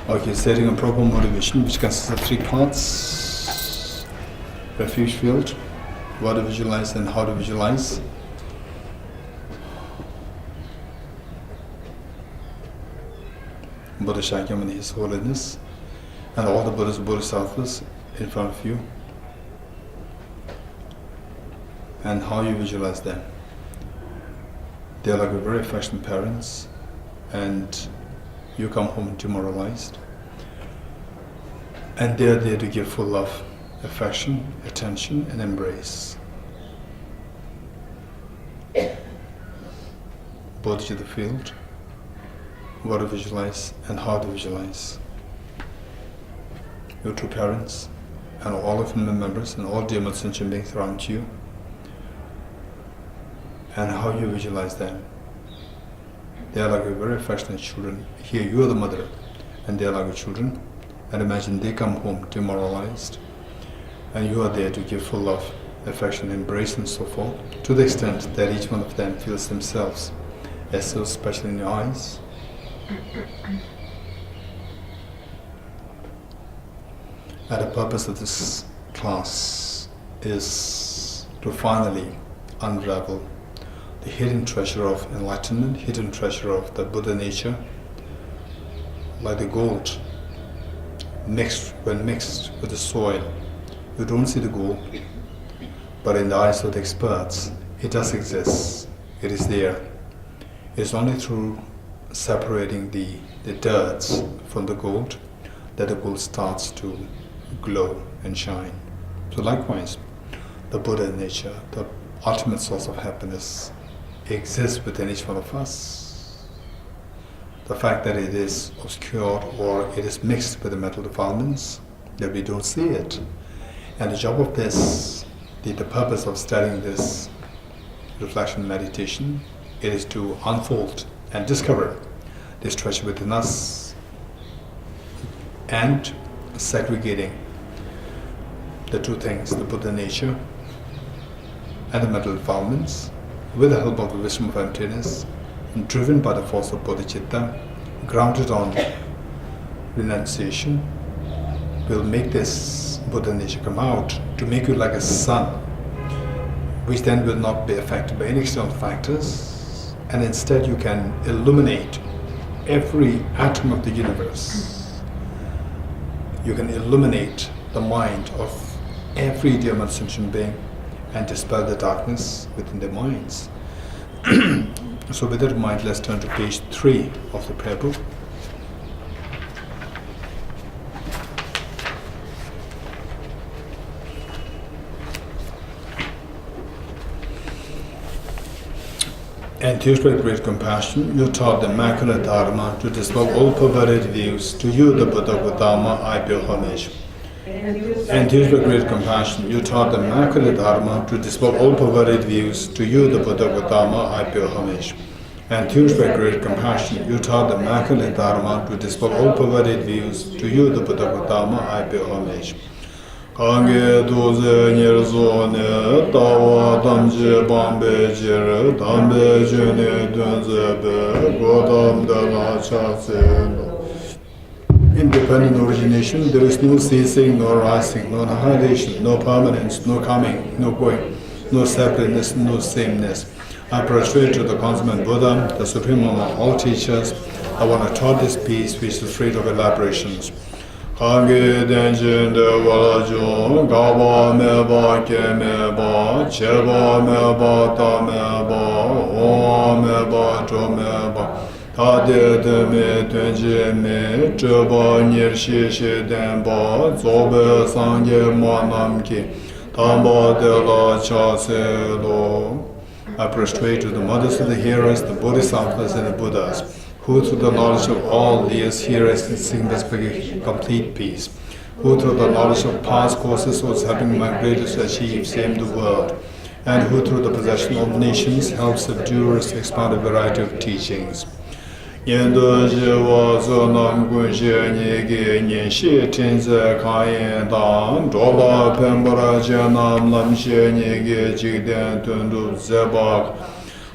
Okay, setting a proper motivation, which consists of three parts: refuge field, what to visualize and how to visualize. Buddha Shakyamuni, His Holiness, and all the Buddhas, Bodhisattvas in front of you, and how you visualize them. They are like very affectionate parents, and you come home demoralized, and they are there to give full love, affection, attention, and embrace. Both to the field, what to visualize and how to visualize. Your two parents and all of family members and all dear sentient beings around you, and how you visualize them. They are like very affectionate children. Here you are the mother, and they are like your children. And imagine they come home demoralized, and you are there to give full love, affection, embrace, and so forth, to the extent that each one of them feels themselves as so special in your eyes. And the purpose of this class is to finally unravel the hidden treasure of enlightenment, hidden treasure of the Buddha nature, like the gold when mixed with the soil. You don't see the gold, but in the eyes of the experts, it does exist. It is there. It's only through separating the dirts from the gold that the gold starts to glow and shine. So likewise, the Buddha nature, the ultimate source of happiness, exists within each one of us. The fact that it is obscured or it is mixed with the mental defilements, that we don't see it. And the job of this, the purpose of studying this reflection meditation, it is to unfold and discover this treasure within us, and segregating the two things, the Buddha nature and the mental defilements, with the help of the wisdom of emptiness, and driven by the force of bodhicitta, grounded on renunciation, will make this Buddha nature come out to make you like a sun, which then will not be affected by any external factors, and instead you can illuminate every atom of the universe. You can illuminate the mind of every dear sentient being and dispel the darkness within their minds. So with that in mind, let's turn to page 3 of the prayer book. Enthused with great compassion, you taught the immaculate Dharma to dispel all perverted views. To you, the Buddha Gautama, I pay homage. Enthused with great compassion, you taught the immaculate Dharma to dispel all perverted views. To you, the Buddha Gautama, I pay homage. Enthused with great compassion, you taught the immaculate Dharma to dispel all perverted views. To you, the Buddha Gautama, I pay homage. Kange doze nirzone, tawa damje bambe jire, dambe jene dunzebe, godam dala chase. Independent origination, there is no ceasing, no rising, no annihilation, no permanence, no coming, no going, no separateness, no sameness. I prostrate to the consummate Buddha, the supreme among all teachers. I want to taught this peace which is free of elaborations. Kange denjin de walajon, gaba meba ke meba, cheba meba ta meba, o meba to meba. Tade de me tenje me, cheba nirshi shi denba, zobe sangye manam ki, tamba de la cha se lo. I prostrate to the mothers of the hearers, the bodhisattvas and the Buddhas, who through the knowledge of all these hearers can sing this complete peace, who through the knowledge of past courses was helping migrators to achieve same the world, and who through the possession of nations helps subduers to expand a variety of teachings. Yendo jiwa zonam gunje nyege nyenshi tenze kayen dan, drola pembara janam lamshe nyege jigden tundu zebak,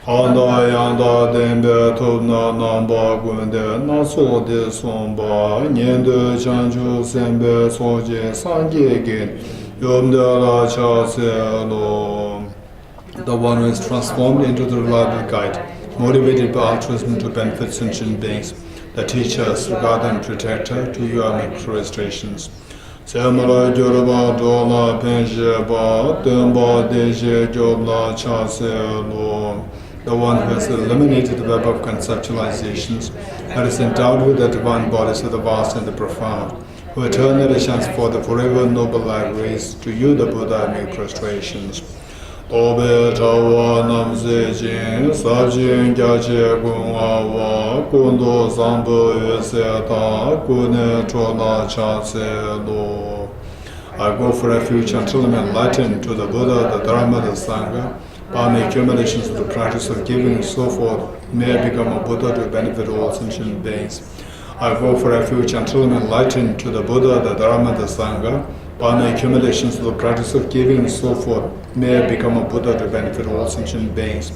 Anda yanda dembe tobna namba gunde naso de somba nyende chanju sembe soje sanje gen yomde la chase lo. The one who is transformed into the reliable guide, motivated by altruism to benefit sentient beings, the teachers, regard and protector to your manifestations. Semara Juraba Dola Penjeba Demba Deje Jobla Chase lo. The one who has eliminated the web of conceptualizations and is endowed with the divine bodies of the vast and the profound, who eternally shines for the forever noble light rays, to you the Buddha make prostrations. Obe Tawa Namze Jin, Sajin Gyache Gungawa, Kundo Sambo Yuseta, Kune Chola Chase Lo. I go for refuge until I'm enlightened to the Buddha, the Dharma, the Sangha. By my accumulations of the practice of giving and so forth, may I become a Buddha to benefit all sentient beings. I go for refuge until I'm enlightened to the Buddha, the Dharma, the Sangha. By my accumulations of the practice of giving and so forth, may I become a Buddha to benefit all sentient beings.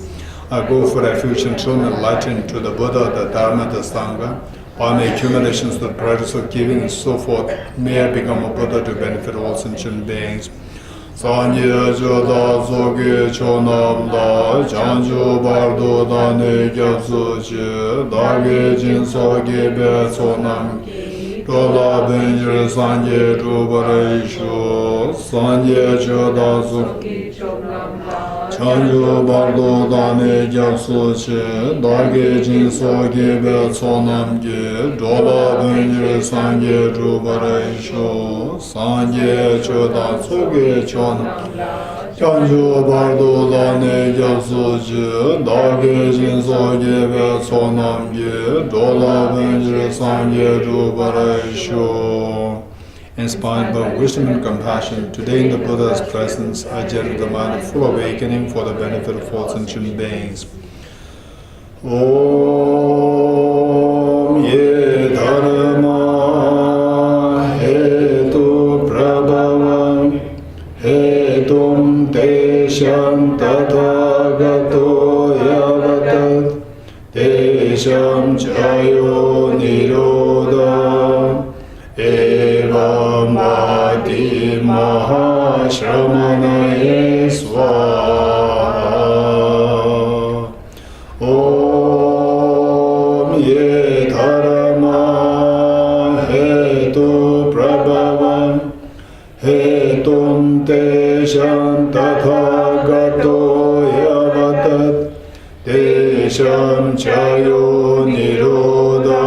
I go for refuge until I'm enlightened to the Buddha, the Dharma, the Sangha. By my accumulations of the practice of giving and so forth, may I become a Buddha to benefit all sentient beings. Sanye Joda Zoge Chonabla, Janjo Bardo Dane Gyatsuchi, Dage Jinso Gebe Sonam, Dola Benjir Sanye Drubareishu, Sanye Joda Zoge Janjo Bardo Dane Gyatsuchi, Dage Jinso Gebe Sonam Ge, Dola Benjir Sanye Drubareishu, Sanye Joda Zoge Janjo Bardo Dane Gyatsuchi, Dage Jinso Gebe Sonam Ge, Dola Benjir Sanye Drubareishu. Inspired by wisdom and compassion, today in the Buddha's presence, I generate the mind of full awakening for the benefit of all sentient beings. Om Ye Dharma Hetu Prabhavam Hetum Tesham Tathagato Yavatat Tesham Chayo Nirodha Evam Bhati Mahashramanaye Swaha. Om Ye Dharma Hetu Prabhavam Hetum Tesham Tathagato Yavatat Tesham Chayo Nirodha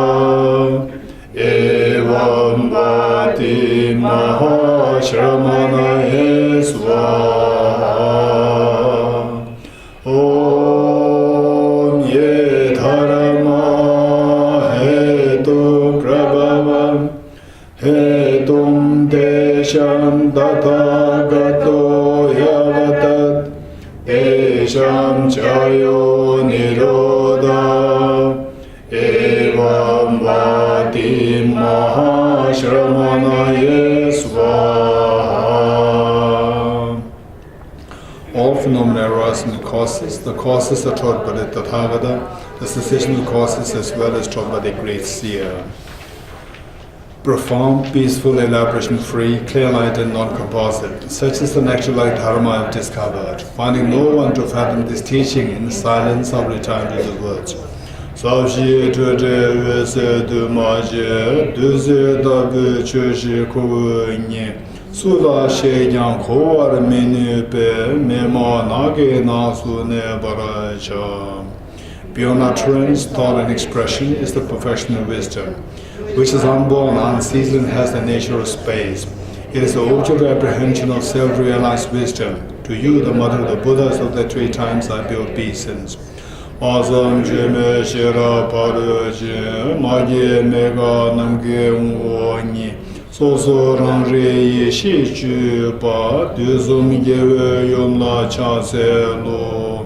Evam Bhati Mahashramanaye Swaha. Om Ye Dharma Hetu Prabhavam Hetum Tesham Tathagato Yavatat Tesham Chayo Nirodha Evam Bhati Mahashramanaye Swaha. All phenomena arise from the causes are taught by the Tathagata, the cessation of causes as well as taught by the great seer. Profound, peaceful, elaboration-free, clear light and non-composite. Such is the natural light Dharma I have discovered. Finding no one to fathom this teaching, in silence I return to the words. Savji Tute Vese Dumaje, Duze Dabu Chushi Kuunye, Sula Sheyan Kowar Minupe, Memo Nage Nasu Nebaraja. Beyond utterance, thought and expression is the perfection of wisdom, which is unborn, unseasoned, has the nature of space. It is the object of apprehension of self-realized wisdom. To you, the mother of the Buddhas of the 3 times, I build obeisance. Asam Jeme Shira Paraje, Mage Mega Namge Unwani, Soso Ranre Shi Chupa, Duzum Geve Yumla Chaselo.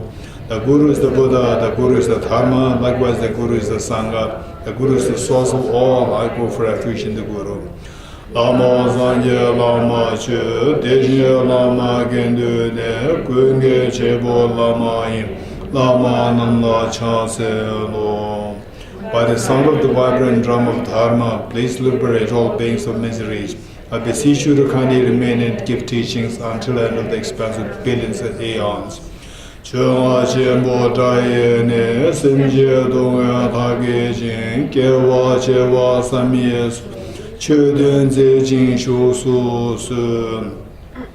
The Guru is the Buddha, the Guru is the Dharma, likewise the Guru is the Sangha. The Guru is the source of all, I go for refuge in the Guru. Lama Zangye Lama Che, Deje Lama Gendu Ne, Kunge Chebo Lama Yin. Lama Namla Chase Lo. By the sound of the vibrant drum of Dharma, please liberate all beings of miseries. I beseech you to kindly remain and give teachings until the end of the expanse of billions of aeons. Chöngwa chenpo chaye ne semje dongya thage jing kewa chewa samye su chöden ze jing shu su su.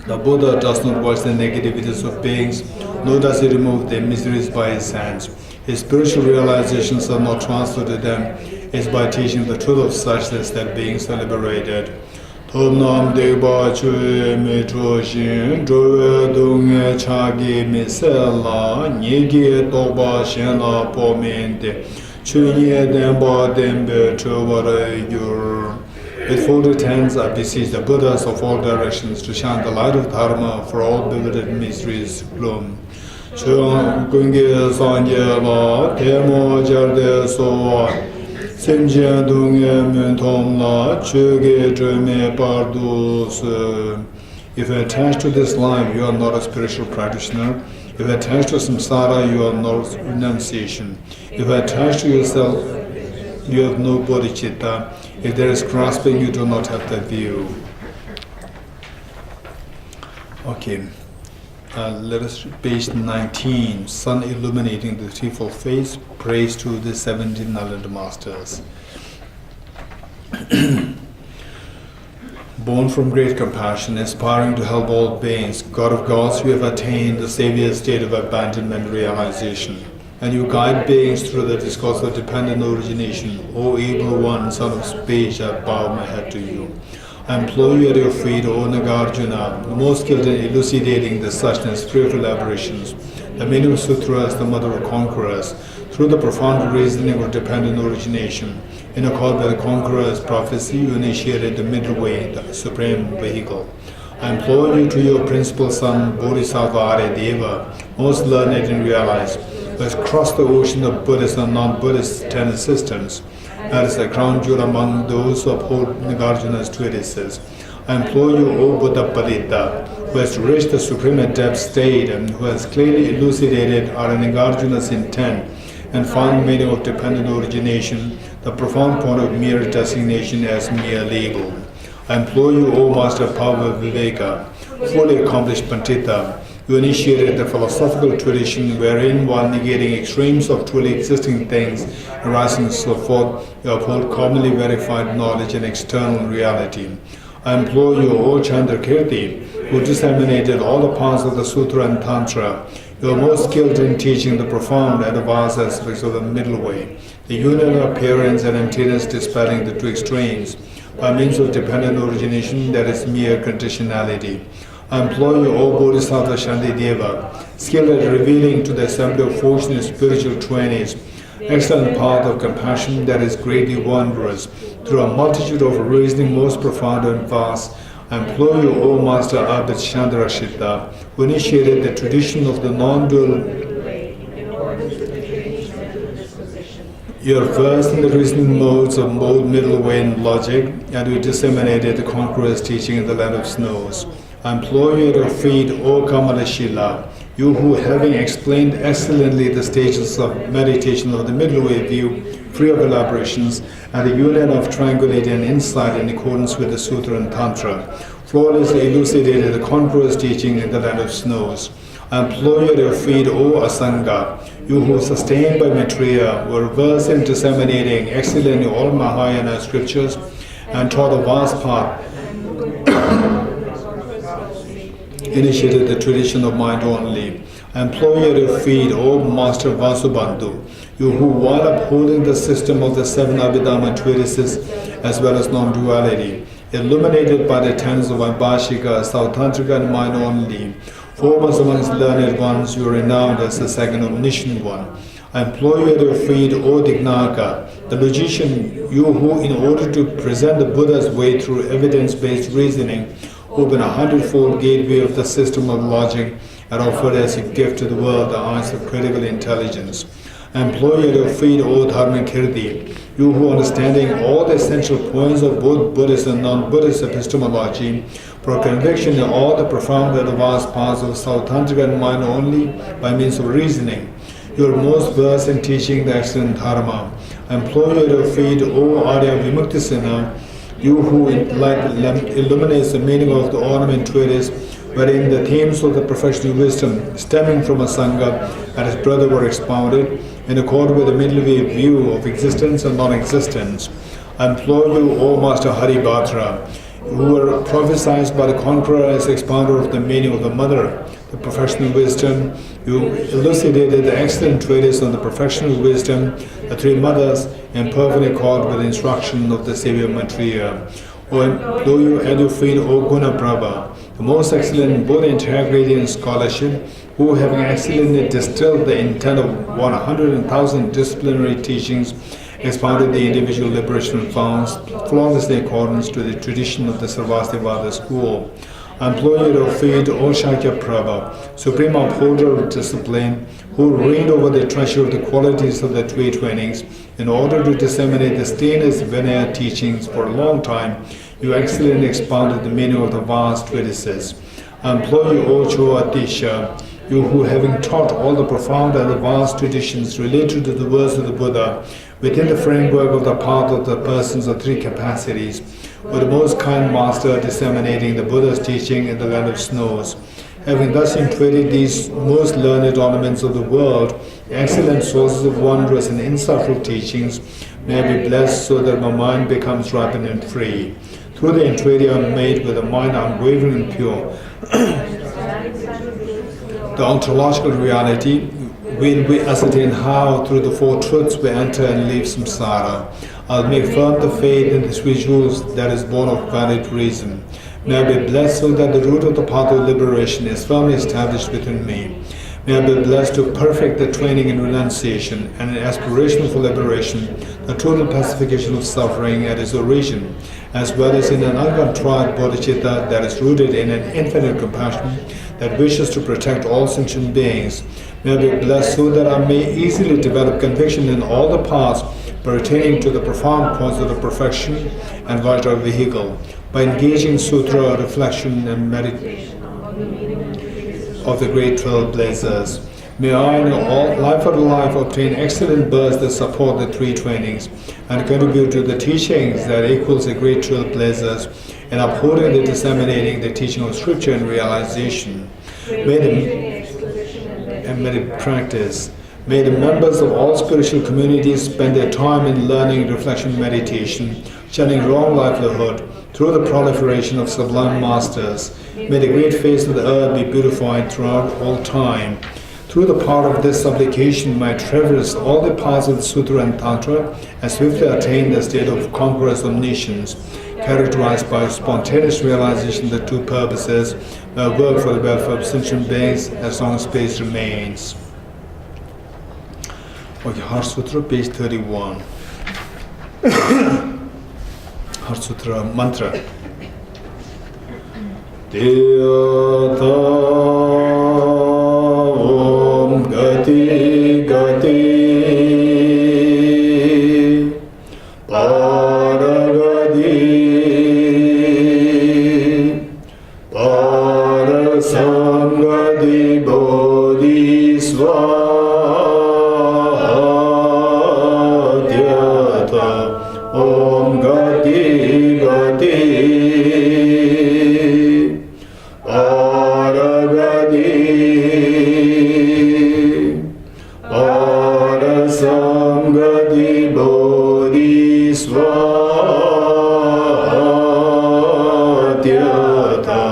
The Buddha does not watch the negativities of beings, nor does he remove their miseries by his hands. His spiritual realizations are not transferred to them, is by teaching the truth of suchness that beings are liberated. Tom nam deba chue me cho shin, drowe dungye chagi me sela, nyege toba shen la po mente, chunye denba denbe chuvare yur. With folded hands, I beseech the Buddhas of all directions to shine the light of Dharma for all bewildered miseries gloom. Chung gunge sanje la, temo jarde so, semje dungye mentom la, chuge dreme pardus. If attached to this life, you are not a spiritual practitioner. If attached to samsara, you are not renunciation. If attached to yourself, you have no bodhicitta. If there is grasping, you do not have that view. Okay, let us read page 19. Sun illuminating the threefold face. Praise to the 17 Nalanda masters. Born from great compassion, aspiring to help all beings, God of gods, you have attained the Savior's state of abandonment realization. And you guide beings through the discourse of dependent origination. O able one, son of speech, I bow my head to you. I implore you at your feet, O Nagarjuna, the most skilled in elucidating the suchness free of elaborations, the meaning of sutras, the mother of conquerors, through the profound reasoning of dependent origination. In accord with the conqueror's prophecy, you initiated the middle way, the supreme vehicle. I implore you to your principal son, Bodhisattva Aryadeva, most learned and realized, who has crossed the ocean of Buddhist and non-Buddhist tenet systems, that is the crown jewel among those who uphold Nagarjuna's treatises. I implore you, O Buddha Palita, who has reached the supreme adept state and who has clearly elucidated Nagarjuna's intent and found meaning of dependent origination, the profound point of mere designation as mere label. I implore you, O Master Power Viveka, fully accomplished Pandita, you initiated the philosophical tradition wherein, while negating extremes of truly existing things arising and so forth, you uphold commonly verified knowledge and external reality. I implore you, O Chandrakirti, who disseminated all the parts of the Sutra and Tantra, you are most skilled in teaching the profound and the vast aspects of the middle way, the union of appearance and emptiness dispelling the two extremes, by means of dependent origination that is mere conditionality. I implore you, O Bodhisattva Shantideva, skilled at revealing to the assembly of fortunate spiritual trainees, excellent path of compassion that is greatly wondrous, through a multitude of reasoning most profound and vast. I implore you, O Master Abhid Chandrashita, who initiated the tradition of the non-dual. You are versed in the reasoning modes of both middle way and logic, and you disseminated the conqueror's teaching in the land of snows. I implore you at your feet, O Kamalashila, you who, having explained excellently the stages of meditation of the middle way view, free of elaborations, and the union of tranquility and insight in accordance with the Sutra and Tantra, flawlessly elucidated the conqueror's teaching in the land of snows. I implore you at your feet, O Asanga, you who, sustained by Maitreya, were versed in disseminating excellently all Mahayana scriptures and taught a vast path, initiated the tradition of mind only. I implore you at your feet, O Master Vasubandhu, you who, while upholding the system of the seven Abhidhamma treatises as well as non-duality, illuminated by the tenets of Vaibhashika, Sautantrika and mind only, foremost amongst learned ones, you are renowned as the second omniscient one. I implore you at your feet, O Dignaka, the logician, you who, in order to present the Buddha's way through evidence-based reasoning, open a hundredfold gateway of the system of logic and offered as a gift to the world the eyes of critical intelligence. I implore you at your feet, O Dharmakirti, you who, understanding all the essential points of both Buddhist and non-Buddhist epistemology, for conviction in all the profound and vast paths of Sautantrika and mind only by means of reasoning, You are most versed in teaching the excellent Dharma. I implore you to feed, O Arya Vimuktisena, you who illuminates the meaning of the ornament treatise, wherein the themes of the professional wisdom stemming from a Sangha and his brother were expounded in accord with the middle way view of existence and non-existence. I implore you, O Master Haribhadra, who were prophesied by the conqueror as the expounder of the meaning of the mother, the professional wisdom. You elucidated the excellent treatise on the professional wisdom, the three mothers, in perfect accord with the instruction of the Savior Maitreya. O implore you and you feed, O Guna Prabha, the most excellent in both integrity and scholarship, who having excellently distilled the intent of 100,000 disciplinary teachings, expounded the individual liberation founds flawlessly in accordance to the tradition of the Sarvastivada school. I implore you to feed O Shakya Prabha, supreme upholder of discipline, who reigned over the treasure of the qualities of the three trainings, in order to disseminate the stainless Vinaya teachings for a long time. You excellently expounded the meaning of the vast treatises. I implore you, O Choatisha, you who having taught all the profound and the vast traditions related to the words of the Buddha, within the framework of the path of the persons of three capacities, were the most kind master disseminating the Buddha's teaching in the land of snows. Having thus entreated these most learned ornaments of the world, excellent sources of wondrous and insightful teachings, may I be blessed so that my mind becomes ripened and free. Through the entreaty I made with a mind unwavering and pure, the ontological reality will we ascertain how through the four truths we enter and leave samsara. I'll make firm the faith in the rituals that is born of valid reason. May I be blessed so that the root of the path of liberation is firmly established within me. May I be blessed to perfect the training in renunciation and an aspiration for liberation, the total pacification of suffering at its origin, as well as in an uncontrived bodhicitta that is rooted in an infinite compassion that wishes to protect all sentient beings. May I be blessed so that I may easily develop conviction in all the paths pertaining to the profound points of the perfection and vital vehicle, by engaging sutra, reflection, and meditation of the great trailblazers. May I in all life for life obtain excellent births that support the three trainings and contribute to the teachings that equals the great trailblazers in upholding and disseminating the teaching of scripture and realization. May the practice. May the members of all spiritual communities spend their time in learning, reflection, meditation, shunning wrong livelihood through the proliferation of sublime masters. May the great face of the earth be beautified throughout all time. Through the power of this supplication, may I traverse all the paths of the Sutra and Tantra and swiftly attain the state of conqueror's omniscience, characterized by spontaneous realization of the two purposes. May I work for the welfare of sentient beings as long as space remains. Okay, Heart Sutra, page 31. Heart Sutra mantra. Dhyata Om Gati Gati Paragati Parasangati Bodhisva Om Gati Gati Paragati Parasangati Bodhisvatyata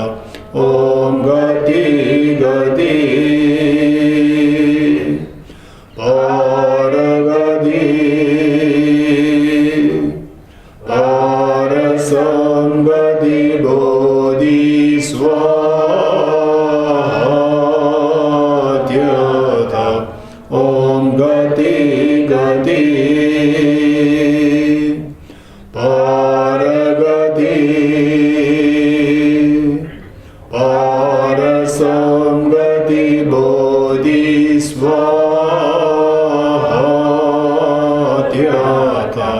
Om Gati Gati Paragati Parasangati Bodhisvatyata Om Gati Gati Paragati Parasangati Bodhisvatyata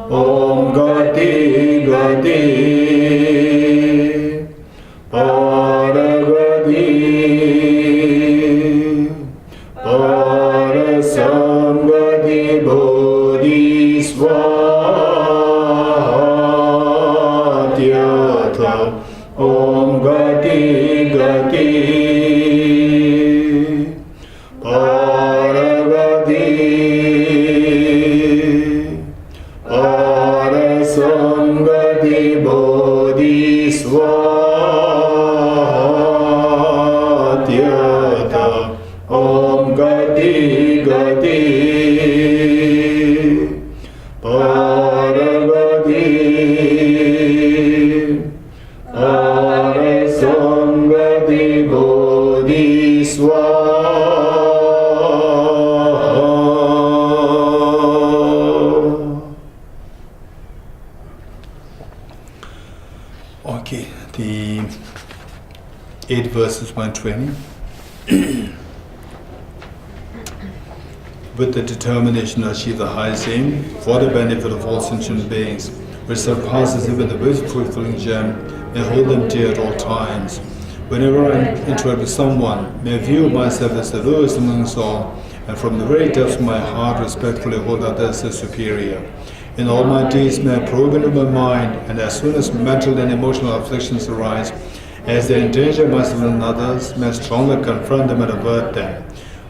Om Gati Gati Paragati Parasangati svatyatha om gati gati paragati parasangati bodhisvatyatha om gati gati paragati parasangati bodhisvatyatha. Okay, the 8 verses 120. With the determination to achieve the highest aim for the benefit of all sentient beings, which surpasses even the most fulfilling gem, may hold them dear at all times. Whenever I interact with someone, may I view myself as the lowest amongst all, and from the very depths of my heart respectfully hold others as superior. In all my deeds may I probe into my mind, and as soon as mental and emotional afflictions arise, as they endanger myself and others, may I strongly confront them and avert them.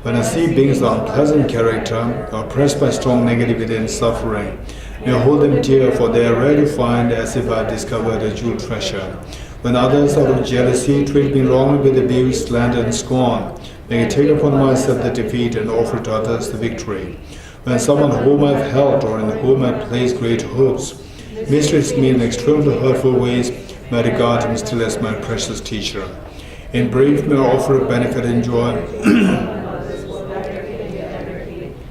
When I see beings of unpleasant character, or oppressed by strong negativity and suffering, may I hold them dear, for they are rare to find, as if I had discovered a jewel treasure. When others, out of jealousy, treat me wrongly with abuse, slander, and scorn, may I take upon myself the defeat and offer to others the victory. When someone whom I have helped or in whom I place great hopes mistreats me in extremely hurtful ways, may I regard him still as my precious teacher. In brief, may I offer a benefit and joy.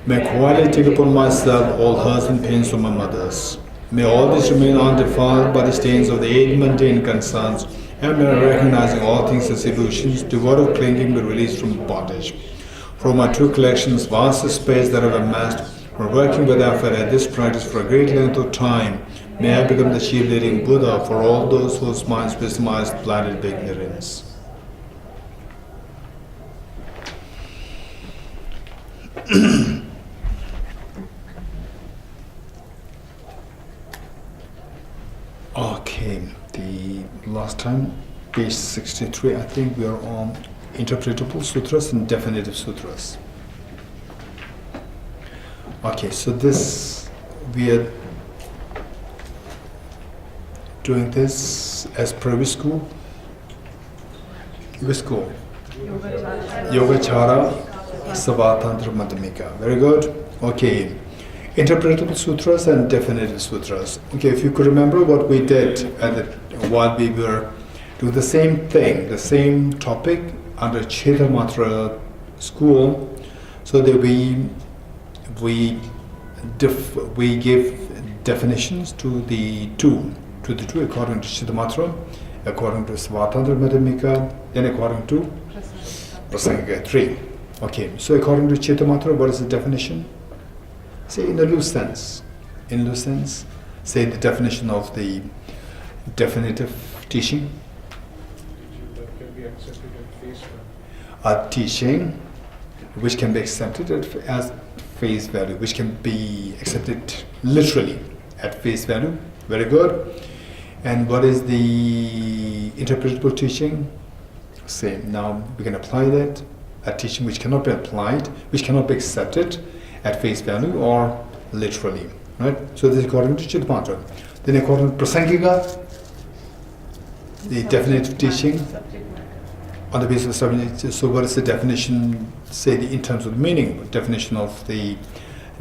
May I quietly take upon myself all hurts and pains of my mothers. May all this remain undefiled by the stains of the 8 mundane concerns, and may I, recognizing all things as illusions, devoid of clinging, be released from bondage. From my 2 collections, vast space that I have amassed, for working with effort at this practice for a great length of time, may I become the chief leading Buddha for all those whose minds wisdom is blinded by ignorance. Okay, the last time, page 63, I think we are on interpretable sutras and definitive sutras. Okay, so this, we are doing this as previous school. Which school? Yogacara Savatantra Madhyamika. Very good. Okay. Interpretable sutras and definitive sutras. Okay, if you could remember what we did while we were doing the same thing, the same topic under Chetamatra school, so that we give definitions to the two according to Chetamatra, according to Svatantra Madhyamika, then according to Prasangika 3. Okay, so according to Chetamatra, what is the definition? Say in a loose sense. In loose sense, say the definition of the definitive teaching. That can be accepted at face value. A teaching which can be accepted as face value, which can be accepted literally at face value. Very good. And what is the interpretable teaching? Same. Now we can apply that. A teaching which cannot be applied, which cannot be accepted at face value or literally, right? So this is according to Chetamatra. Then according to Prasangika, the definitive teaching on the basis of subject. So what is the definition, say in terms of the meaning, definition of the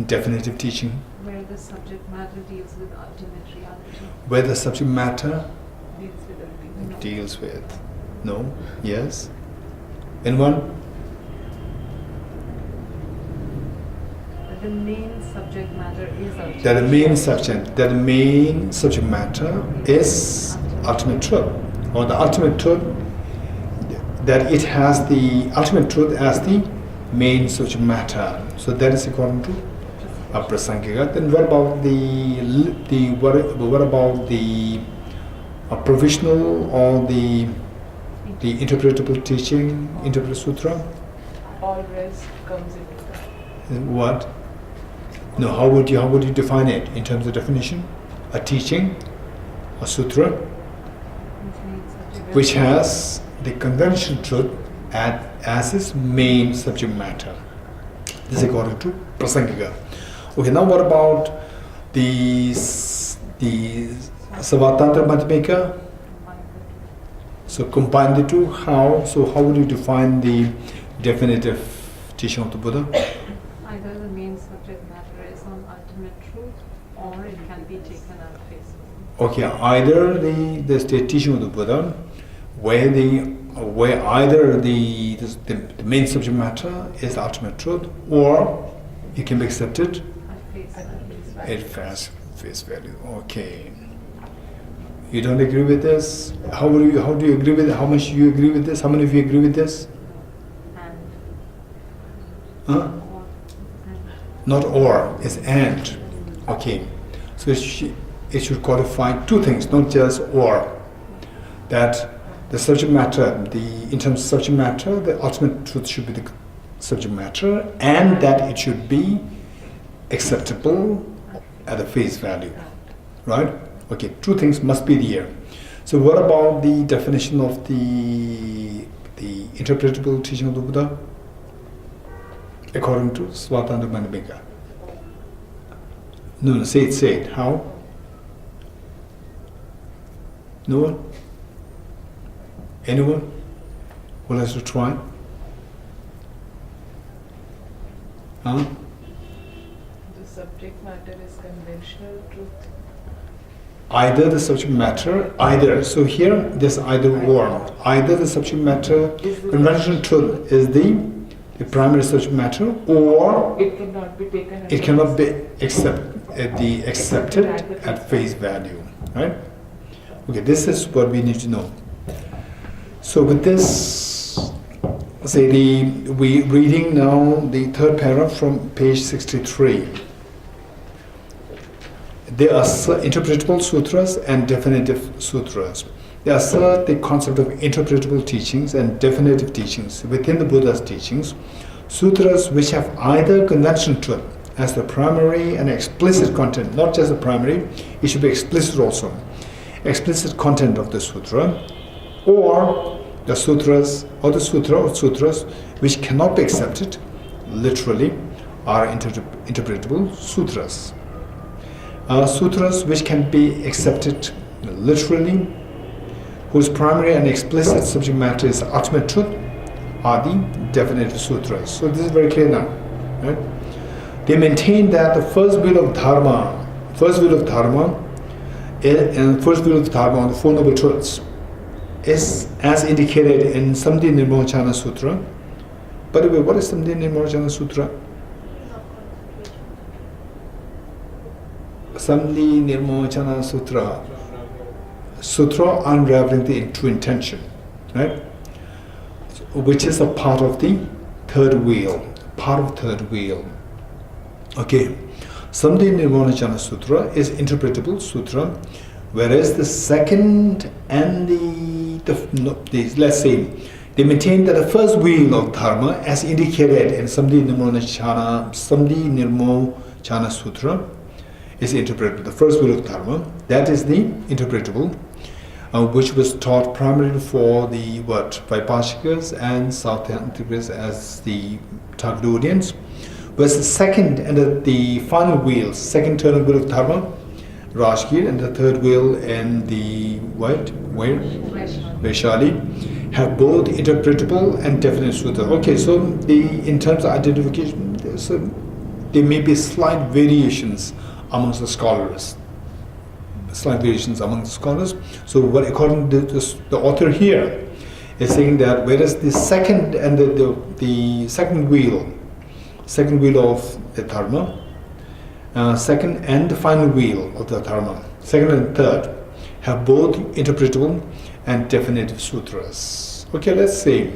definitive teaching? Where the subject matter deals with ultimate reality. Where the subject matter deals with No? Yes? Anyone? the main subject matter is ultimate. That the main subject matter is ultimate truth, or the ultimate truth, that it has the ultimate truth as the main subject matter. So that is according to Prasangika. Then what about the provisional or the interpretable teaching, interpretable sutra? All rest comes into that. What? No, how would you define it in terms of definition? A teaching, a sutra, Which means subject. which has the conventional truth as its main subject matter. This is according to Prasangika. Okay, now what about the Savatantra Madhyamika? So combine the two. How? So how would you define the definitive teaching of the Buddha? Either the main subject matter is on ultimate truth, or it can be taken at face value. Okay, either the teaching of the Buddha, where either the main subject matter is the ultimate truth, or it can be accepted At face value. at face value. Okay. You don't agree with this? How do you agree with it? How much you agree with this? How many of you agree with this? And Huh? or and. Not or, it's and. Okay. So it should codify two things, not just or. That the subject matter, in terms of subject matter, the ultimate truth should be the subject matter, and that it should be acceptable at the face value. Right? Okay, two things must be there. So what about the definition of the interpretable teaching of the Buddha? According to Svatanta Madhyamika. No, say it. How? No one? Anyone? Who has to try? Huh? The subject matter is conventional truth. Either the subject matter, either. So here, this either or. Either the subject matter, conventional truth is the primary subject matter, or It cannot be taken. it cannot be accepted at face value. Right? Okay, this is what we need to know. So with this, we reading now the third paragraph from page 63. There are interpretable sutras and definitive sutras. They assert the concept of interpretable teachings and definitive teachings within the Buddha's teachings. Sutras which have either conventional truth as the primary and explicit content, not just the primary, it should be explicit also, explicit content of the sutra, or the sutras or the sutra or sutras which cannot be accepted literally are interpretable sutras. Sutras which can be accepted literally, whose primary and explicit subject matter is ultimate truth, are the definitive sutras. So this is very clear now. Right? They maintain that the first wheel of dharma on the Four Noble Truths is as indicated in Samdhi Nirmochana Sutra. By the way, what is Samdhi Nirmochana Sutra? Samdhi Nirmochana Sutra. Sutra unraveling the true intention, right? Which is a part of the third wheel. Okay. Samdhi Nirmochana Sutra is interpretable sutra, whereas the second and let's say, they maintain that the first wheel of dharma, as indicated in Samdhi Nirmochana Sutra, is interpretable. The first wheel of dharma, that is the interpretable, which was taught primarily for the Vaibhashikas and South-Antiquists as the target audience. Whereas the second and the final wheel, second turn of wheel of dharma, Rajgir, and the third wheel and the Vaishali, have both interpretable and definite sutra. Okay, so in terms of identification, there may be slight variations amongst the scholars. So what according to the author here is saying that whereas the second and the second wheel of the dharma, second and the final wheel of the dharma, second and third, have both interpretable and definitive sutras. Okay, let's say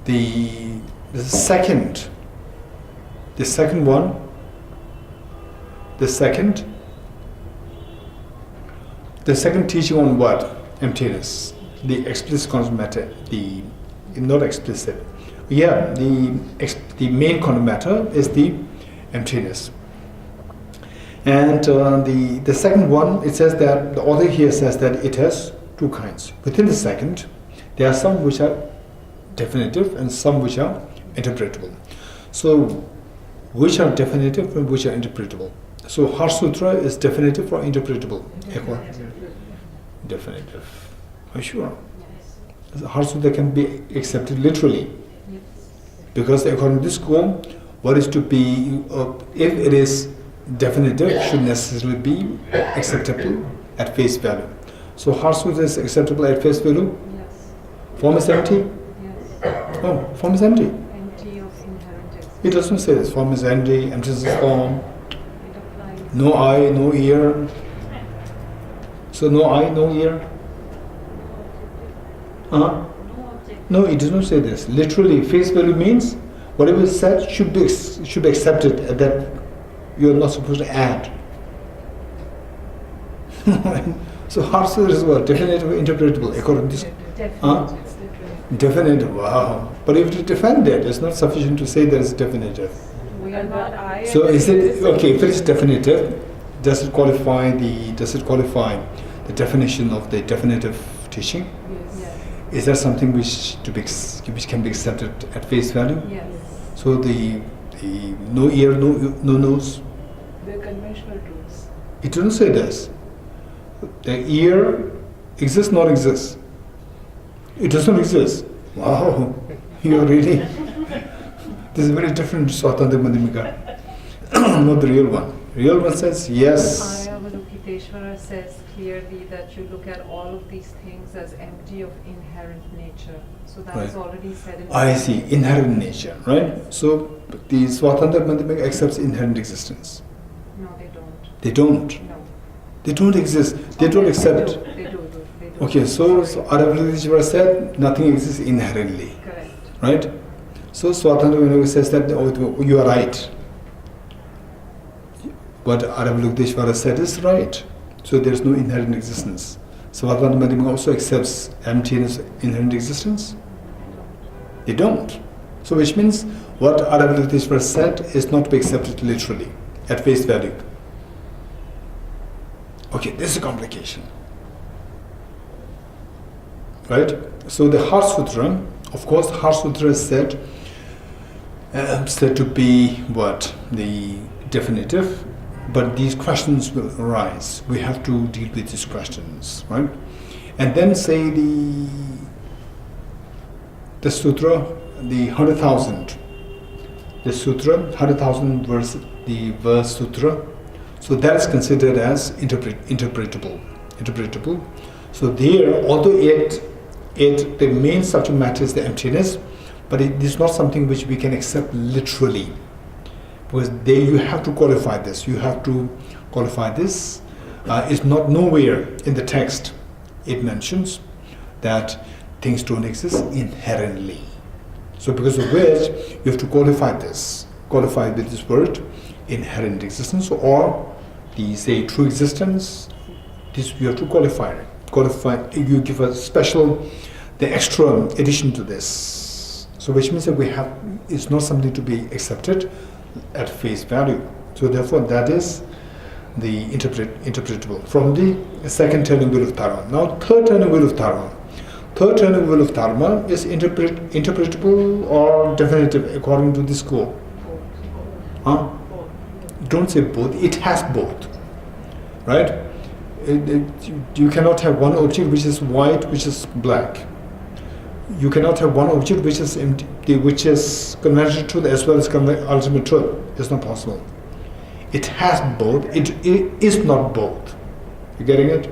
the second teaching on what? Emptiness. The explicit content matter, not explicit. Yeah, the main content matter is the emptiness. And the second one, it says that the author here says that it has two kinds. Within the second, there are some which are definitive and some which are interpretable. So, which are definitive and which are interpretable? So, Heart Sutra is definitive or interpretable? Definitive. Are you sure? Yes. The Heart Sutra can be accepted literally. Yes. Because according to this school, what is to be, if it is definitive, should necessarily be acceptable at face value. So Heart Sutra is acceptable at face value? Yes. Form is empty? Yes. Oh, form is empty. Empty of inherent existence. It doesn't say this. Form is empty, emptiness is form. It applies. No eye, no ear. So no eye, no ear. No object. No, it does not say this. Literally, face value means whatever is said should be accepted. That you are not supposed to add. So Heart Sutra is what? Definitive or interpretable according to this? Definite. It's different. Definitive, wow. But if to defend it, it's not sufficient to say that it's definitive. We are not. I So is it agree. okay? If it is definitive, does it qualify the definition of the definitive teaching? Yes. Yes. Is that something which can be accepted at face value? Yes. So the no ear, no nose. They're conventional truths. It doesn't say this. The ear exists, not exists. It doesn't exist. Wow, you're really. This is very different Swatanta Madhyamika. Not the real one. Real one says yes. Avalokiteshvara says clearly that you look at all of these things as empty of inherent nature. So that is Right. already said in I see, inherent nature, right? So the Swatanta Madhyamika accepts inherent existence. No, they don't. They don't. No. They don't exist. They don't accept. They do. Okay, so Avalokiteshvara said nothing exists inherently, Correct. right? So Swatanta Madhyamika says that you are right. What Avalokiteshvara said is right. So there is no inherent existence. Swatanta Madhyamika also accepts emptiness, inherent existence. They don't. So which means what Avalokiteshvara said is not to be accepted literally, at face value. Okay, this is a complication. Right? So the Heart Sutra, of course, Heart Sutra is said to be what? The definitive, but these questions will arise. We have to deal with these questions, right? And then say the sutra, the 100,000, the sutra, 100,000 verse, the verse sutra. So that is considered as interpretable. So there, although the main subject matter is the emptiness, but it is not something which we can accept literally. Because there you have to qualify this. It's not nowhere in the text it mentions that things don't exist inherently. So because of which you have to qualify with this word, inherent existence, or the say true existence. This you have to qualify it. You give a special, the extra addition to this. So which means that it's not something to be accepted at face value. So therefore that is the interpretable from the second turning wheel of Dharma. Now third turning wheel of Dharma. Third turning wheel of Dharma is interpretable or definitive according to this school. Huh? Don't say both. It has both. Right? You cannot have one object which is white, which is black. You cannot have one object which is empty, which is conventional truth as well as ultimate truth. It's not possible. It has both. It is not both. You getting it?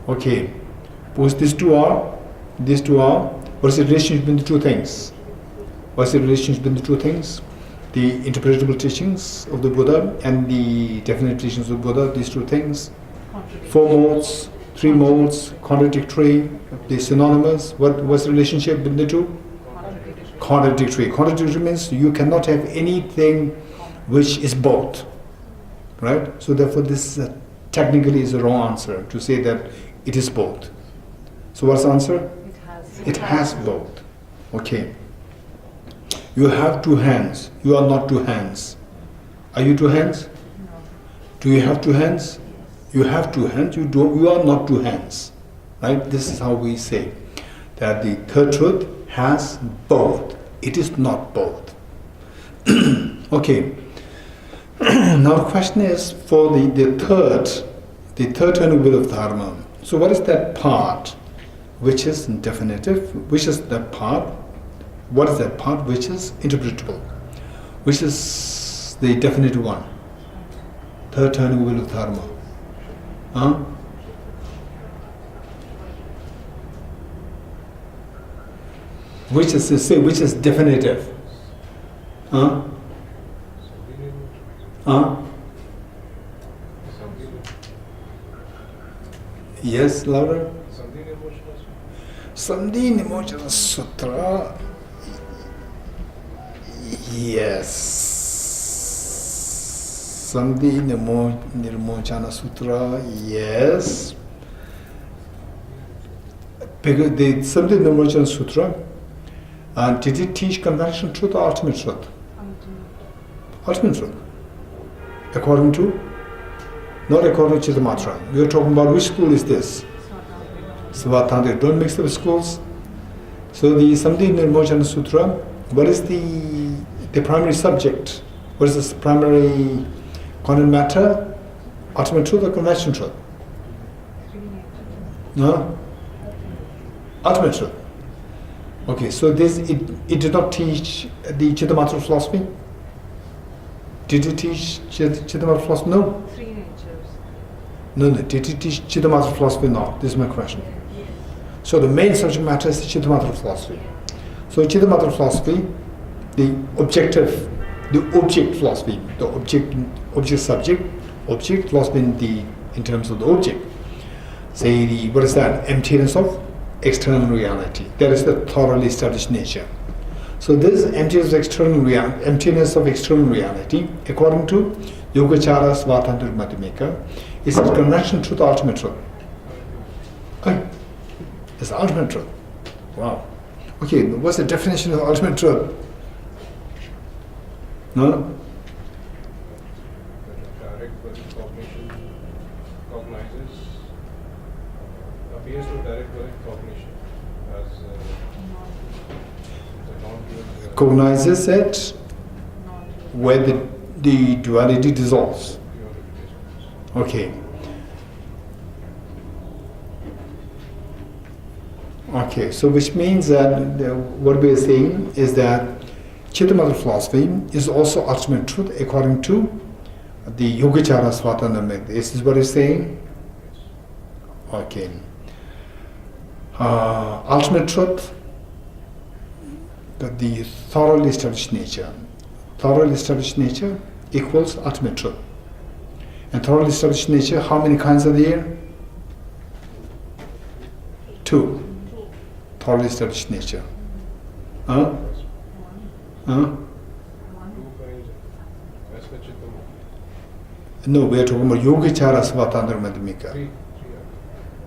Okay. Because these two are. What is the relationship between the two things? What is the relationship between the two things? The interpretable teachings of the Buddha and the definite teachings of the Buddha. These two things. 4 modes, 3 modes, contradictory, the synonymous. What's the relationship between the two? Contradictory. Contradictory means you cannot have anything which is both. Right? So therefore this technically is the wrong answer to say that it is both. So what's the answer? It has both. Okay. You have 2 hands. You are not 2 hands. Are you 2 hands? No. Do you have two hands? You have two hands. You are not two hands, right? This is how we say that the third truth has both. It is not both. Okay. Now the question is for the third turning wheel of dharma. So what is that part which is definitive? Which is that part? What is that part which is interpretable? Which is the definitive one? Third turning wheel of dharma. Huh? Which is definitive? Huh? Huh? Yes, louder. Sandhi Nimochana Sutra. Yes. Sandhi Nimochana Sutra. Yes. Because the Sandhi Nimochana Sutra, did it teach conventional truth or ultimate truth? Ultimate truth. According to? Not according to Chittamatra. We are talking about which school is this? Svatantra. Don't mix up schools. So the Samdhi Nirmochana Sutra, what is the primary subject? What is the primary content matter? Ultimate truth or conventional truth? No? Ultimate truth. Okay, so it did not teach the Chittamatra philosophy? Did it teach Chittamatra philosophy? No. Three natures. No. Did it teach Chittamatra philosophy? No. This is my question. So the main subject matter is Chittamatra philosophy. So Chittamatra philosophy, the object philosophy, the object subject, object philosophy in terms of the object. Say what is that? Emptiness of external reality. That is the thoroughly established nature. So this emptiness of external reality, according to Yogacara Svatantra Madhyamika, is it conventional truth or ultimate truth? It's ultimate truth. Wow. Okay, what's the definition of ultimate truth? No? Direct present cognition appears to direct present cognition as the non-dual. Cognizes it where the duality dissolves. Okay. Okay, so which means that what we are saying is that Chittamatra philosophy is also ultimate truth according to the Yogacara Svatantra. Is this what it's saying? Okay. Ultimate truth, the thoroughly established nature. Thoroughly established nature equals ultimate truth. And thoroughly established nature, how many kinds are there? Two. Thoroughly established nature. Huh? Huh? Two kinds as per Chittamatra. No, we are talking about Yogacara Svatantra Madhyamika.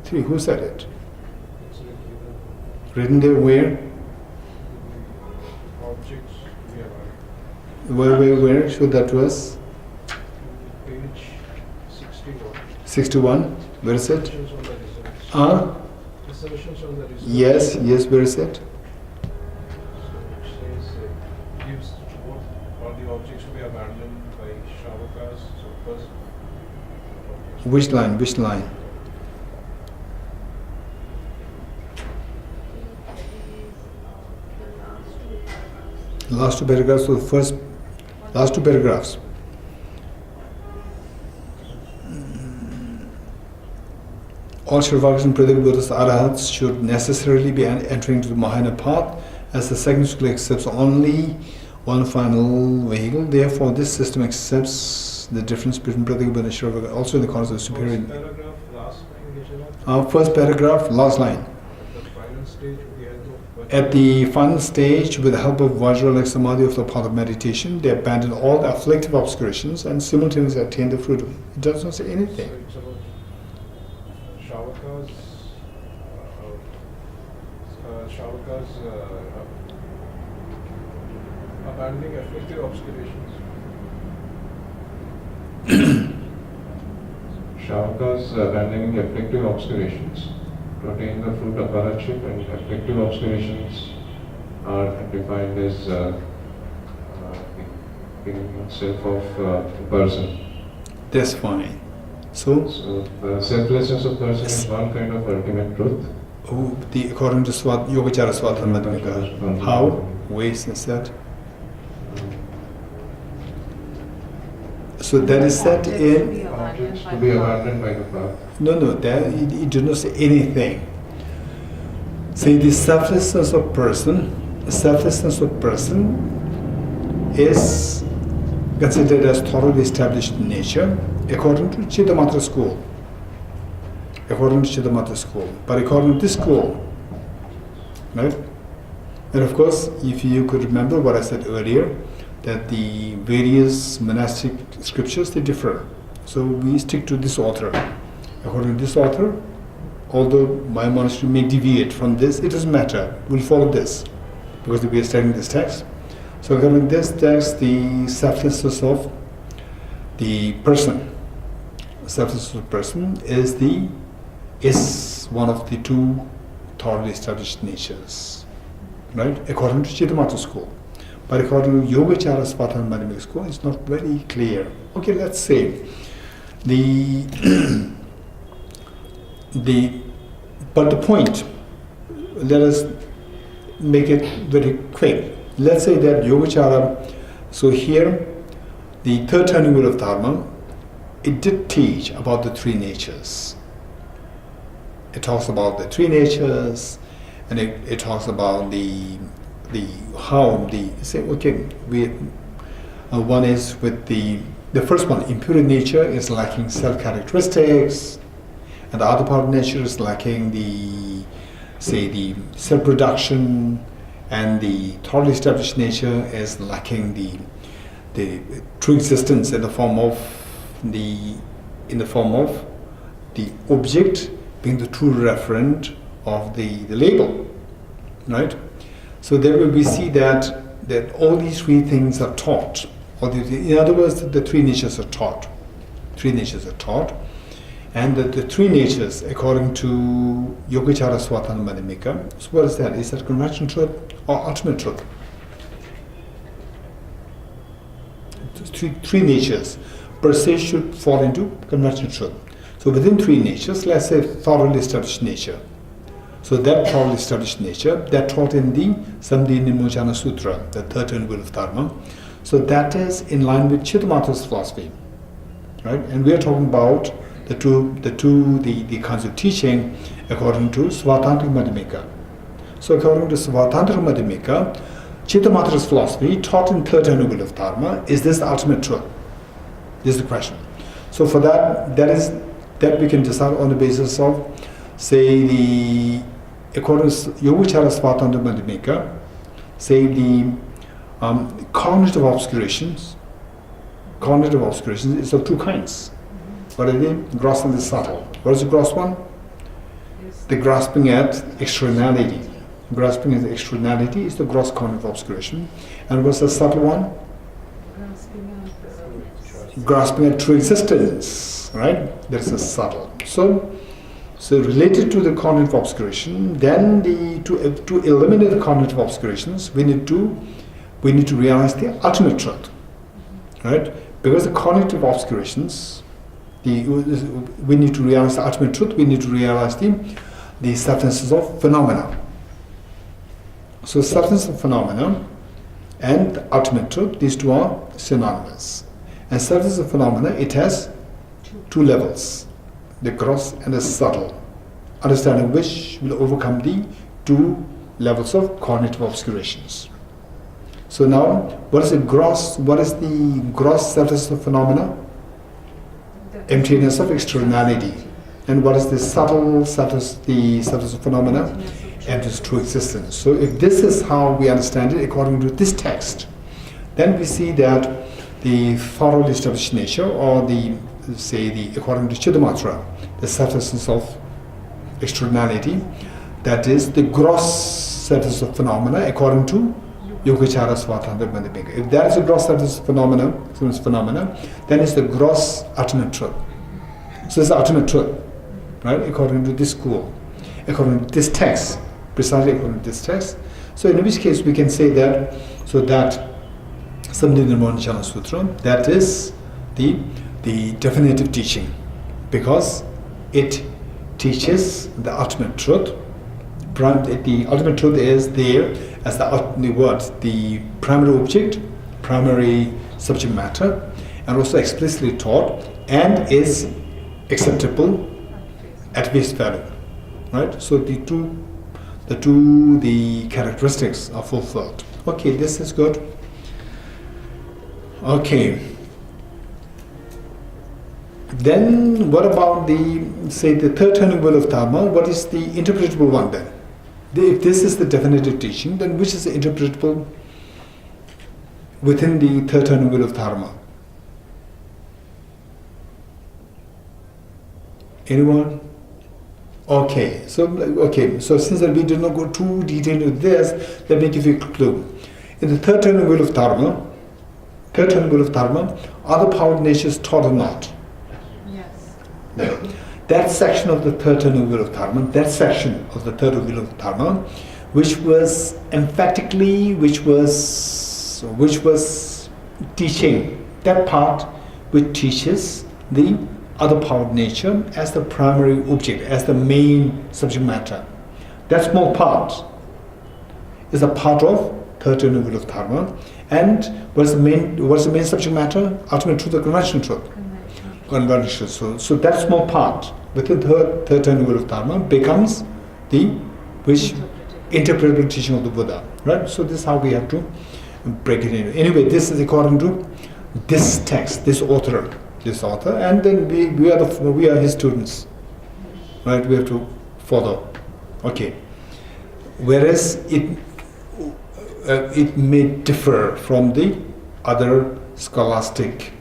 Three. Who said it? It's Written there where? objects we have Where? Show that to us. page 61. 61. Where is it? Assertions on the results. Assertions on the results. Yes, where is it? So it says gives what all the objects to be abandoned by Shravakas. So first Which line? Last two paragraphs, so the last two paragraphs. All Shravakas and Pradip Buddhas Arahats should necessarily be entering to the Mahayana path, as the second school accepts only one final vehicle. Therefore, this system accepts the difference between Pradip Buddha and Shravaka, also in the concept of superior. first paragraph, last line, First paragraph, last line. at the final stage with the help of At the final stage, with the help of Vajra-like Samadhi of the path of meditation, they abandon all the afflictive obscurations and simultaneously attain the fruit of it. It does not say anything. So it's about Shravakas abandoning afflictive obscurations. Shavaka's abandoning afflictive obscurations to attain the fruit of Bharatship, and afflictive obscurations are defined as the self of person. That's fine. So, So the selflessness of person is one kind of ultimate truth. according to Yogacara Swatan Madhyamika, how? Ways is that? So that is set in. Objects to be abandoned by the path. No, there it does not say anything. See, the selflessness of person is considered as thoroughly established in nature according to Chittamatra school. But according to this school, right? And of course, if you could remember what I said earlier, that the various monastic scriptures, they differ. So we stick to this author. According to this author, although my monastery may deviate from this, it doesn't matter. We'll follow this because we are studying this text. So according to this text, the selflessness of the person, is one of the two thoroughly established natures, right? According to Chittamatra school. But according to Yogacara Swatan Madhyamika school, it's not very clear. Okay, let's say but the point, let us make it very quick. Let's say that Yogacara, so here, the third turning wheel of Dharma, it did teach about the three natures. It talks about the three natures, and it talks about one is with the first one, impure nature is lacking self-characteristics, and the other part of nature is lacking the self-production, and the thoroughly established nature is lacking the true existence in the form of the object being the true referent of the label, right? So there we see that all these three things are taught. In other words, the three natures are taught. And the three natures, according to Yogacara Swatan Madhyamika, so what is that? Is that conventional truth or ultimate truth? Three natures per se should fall into conventional truth. So within three natures, let's say thoroughly established nature. So that thoroughly established nature, that taught in the Samdhi Nimojana Sutra, the third turning wheel of Dharma. So that is in line with Chittamata's philosophy, right? And we are talking about the kinds of teaching according to Svatantra Madhyamika. So according to Svatantra Madhyamika, Chittamata's philosophy taught in third turning wheel of Dharma, is this the ultimate truth? This is the question. So for that we can decide on the basis of, say, according to Yogacara Svatantra Madhyamika, say the cognitive obscurations is of two kinds. What are they? Gross and the subtle. What is the gross one? The grasping at externality. Grasping at externality is the gross cognitive obscuration. And what's the subtle one? Grasping at true existence, right? That's the subtle. So related to the cognitive obscuration, then to eliminate the cognitive obscurations, we need to realize the ultimate truth, right? Because the cognitive obscurations, we need to realize the ultimate truth. We need to realize the substances of phenomena. So substance of phenomena and the ultimate truth, these two are synonymous. And substance of phenomena, it has two levels, the gross and the subtle, understanding which will overcome the two levels of cognitive obscurations. So now, what is the gross substance of phenomena? Emptiness of externality. And what is the subtle substance, the substance of phenomena? Emptiness of true existence. So if this is how we understand it according to this text, then we see that the thoroughly established nature, or according to Chittamatra, the substance of externality, that is the gross substance of phenomena according to Yogacara Svatantra Madhyamika. If that is the gross substance phenomena, then it's the gross ultimate truth. So it's the ultimate truth, right? According to this school, according to this text, precisely according to this text. So in which case we can say that, so that Samdhinirvana Sutra, that is the definitive teaching, because it teaches the ultimate truth. The ultimate truth is there as the primary object, primary subject matter, and also explicitly taught, and is acceptable at face value, right? So the characteristics are fulfilled. Okay, this is good. Okay. Then what about the third turning wheel of Dharma? What is the interpretable one then? If this is the definitive teaching, then which is the interpretable within the third turning wheel of Dharma? Anyone? Okay, so since we did not go too detailed with this, let me give you a clue. In the third turning wheel of Dharma, other powered natures taught or not? Yes. That section of the third turning wheel of Dharma, which was emphatically, which was teaching, that part which teaches the other powered nature as the primary object, as the main subject matter. That small part is a part of third turning wheel of Dharma. And what's the main subject matter? Ultimate truth or conventional truth? Conventional. So that small part within the third turning wheel of Dharma becomes the interpretable teaching of the Buddha, right? So this is how we have to break it in. Anyway, this is according to this text, this author, and then we are his students, right? We have to follow. Okay. Whereas it may differ from the other scholastic,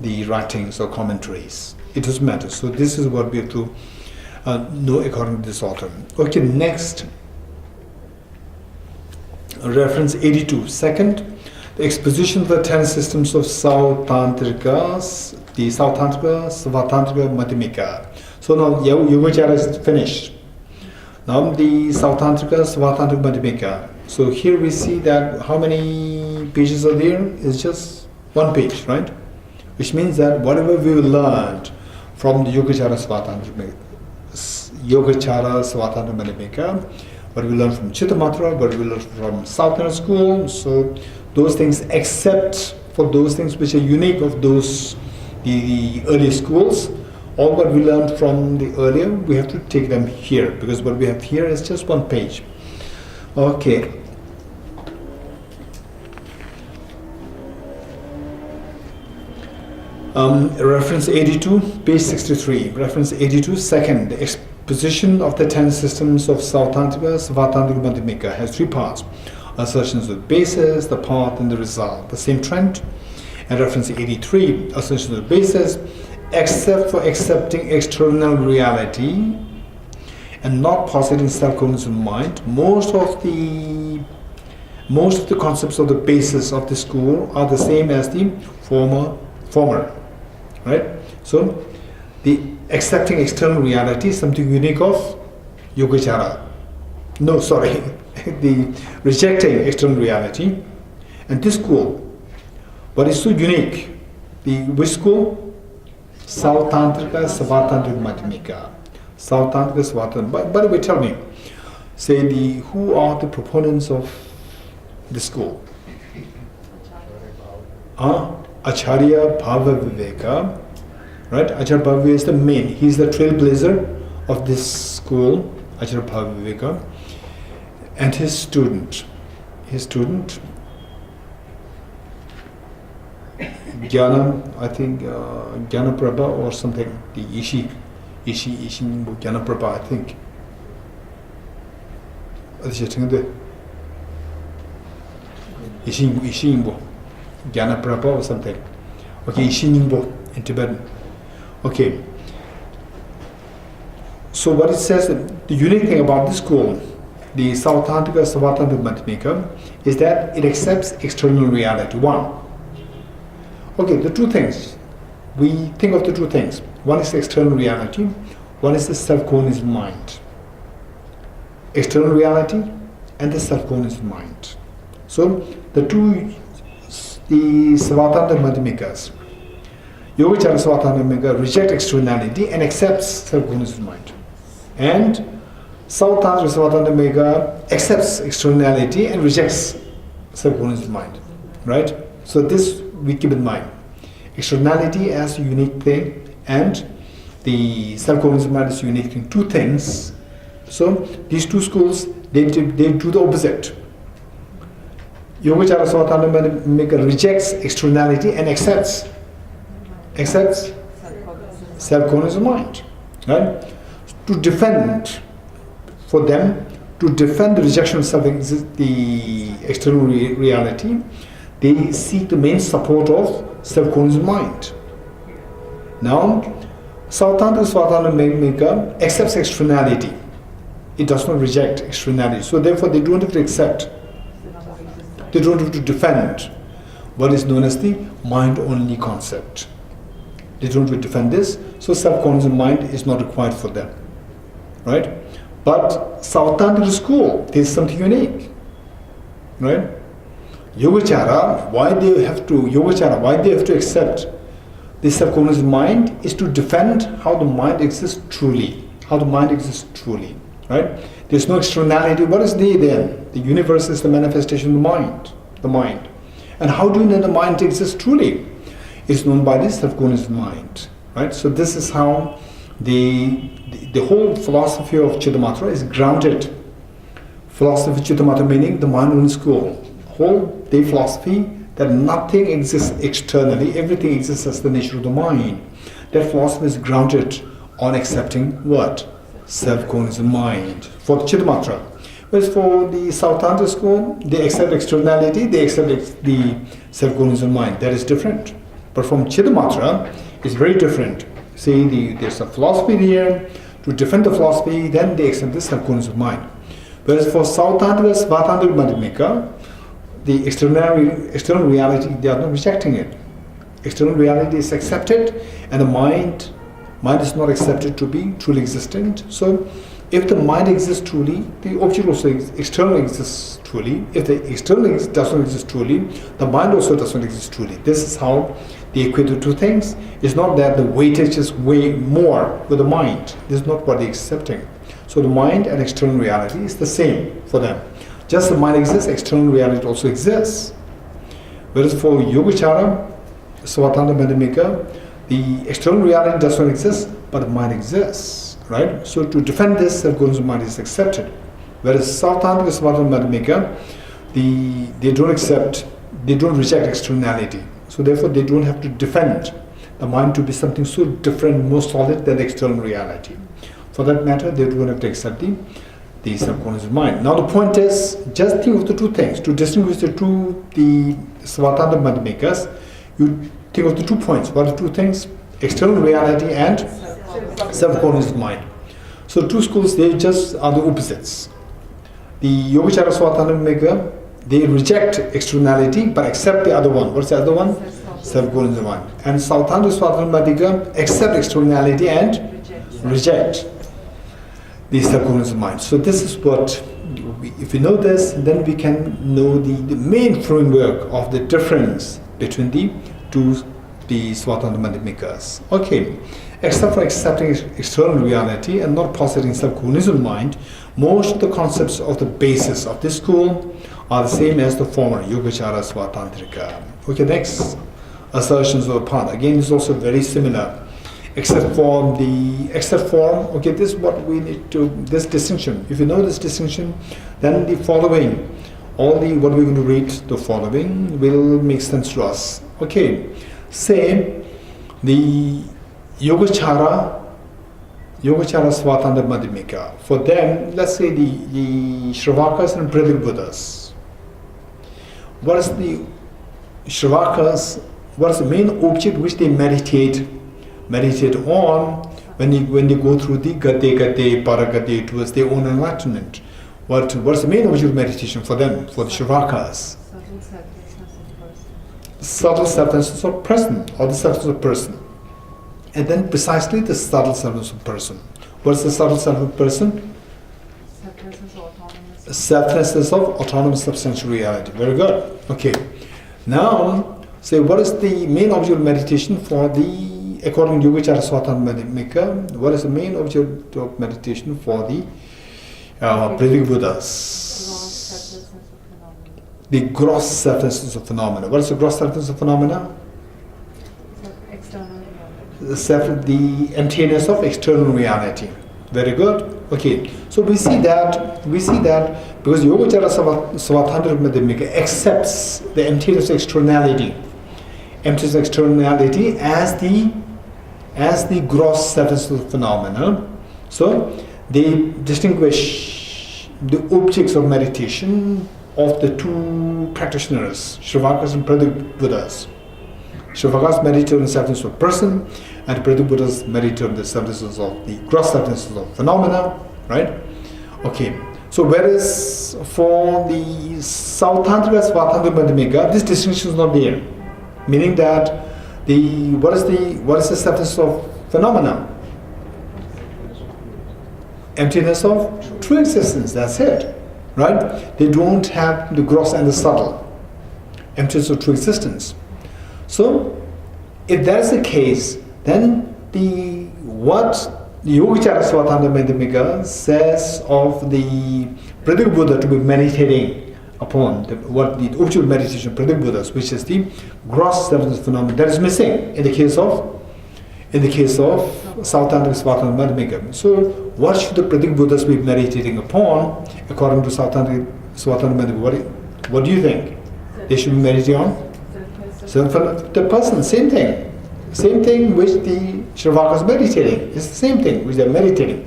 the writings or commentaries. It doesn't matter. So this is what we have to know according to this author. Okay, next. Reference 82. Second, the exposition of the 10 systems of Sautantrikas, the Sautantrika, Svatantrika, Madhyamika. So now Yogacara is finished. Now the Sautantrika, Svatantrika, Madhyamika. So here we see that how many pages are there? It's just one page, right? Which means that whatever we learned from the Yogacara, Svatantrika, Madhyamika, what we learned from Chittamatra, what we learned from Southern School, so those things, except for those things which are unique of those the early schools, all what we learned from the earlier, we have to take them here, because what we have here is just one page. Okay. Reference 82, page 63. Reference 82, second, the exposition of the 10 systems of Sautantrika, Svatantrika, Madhyamika has 3 parts. Assertions of the basis, the path, and the result. The same trend. And reference 83, assertions of the basis, except for accepting external reality and not positing self-cognizant mind, most of the concepts of the basis of the school are the same as the former, right? So the accepting external reality is something unique of Yogacara. No, sorry, the rejecting external reality. And this school, what is so unique? Which school? Sautantrika, Svatantrika, Madhyamika. Sautantrika, Svatantrika. By the way, tell me, who are the proponents of the school? Acharya Bhava Viveka, right? Acharya Bhava is the main. He's the trailblazer of this school, Acharya Bhava Viveka, and his student, Jnana, I think Jnanaprabha or something. The Ishi Jnanaprabha, I think. Ishimbo. Jnanaprabha or something. Okay, Ishinimbo in Tibetan. Okay. So what it says, the unique thing about this school, the Sautantrika, Svatantrika, Madhyamika, is that it accepts external reality. One. Okay, the two things. we think of the two things. One is external reality, one is the self-cognizant mind. External reality and the self-cognizant mind. So the Svatanta Madhyamikas, Yogacara Svatanta Madhyamika reject externality and accepts self-cognizant mind. And Sautantra Svatanta Madhyamika accepts externality and rejects self-cognizant mind. Right? So this we keep in mind. Externality as a unique thing and the self-cognizant mind is a unique thing. Two things. So these two schools, they do the opposite. Yogacara Svatanta Madhyamika rejects externality and accepts self-cognizant mind. Right? To defend, for them, to defend the rejection of the external reality, they seek the main support of self-cognizant mind. Now, Sautantra Svatanta Madhyamika accepts externality. It does not reject externality. So therefore they don't have to accept. They don't have to defend what is known as the mind-only concept. They don't have to defend this. So self-cognizant mind is not required for them. Right? But Sautantra school, there is something unique. Right? Yogacara, why they have to accept the self-cognizant mind is to defend how the mind exists truly. How the mind exists truly. Right? There's no externality. What is they then? The universe is the manifestation of the mind. And how do you know the mind exists truly? It's known by the self-cognizant mind. Right? So this is how the whole philosophy of Chittamatra is grounded. Philosophy of Chittamatra meaning the mind-only school. Whole day philosophy that nothing exists externally, everything exists as the nature of the mind. That philosophy is grounded on accepting what? Self-cognizant mind. For the Chittamatra. Whereas for the Sautantra school, they accept externality, they accept the self-cognizant mind. That is different. But from Chittamatra, it's very different. See, there's a philosophy here. To defend the philosophy, then they accept the self-cognizant mind. Whereas for Sautantra, Svatanta Madhyamika, the external reality, they are not rejecting it. External reality is accepted, and the mind is not accepted to be truly existent. So, if the mind exists truly, the object also externally exists truly. If the external does not exist truly, the mind also does not exist truly. This is how they equate the two things. It's not that the weightage is way more with the mind. This is not what they're accepting. So the mind and external reality is the same for them. Just the mind exists, external reality also exists. Whereas for Yogacara, Svatanta Madhyamika, the external reality does not exist, but the mind exists. Right? So to defend this, self-cognizant mind is accepted. Whereas Sautantra Svatanta Madhyamika, they don't reject externality. So therefore they don't have to defend the mind to be something so different, more solid than the external reality. For that matter, they don't have to accept the self-cognizant mind. Now the point is, just think of the two things. To distinguish the Svatanta Madhyamikas, you think of the 2 points. What are the 2 things? External reality and self-cognizant mind. So 2 schools, they just are the opposites. The Yogacara Svatanta Madhyamika, they reject externality but accept the other one. What's the other one? Self-cognizant mind. And Sautantra Svatanta Madhyamika accept externality and reject the self-cognizant mind. So this is what, if we know this, then we can know the main framework of the difference between the Svatanta Madhyamikas. Okay, except for accepting external reality and not positing self-cognizant mind, most of the concepts of the basis of this school are the same as the former Yogacara Svatantrika. Okay, next assertions of the path. Again, is also very similar. Except for, okay, this is what we need to, this distinction. If you know this distinction, then the following, what we're going to read, the following will make sense to us. Okay, say the Yogacara Svatanta Madhyamika. For them, let's say the Shravakas and Brahmin Buddhas. What is the Shravakas? What is the main object which they meditate on when they go through the Gate Paragate towards their own enlightenment? What's the main object of meditation for them, for the Shravakas? Subtle selflessness of person. Subtle selflessness of person, or the selflessness of person. and then precisely the subtle selfness of person. What's the subtle self of person? Selflessness or autonomous. Selflessness of autonomous substantial reality. Very good. Okay. Now, say what is the main object of meditation for the, according to Yogacara Swatantamika, what is the main object of meditation for the Brahmic Buddhas? Selflessness of phenomena. The gross selflessness of phenomena. What is the gross selflessness of phenomena? External reality. The emptiness of external reality. Very good. Okay. So we see that because Yogacara Swatantamika accepts the emptiness of externality. Emptiness of externality as the gross selflessness of phenomena. So they distinguish the objects of meditation of the two practitioners, Shravakas and Pradik Buddhas. Shravakas meditate on the selflessness of person, and Pradik Buddhas meditate on the selflessness of the gross selflessness of phenomena, right? Okay. So whereas for the Sautantrika Swatantrika Madhyamika, this distinction is not there. Meaning that what is the selflessness of phenomena? Emptiness of true existence, that's it. Right? They don't have the gross and the subtle. Emptiness of true existence. So, if that is the case, then what the Yogacara Swatantamika says of the Pratik Buddha to be meditating upon, what the object of meditation of Pratik Buddhas, which is the gross selfless phenomenon, that is missing in the case of Sautantrika Swatantamika. So, what should the Pratik Buddhas be meditating upon according to Sautantrika Swatantamika? What do you think? They should be meditating on? The person, same thing which the Shravakas meditating. It's the same thing which they are meditating,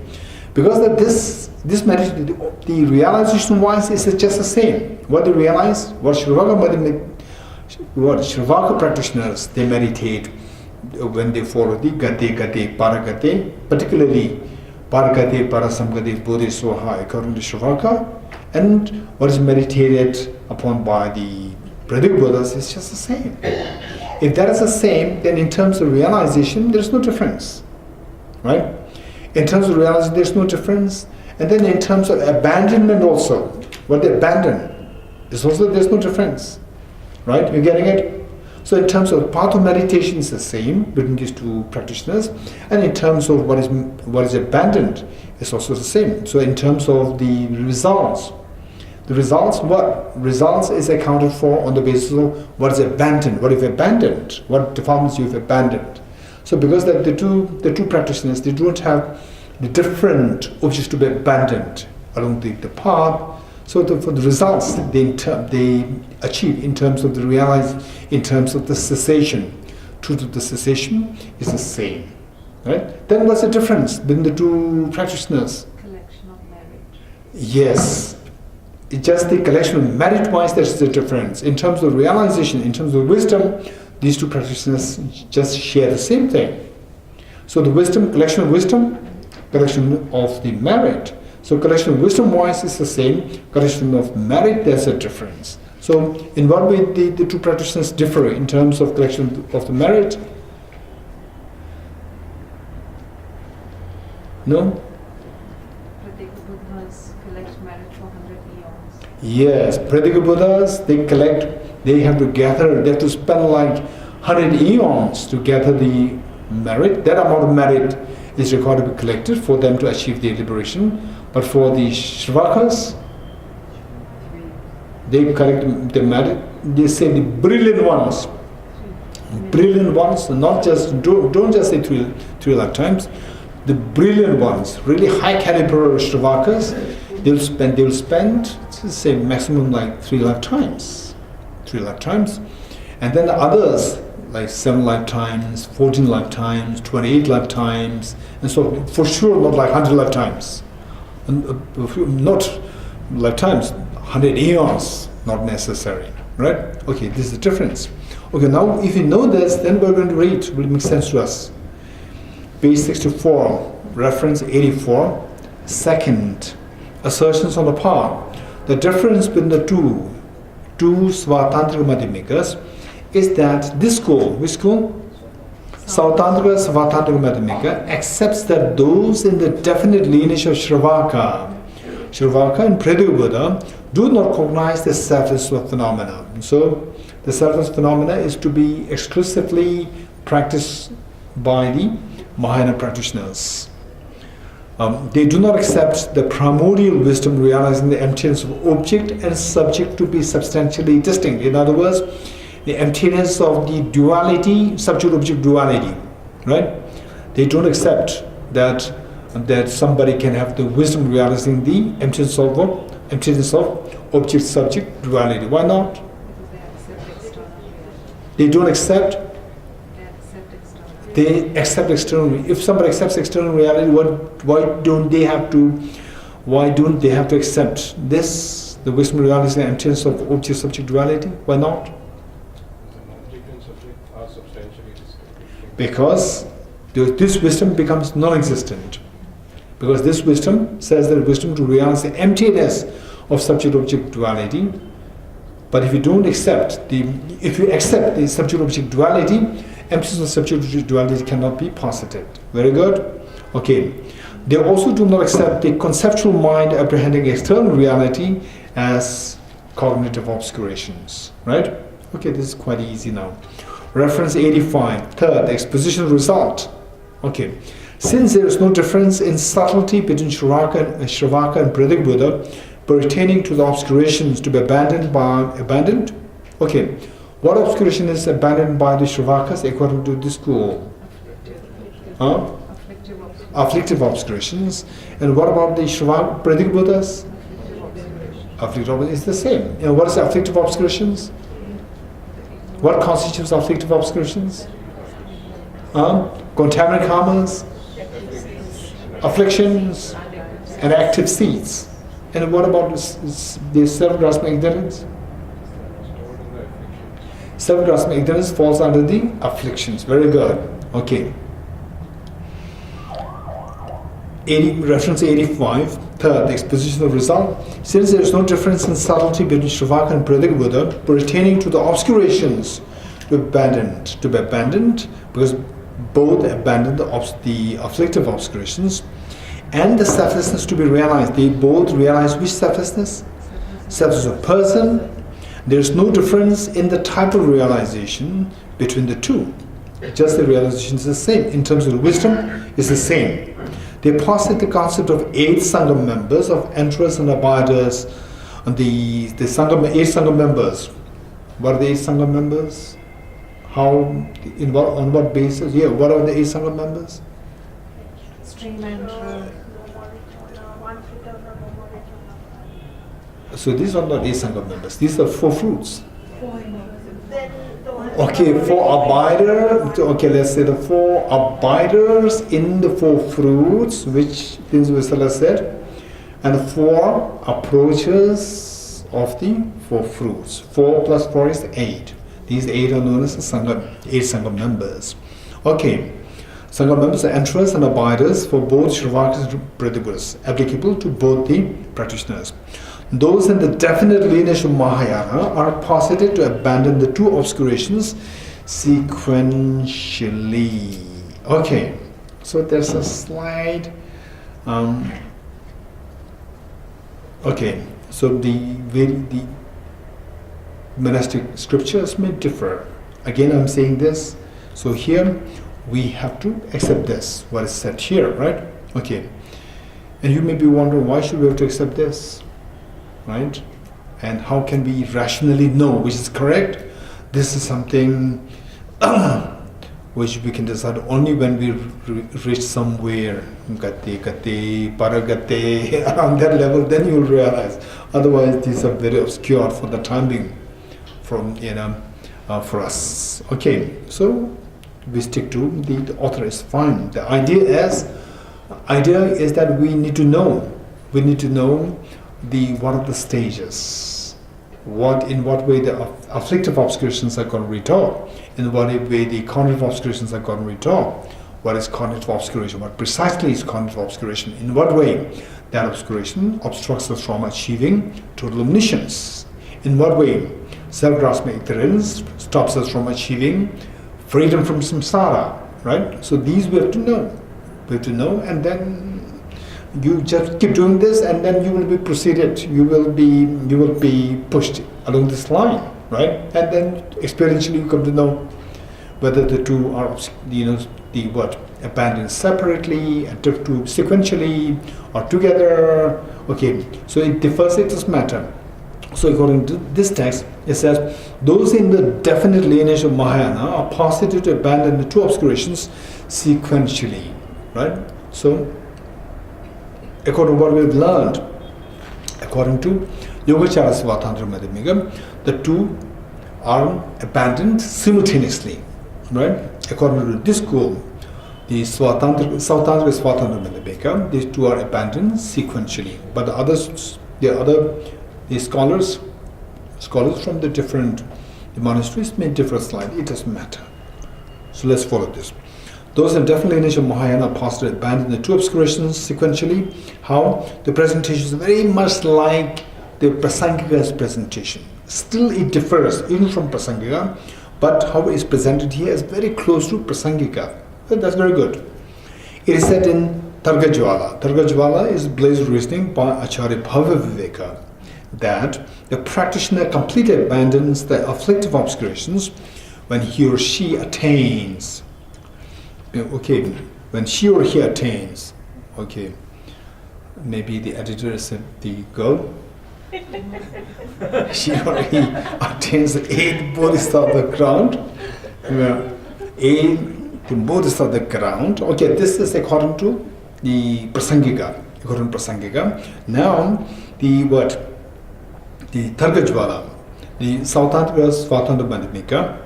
because that this meditation, the realization wise is just the same. What they realize, what Shravaka practitioners they meditate when they follow the Gate, Paragate, particularly Paragate, Parasamgate, Bodhi Soha, according to Shravaka, and what is meditated upon by the Pratik Buddhas is just the same. If that is the same, then in terms of realization, there is no difference. Right? In terms of realization, there is no difference. And then in terms of abandonment also, what they abandon, is also there is no difference. Right? You're getting it? So in terms of path of meditation is the same between these two practitioners, and in terms of what is abandoned is also the same. So in terms of the results, what results is accounted for on the basis of what is abandoned, what you've abandoned, what defilements you've abandoned. So because that the two practitioners, they don't have the different objects to be abandoned along the path. So for the results they achieve in terms of in terms of the cessation, truth of the cessation is the same. Right? Then what's the difference between the two practitioners? Collection of merit. Yes. It's just the collection of merit-wise, there's the difference. In terms of realization, in terms of wisdom, these two practitioners just share the same thing. So the collection of the merit. So collection of wisdom-wise is the same. Collection of merit, there's a difference. So in what way the two practitioners differ in terms of collection of the merit? No? Pratik Buddhas collect merit for 100 eons. Yes, Pratik Buddhas, they have to spend like 100 eons to gather the merit. That amount of merit is required to be collected for them to achieve their liberation. But for the Shravakas, they collect the merit. They say the brilliant ones, not just don't just say three lifetimes. The brilliant ones, really high caliber Shravakas, they'll spend say maximum like 3 lifetimes, and then the others like 7 lifetimes, 14 lifetimes, 28 lifetimes, and so for sure not like 100 lifetimes, and not lifetimes, 100 eons, not necessary, right? Okay, this is the difference. Okay, now if you know this, then we're going to read. It will make sense to us. Page 64, reference 84, second, assertions on the part. The difference between the two Swatantrika Madhyamikas is that this school, which school? Sautantrika Savatantrika Madhyamika accepts that those in the definite lineage of Shravaka and Pradipudha do not cognize the selfless phenomena. So, the selfless phenomena is to be exclusively practiced by the Mahayana practitioners. They do not accept the primordial wisdom realizing the emptiness of object and subject to be substantially distinct. In other words, the emptiness of the duality, subject-object duality, right? They don't accept that somebody can have the wisdom realizing the emptiness of object-subject duality. Why not? They don't accept. They accept external. If somebody accepts external reality, why don't they have to accept this, the wisdom realizing the emptiness of object-subject duality? Why not? Object and subject are substantially distinct. Because this wisdom becomes non-existent. Because this wisdom says that wisdom to realize the emptiness of subject-object duality. But if you accept the subject-object duality, emptiness of subject-object duality cannot be posited. Very good. Okay. They also do not accept the conceptual mind apprehending external reality as cognitive obscurations. Right? Okay, this is quite easy now. Reference 85. Third, the exposition result. Okay. Since there is no difference in subtlety between Shravaka and Pradipudha pertaining to the obscurations to be abandoned. Okay. What obscuration is abandoned by the Shravakas according to this school? Afflictive obscurations. And what about the Pradipudhas? Afflictive obscurations is the same. And what is afflictive obscurations? What constitutes afflictive obscurations? Contaminant karmas, afflictions, and active seeds. And what about the self-grasping ignorance? Self-grasping ignorance falls under the afflictions. Very good. Okay. Reference 85. Third, the exposition of result. Since there is no difference in subtlety between Shravaka and Pradipudha pertaining to the obscurations to be abandoned, because both abandon the afflictive obscurations and the selflessness to be realized. They both realize which selflessness? Selflessness of person. There is no difference in the type of realization between the two. Just the realization is the same. In terms of the wisdom, it's the same. They posit the concept of 8 Sangha members, of enterers and abiders. And the 8 Sangha members. What are the 8 Sangha members? On what basis? Yeah, what are the 8 Sangha members? Stream enterer. So these are not 8 Sangha members. These are 4 fruits. Okay, 4 abiders. Okay, let's say the 4 abiders in the 4 fruits, which Prince Visala said, and 4 approaches of the 4 fruits. 4 plus 4 is 8. These 8 are known as 8 Sangha members. Okay, Sangha members are enterers and abiders for both Shravakas and Pradipudhas, applicable to both the practitioners. Those in the definite lineage of Mahayana are posited to abandon the 2 obscurations sequentially. Okay, so there's a slide. Okay, so the monastic scriptures may differ. Again, I'm saying this. So here we have to accept this, what is said here, right? Okay, and you may be wondering, why should we have to accept this? Right? And how can we rationally know which is correct? This is something which we can decide only when we reach somewhere, gati, paragati, around that level, then you will realize. Otherwise, these are very obscure for the time being, for us. Okay, so we stick to the author is fine. The idea is that we need to know. We need to know what are the stages, in what way the afflictive obscurations are going to be taught, in what way the cognitive obscurations are going to be taught. What is cognitive obscuration? What precisely is cognitive obscuration? In what way that obscuration obstructs us from achieving total omniscience? In what way self-grasping ignorance stops us from achieving freedom from samsara? right? So these we have to know. We have to know, and then you just keep doing this, and then you will be proceeded. You will be pushed along this line, right? And then experientially you come to know whether the two are, abandoned separately, and two sequentially, or together. Okay, so it differs. It doesn't matter. So according to this text, it says those in the definite lineage of Mahayana are posited to abandon the two obscurations sequentially, right? So according to what we've learned, according to Yogacara Svatantra Madhyamika, the two are abandoned simultaneously, right? According to this school, the Sautantra Svatantra Madhyamika, these two are abandoned sequentially. But the others, the scholars from the different monasteries may differ slightly. It doesn't matter. So let's follow this. Those in definite lineage of Mahayana are posited to abandon the two obscurations sequentially. How? The presentation is very much like the Prasangika's presentation. Still it differs even from Prasangika, but how it is presented here is very close to Prasangika. Well, that's very good. It is said in Targajwala. Targajwala is blazed reasoning by Acharya Bhava Viveka that the practitioner completely abandons the afflictive obscurations when he or she attains. Okay, when she or he attains. Okay, maybe the editor said the girl. She or he attains the 8 bodhisattva ground. The bodhisattva ground. Okay, this is according to the Prasangika. According to Prasangika. Now, the Targajwala, the Sautantra Svatantra Madhyamika,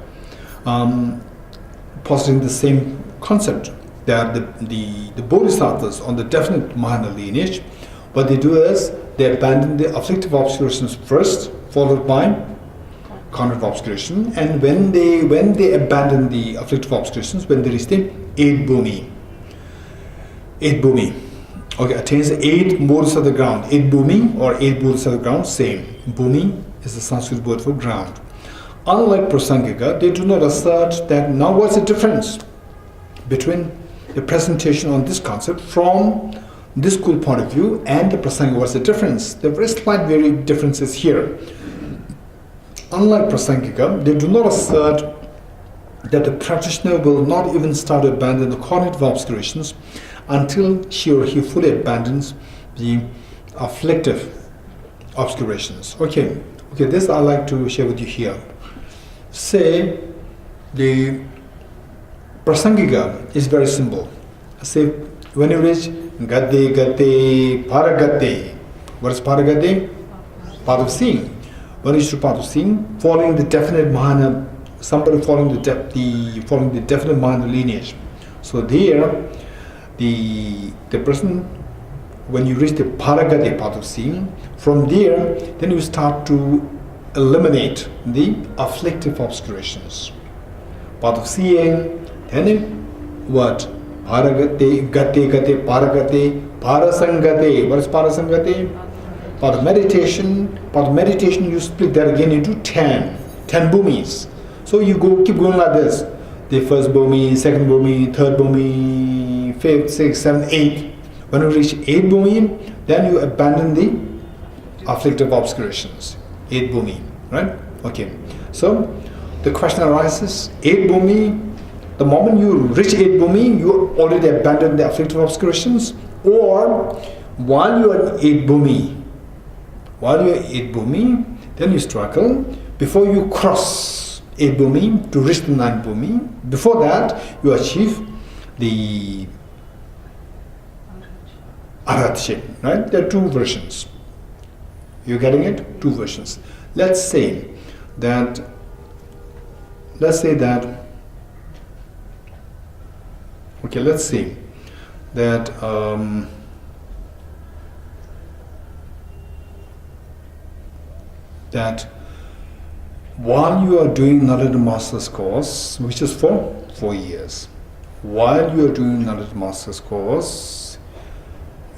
positing the same concept that the bodhisattvas on the definite Mahayana lineage, what they do is they abandon the afflictive obscurations first, followed by cognitive obscuration, and when they abandon the afflictive obscurations, when they reach the 8 bhumi, okay, attains the 8 bodhisattva ground, 8 bhumi or 8 bodhisattva ground, same. Bhumi is the Sanskrit word for ground. Unlike Prasangika, they do not assert that now what's the difference between the presentation on this concept from this school point of view and the Prasangika. What's the difference? There are very slight differences here. Unlike Prasangika, they do not assert that the practitioner will not even start to abandon the cognitive obscurations until she or he fully abandons the afflictive obscurations. Okay, this I like to share with you here. Say the Prasangika is very simple. Say when you reach Gate, Paragate. What is Paragate? Path of seeing. When you reach to path of seeing, following the definite Mahayana, somebody following the definite Mahayana lineage. So there, the person, when you reach the Paragate, path of seeing, from there, then you start to eliminate the afflictive obscurations. Path of seeing, then what? Paragate, Gate, Paragate, Parasangate. What is Parasangate? Path of meditation. Path of meditation, you split that again into 10 bhumis. So you keep going like this. The first bhumi, second bhumi, third bhumi, fifth, sixth, seventh, eighth. When you reach 8 bhumi, then you abandon the afflictive obscurations. 8 bhumi, right? Okay. So the question arises, 8 bhumi, the moment you reach 8 bhumi, you already abandon the afflictive obscurations, or while you are in 8 bhumi, then you struggle before you cross 8 bhumi to reach the 9 bhumi. Before that, you achieve the Arhatship, right? There are 2 versions. You're getting it? 2 versions. Let's say that that while you are doing Narada Master's course, which is for 4 years, while you are doing Narada Master's course,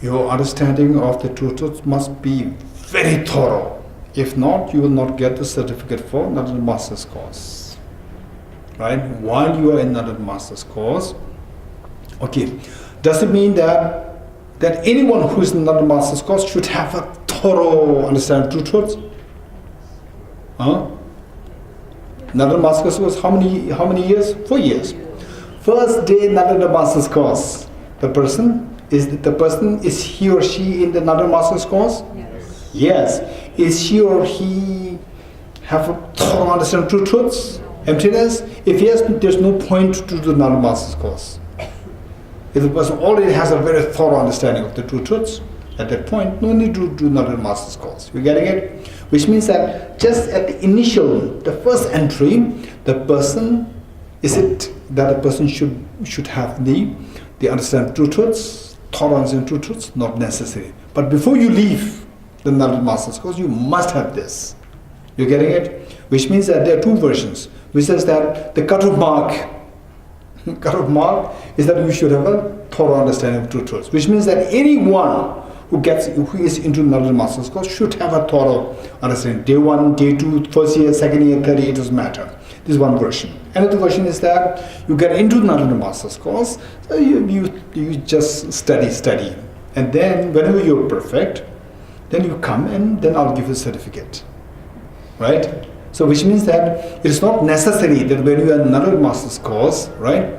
your understanding of the truth must be very thorough. If not, you will not get the certificate for Narada Master's course. Right? While you are in Narada Master's course, Okay, does it mean that anyone who is not a master's course should have a thorough understanding of true truths? Huh? Not a master's course, how many years? 4 years. First day not a master's course. The person is he or she in the not a master's course? Yes. Yes. Is she or he have a thorough understanding of true truths? Emptiness? If yes, there's no point to do the not a master's course. If the person already has a very thorough understanding of the true truths, at that point, no need to do not a master's course. You getting it? Which means that just at the initial, the first entry, the person, is it that a person should have the understanding of true truths, thorough understanding of true truths? Not necessary. But before you leave the not a master's course, you must have this. You getting it? Which means that there are two versions. Which says that the cutoff mark is that you should have a thorough understanding of true truths. Which means that anyone who is into another master's course should have a thorough understanding. Day 1, day 2, first year, second year, third year, it doesn't matter. This is one version. Another version is that you get into another master's course, so you just study. And then whenever you're perfect, then you come and then I'll give you a certificate. Right? So which means that it is not necessary that when you are in another master's course, right?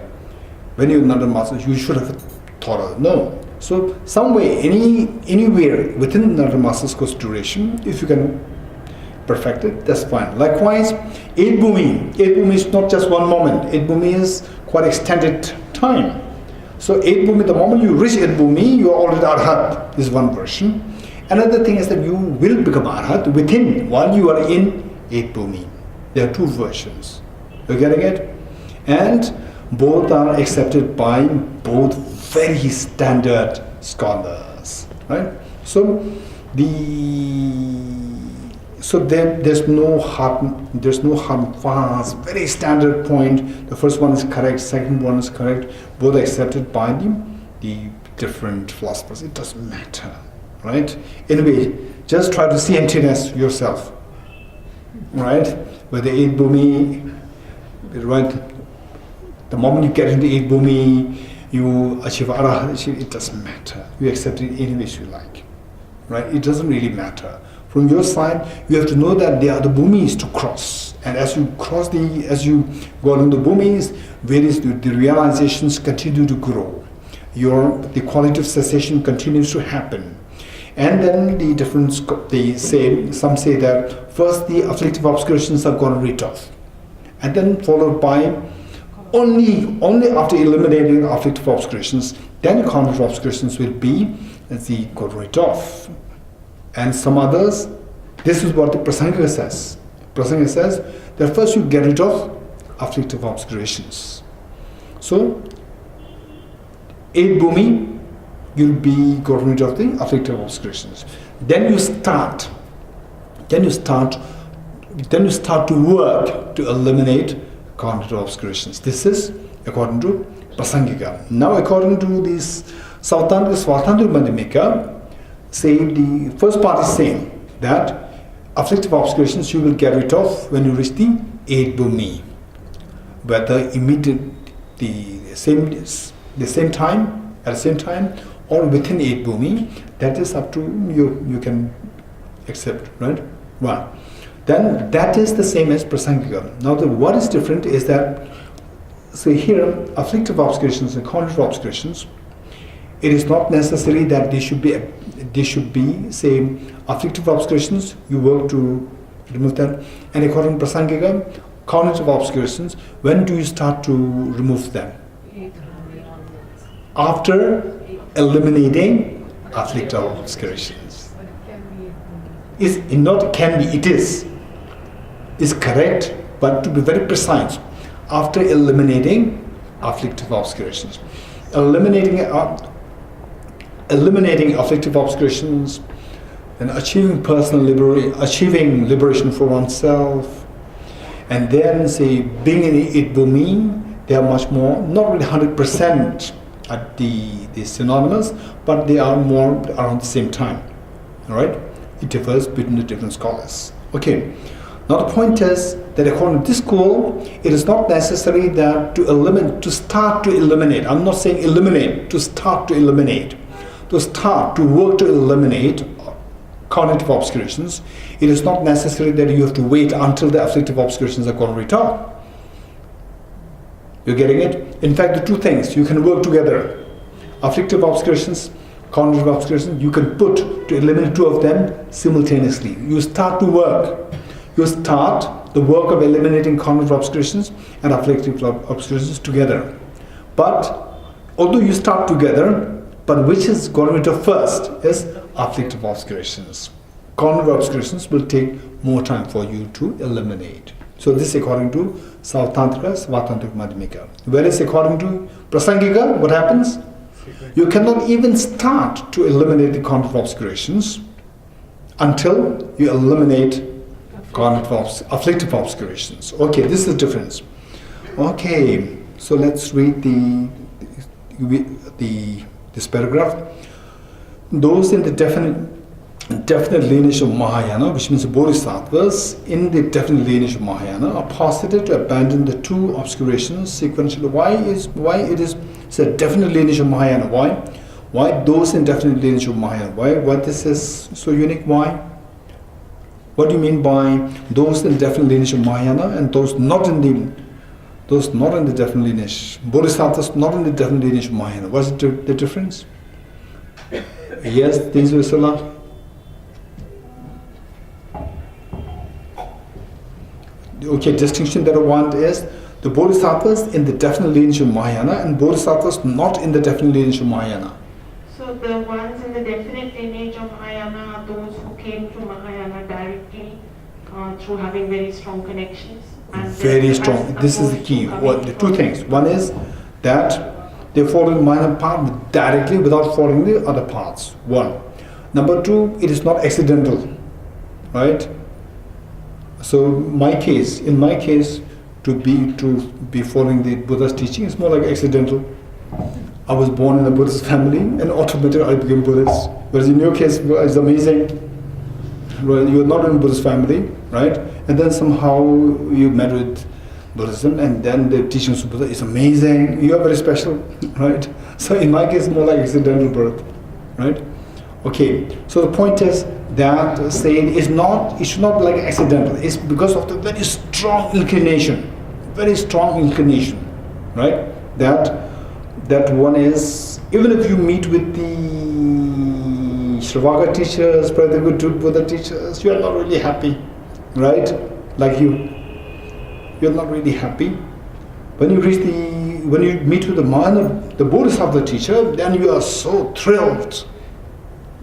When you're in another master's, you should have a thorough. No. So some way, anywhere within another master's course duration, if you can perfect it, that's fine. Likewise, 8 Bhumi is not just one moment. 8 Bhumi is quite extended time. So 8 Bhumi, the moment you reach 8 Bhumi, you are already Arhat. This is one version. Another thing is that you will become Arhat while you are in 8 Bhumi. There are two versions. You getting it? And both are accepted by both very standard scholars, right? So there's no hard fast, very standard point. The first one is correct, second one is correct. Both are accepted by the different philosophers. It doesn't matter, right? Anyway, just try to see emptiness yourself, right? Whether 8 Bhumi, right? The moment you get into 8 Bhumi, you achieve Arahant, it doesn't matter. You accept it any way you like, right? It doesn't really matter. From your side, you have to know that there are the Bhumis to cross. And as you go along the Bhumis, the realizations continue to grow. The quality of cessation continues to happen. And then some say that first the afflictive obscurations are gone rid of. And then followed by only after eliminating afflictive obscurations, then cognitive obscurations will be got rid of. And some others, this is what the Prasanga says. Prasanga says that first you get rid of afflictive obscurations. So 8 Bhumi, you'll be got rid of the afflictive obscurations. Then you start to work to eliminate cognitive obscurations. This is according to Prasangika. Now according to this Sautandrika Svatandrika Madhyamika, say the first part is saying that afflictive obscurations you will get rid of when you reach the 8 Bhumi. Whether the same time or within 8 Bhumi, that is up to you can accept, right? One. Then that is the same as Prasangika. Now what is different is that, say here, afflictive obscurations and cognitive obscurations, it is not necessary that they should be, say, afflictive obscurations, you work to remove them. And according to Prasangika, cognitive obscurations, when do you start to remove them? After eliminating afflictive obscurations. It is correct, but to be very precise, after eliminating afflictive obscurations. Eliminating afflictive obscurations and achieving achieving liberation for oneself, and then say being in 8 Bhumi, they are much more, not really 100% at the synonymous, but they are more around the same time. Alright? It differs between the different scholars. Okay. Now the point is that according to this school, it is not necessary that to start to eliminate. I'm not saying eliminate, to start to eliminate. To start to work to eliminate cognitive obscurations. It is not necessary that you have to wait until the afflictive obscurations are going to return. You're getting it? In fact, the two things, you can work together. Afflictive obscurations, cognitive obscurations, you can put to eliminate two of them simultaneously. You start to work. You start the work of eliminating cognitive obscurations and afflictive obscurations together. But although you start together, but which is going to be first is afflictive obscurations. Cognitive obscurations will take more time for you to eliminate. So this is according to Sautantrika, Svatantrika Madhyamika. Whereas according to Prasangika, what happens? You cannot even start to eliminate the cognitive obscurations until you eliminate afflictive obscurations. Okay, this is the difference. Okay, so let's read this paragraph. Those in the definite lineage of Mahayana, which means bodhisattvas in the definite lineage of Mahayana, are posited to abandon the two obscurations sequentially. Why it is a definite lineage of Mahayana? Why those in definite lineage of Mahayana? Why this is so unique? Why? What do you mean by those in definite lineage of Mahayana and those not in the definite lineage? Bodhisattvas not in the definite lineage of Mahayana. What's the difference? Yes, things Visala. Okay, distinction that I want is the bodhisattvas in the definite lineage of Mahayana and bodhisattvas not in the definite lineage of Mahayana. So the ones in the definite lineage of Mahayana are those who came to Mahayana directly through having very strong connections. And very strong. This is the key. The two things. One is that they follow the Mahayana path directly without following the other paths. One. Number two, it is not accidental. Right? So in my case, to be following the Buddha's teaching is more like accidental. I was born in a Buddhist family and automatically I became Buddhist. Whereas in your case, it's amazing. Right? You are not in a Buddhist family, right? And then somehow you met with Buddhism and then the teachings of Buddha is amazing. You are very special, right? So in my case, more like accidental birth, right? Okay, so the point is that saying it should not be like accidental. It's because of the very strong inclination, right? That one is, even if you meet with the Sravaka teachers, Pradiputta Buddha teachers, you are not really happy, right? Like you're not really happy. When you meet with the Bodhisattva teacher, then you are so thrilled.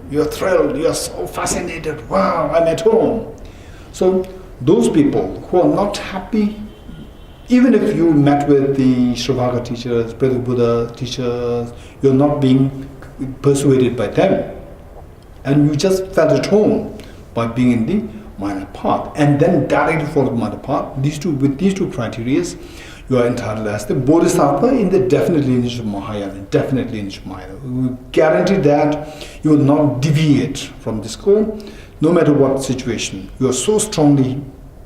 You are so fascinated. Wow, I'm at home. So those people who are not happy, even if you met with the Sravaka teachers, Pradiputta Buddha teachers, you're not being persuaded by them. And you just felt at home by being in the minor path. And then directly follow the minor path. With these two criteria, you are entitled as the Bodhisattva in the definite lineage of Mahayana. We guarantee that you will not deviate from this goal, no matter what situation. You are so strongly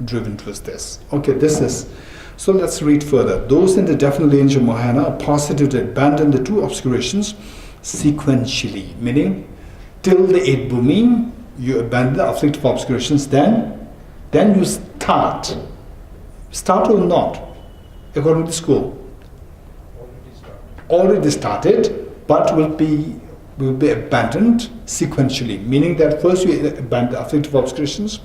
driven towards this. Okay, so let's read further. Those in the definite lineage of Mahayana are positive to abandon the two obscurations sequentially, meaning till the 8th bhumi, you abandon the afflictive obscurations, then you start or not. According to school, already started, but will be abandoned sequentially. Meaning that first you abandon the afflictive obscurations,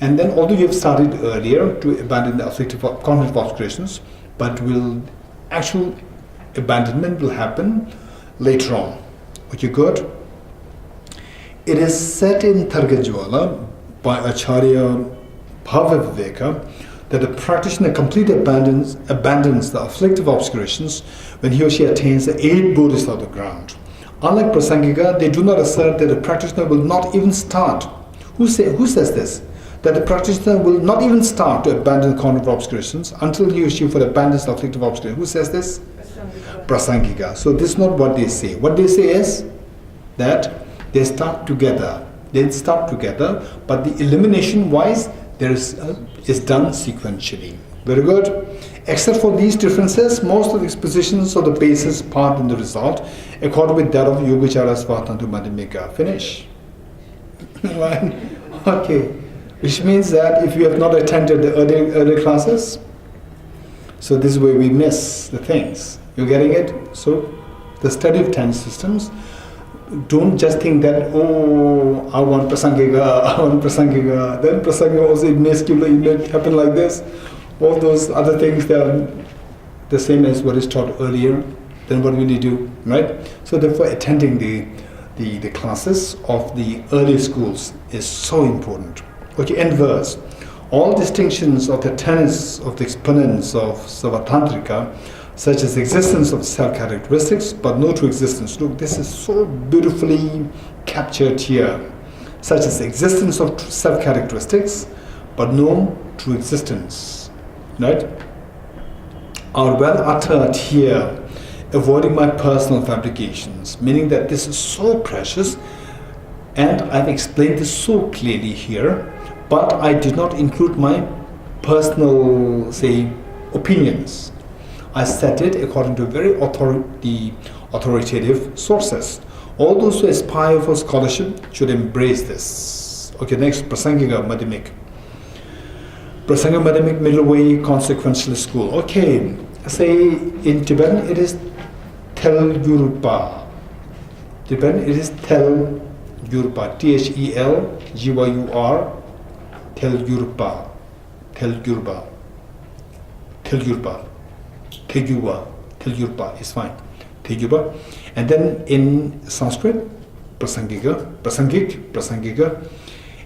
and then although you have started earlier to abandon the afflictive cognitive obscurations, but actual abandonment will happen later on. Okay, good. It is said in Targajwala by Acharya Bhava Viveka that the practitioner completely abandons the afflictive obscurations when he or she attains the 8th bodhisattva ground. Unlike Prasangika, they do not assert that the practitioner will not even start. Who says this? That the practitioner will not even start to abandon cognitive obscurations until he or she abandons the afflictive obscurations. Who says this? Prasangika. So this is not what they say. What they say is that they start together, but the elimination wise, is done sequentially. Very good. Except for these differences, most of the expositions of the basis part in the result, according with that of Yogacara Svatantra Madhyamika. Finish. Right? Okay. Which means that if you have not attended the earlier classes, so this is where we miss the things. You're getting it? So the study of 10 systems, don't just think that, oh, I want Prasangika, then Prasangika also it may happen like this. All those other things, they are the same as what is taught earlier. Then what will you do, right? So therefore attending the classes of the early schools is so important. Okay, end verse. All distinctions of the tenets of the exponents of Savatantrika, such as the existence of self-characteristics, but no true existence. Look, this is so beautifully captured here. Such as the existence of self-characteristics, but no true existence. Right? Are well uttered here, avoiding my personal fabrications, meaning that this is so precious, and I've explained this so clearly here, but I did not include my personal, say, opinions. I said it according to very authoritative sources. All those who aspire for scholarship should embrace this. Okay, next, Prasangika Madhyamik. Prasangika Madhyamik, middle way, consequential school. Okay, say in Tibetan it is Tel Yurpa. Tibetan it is Tel Yurpa. T-H-E-L-G-Y-U-R. Tel Yurpa. Tel Yurpa. Tel Yurpa. Tegyuba. Tel Yurpa is fine. Tegyuba. And then in Sanskrit, Prasangika.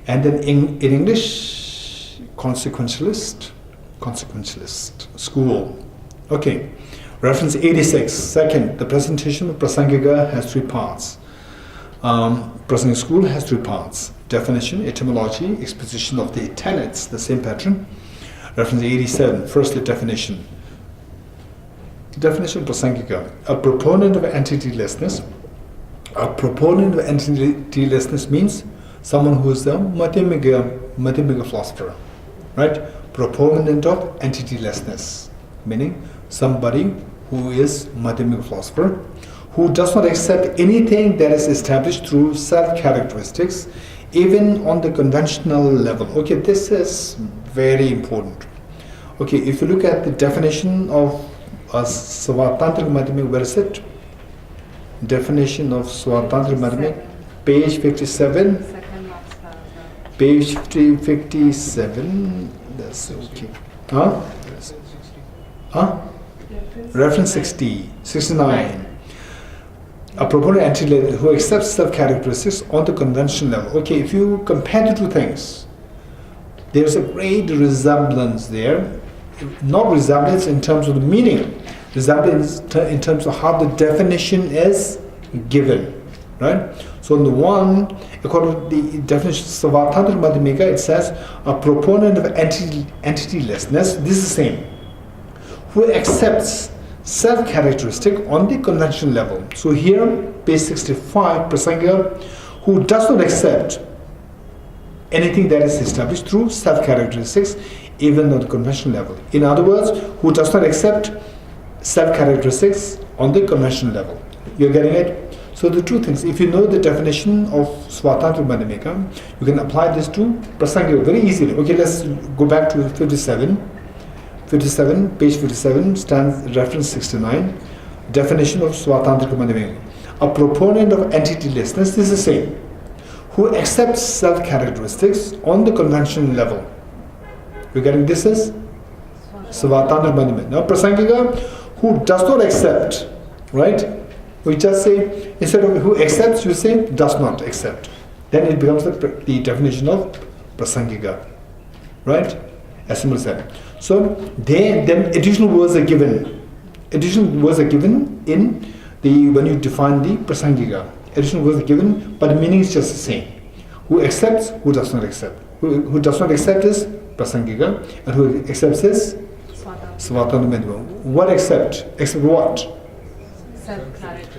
And then in English, consequentialist school. Okay. Reference 86. Second, the presentation of Prasangika has 3 parts. Prasangika school has 3 parts. Definition, etymology, exposition of the tenets, the same pattern. Reference 87. First, the definition. The definition of Prasangika. A proponent of entitylessness. A proponent of entitylessness means someone who is a Madhyamika philosopher. Right? Proponent of entitylessness. Meaning somebody who is Madhyamika philosopher, who does not accept anything that is established through self-characteristics, even on the conventional level. Okay, this is very important. Okay, if you look at the definition of Svatantrika Madhyamika, where is it? Definition of Svatantrika Madhyamika, page 57. Second last paragraph. Page 57. That's okay. Huh? Reference 69. A proponent entity who accepts self-characteristics on the conventional level. Okay, if you compare the two things, there's a great resemblance there. Not resemblance in terms of the meaning, resemblance in terms of how the definition is given. Right? So in the one, according to the definition of Svatantrika Madhyamika, it says a proponent of entitylessness, this is the same, who accepts self-characteristic on the conventional level. So here, page 65, Prasangika, who does not accept anything that is established through self-characteristics, even on the conventional level. In other words, who does not accept self-characteristics on the conventional level. You're getting it? So the two things, if you know the definition of Svatantrika Madhyamika, you can apply this to Prasangika very easily. Okay, let's go back to 57. Page 57, stands reference 69. Definition of Svatantrika Madhyamika. A proponent of entitylessness, this is the same, who accepts self-characteristics on the conventional level. You're getting this is Svatantrika Madhyamika. Now Prasangika, who does not accept, right? We just say, instead of who accepts, you say does not accept. Then it becomes the definition of Prasangika. Right? As simple as that. So then additional words are given. Additional words are given in when you define the Prasangika. Additional words are given, but the meaning is just the same. Who accepts, who does not accept. Who does not accept is Prasangika, and who accepts is Svatantrika Madhyamika. What accept? Accept what?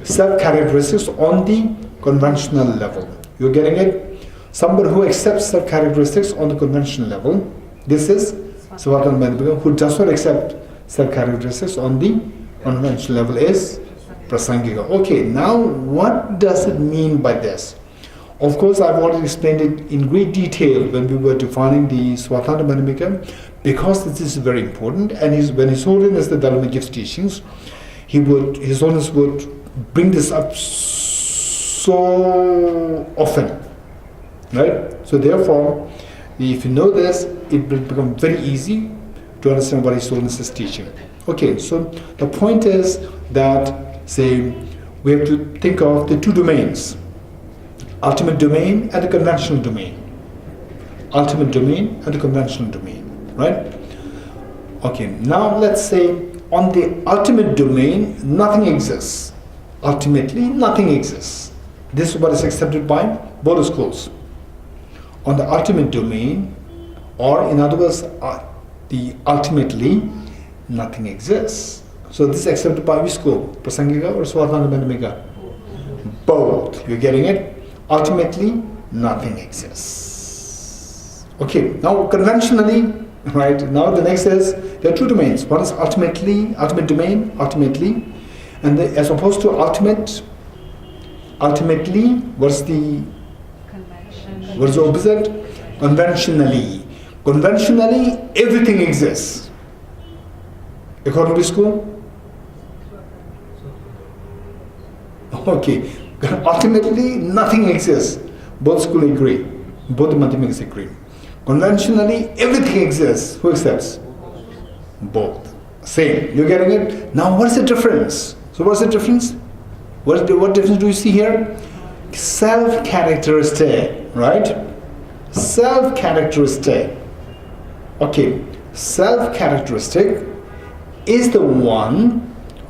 Self-characteristics on the conventional level. You're getting it? Somebody who accepts self-characteristics on the conventional level, This is Svatanta Madhyamika. Who does not accept self-characteristics on the conventional level is Prasangika. Okay, now what does it mean by this? Of course, I've already explained it in great detail when we were defining the Svatanta Madhyamika, because this is very important. And when His Holiness the Dalai Lama gives teachings, His Holiness would bring this up so often, right? So therefore, if you know this, it will become very easy to understand what His Holiness is teaching. Okay, so the point is that, say, we have to think of the two domains, ultimate domain and the conventional domain. Ultimate domain and the conventional domain, right? Okay, now let's say on the ultimate domain, nothing exists. Ultimately, nothing exists. This is what is accepted by both schools. On the ultimate domain, or in other words, the ultimately, nothing exists. So this is accepted by which school? Prasangika or Svatanta Madhyamika? Both. You're getting it? Ultimately, nothing exists. Okay, now conventionally, right, now the next is, there are two domains. One is ultimate domain, ultimately, and as opposed to ultimately, what's the opposite? Conventionally. Conventionally, everything exists. According to school? Okay. Ultimately, nothing exists. Both schools agree. Both the mathematics agree. Conventionally, everything exists. Who accepts? Both. Same. You're getting it? Now, what's the difference? So, what's the difference? What difference do you see here? Self-characteristic, right? Self-characteristic. Okay. Self-characteristic is the one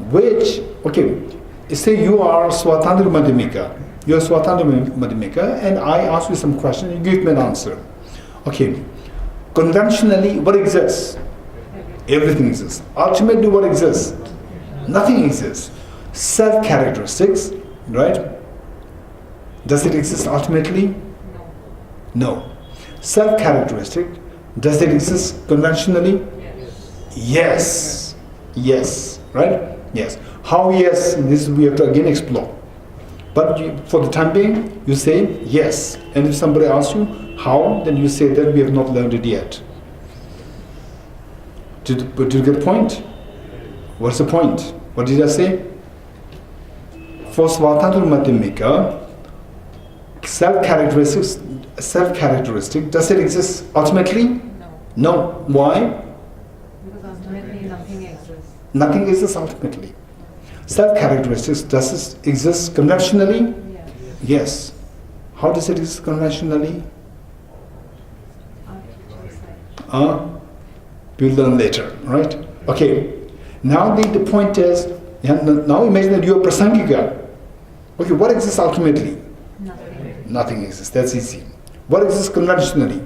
which, okay, say you are Svatanta Madhyamika. You are Svatanta Madhyamika, and I ask you some question, you give me an answer. Okay. Conventionally, what exists? Everything exists. Ultimately, what exists? Nothing exists. Self-characteristics, right? Does it exist ultimately? No. Self-characteristic, does it exist conventionally? Yes. Yes. Right? Yes. How yes? This we have to again explore. But for the time being, you say yes. And if somebody asks you how, then you say that we have not learned it yet. Did you get the point? What's the point? What did I say? For Svatanta Madhyamika, self-characteristic, does it exist ultimately? No. No. Why? Because ultimately nothing exists. Nothing exists ultimately. Self-characteristics, does it exist conventionally? Yes. Yes. How does it exist conventionally? We'll learn later, right? Okay. Now the point is, now imagine that you are Prasangika. Okay, what exists ultimately? Nothing. Nothing exists. That's easy. What exists conventionally?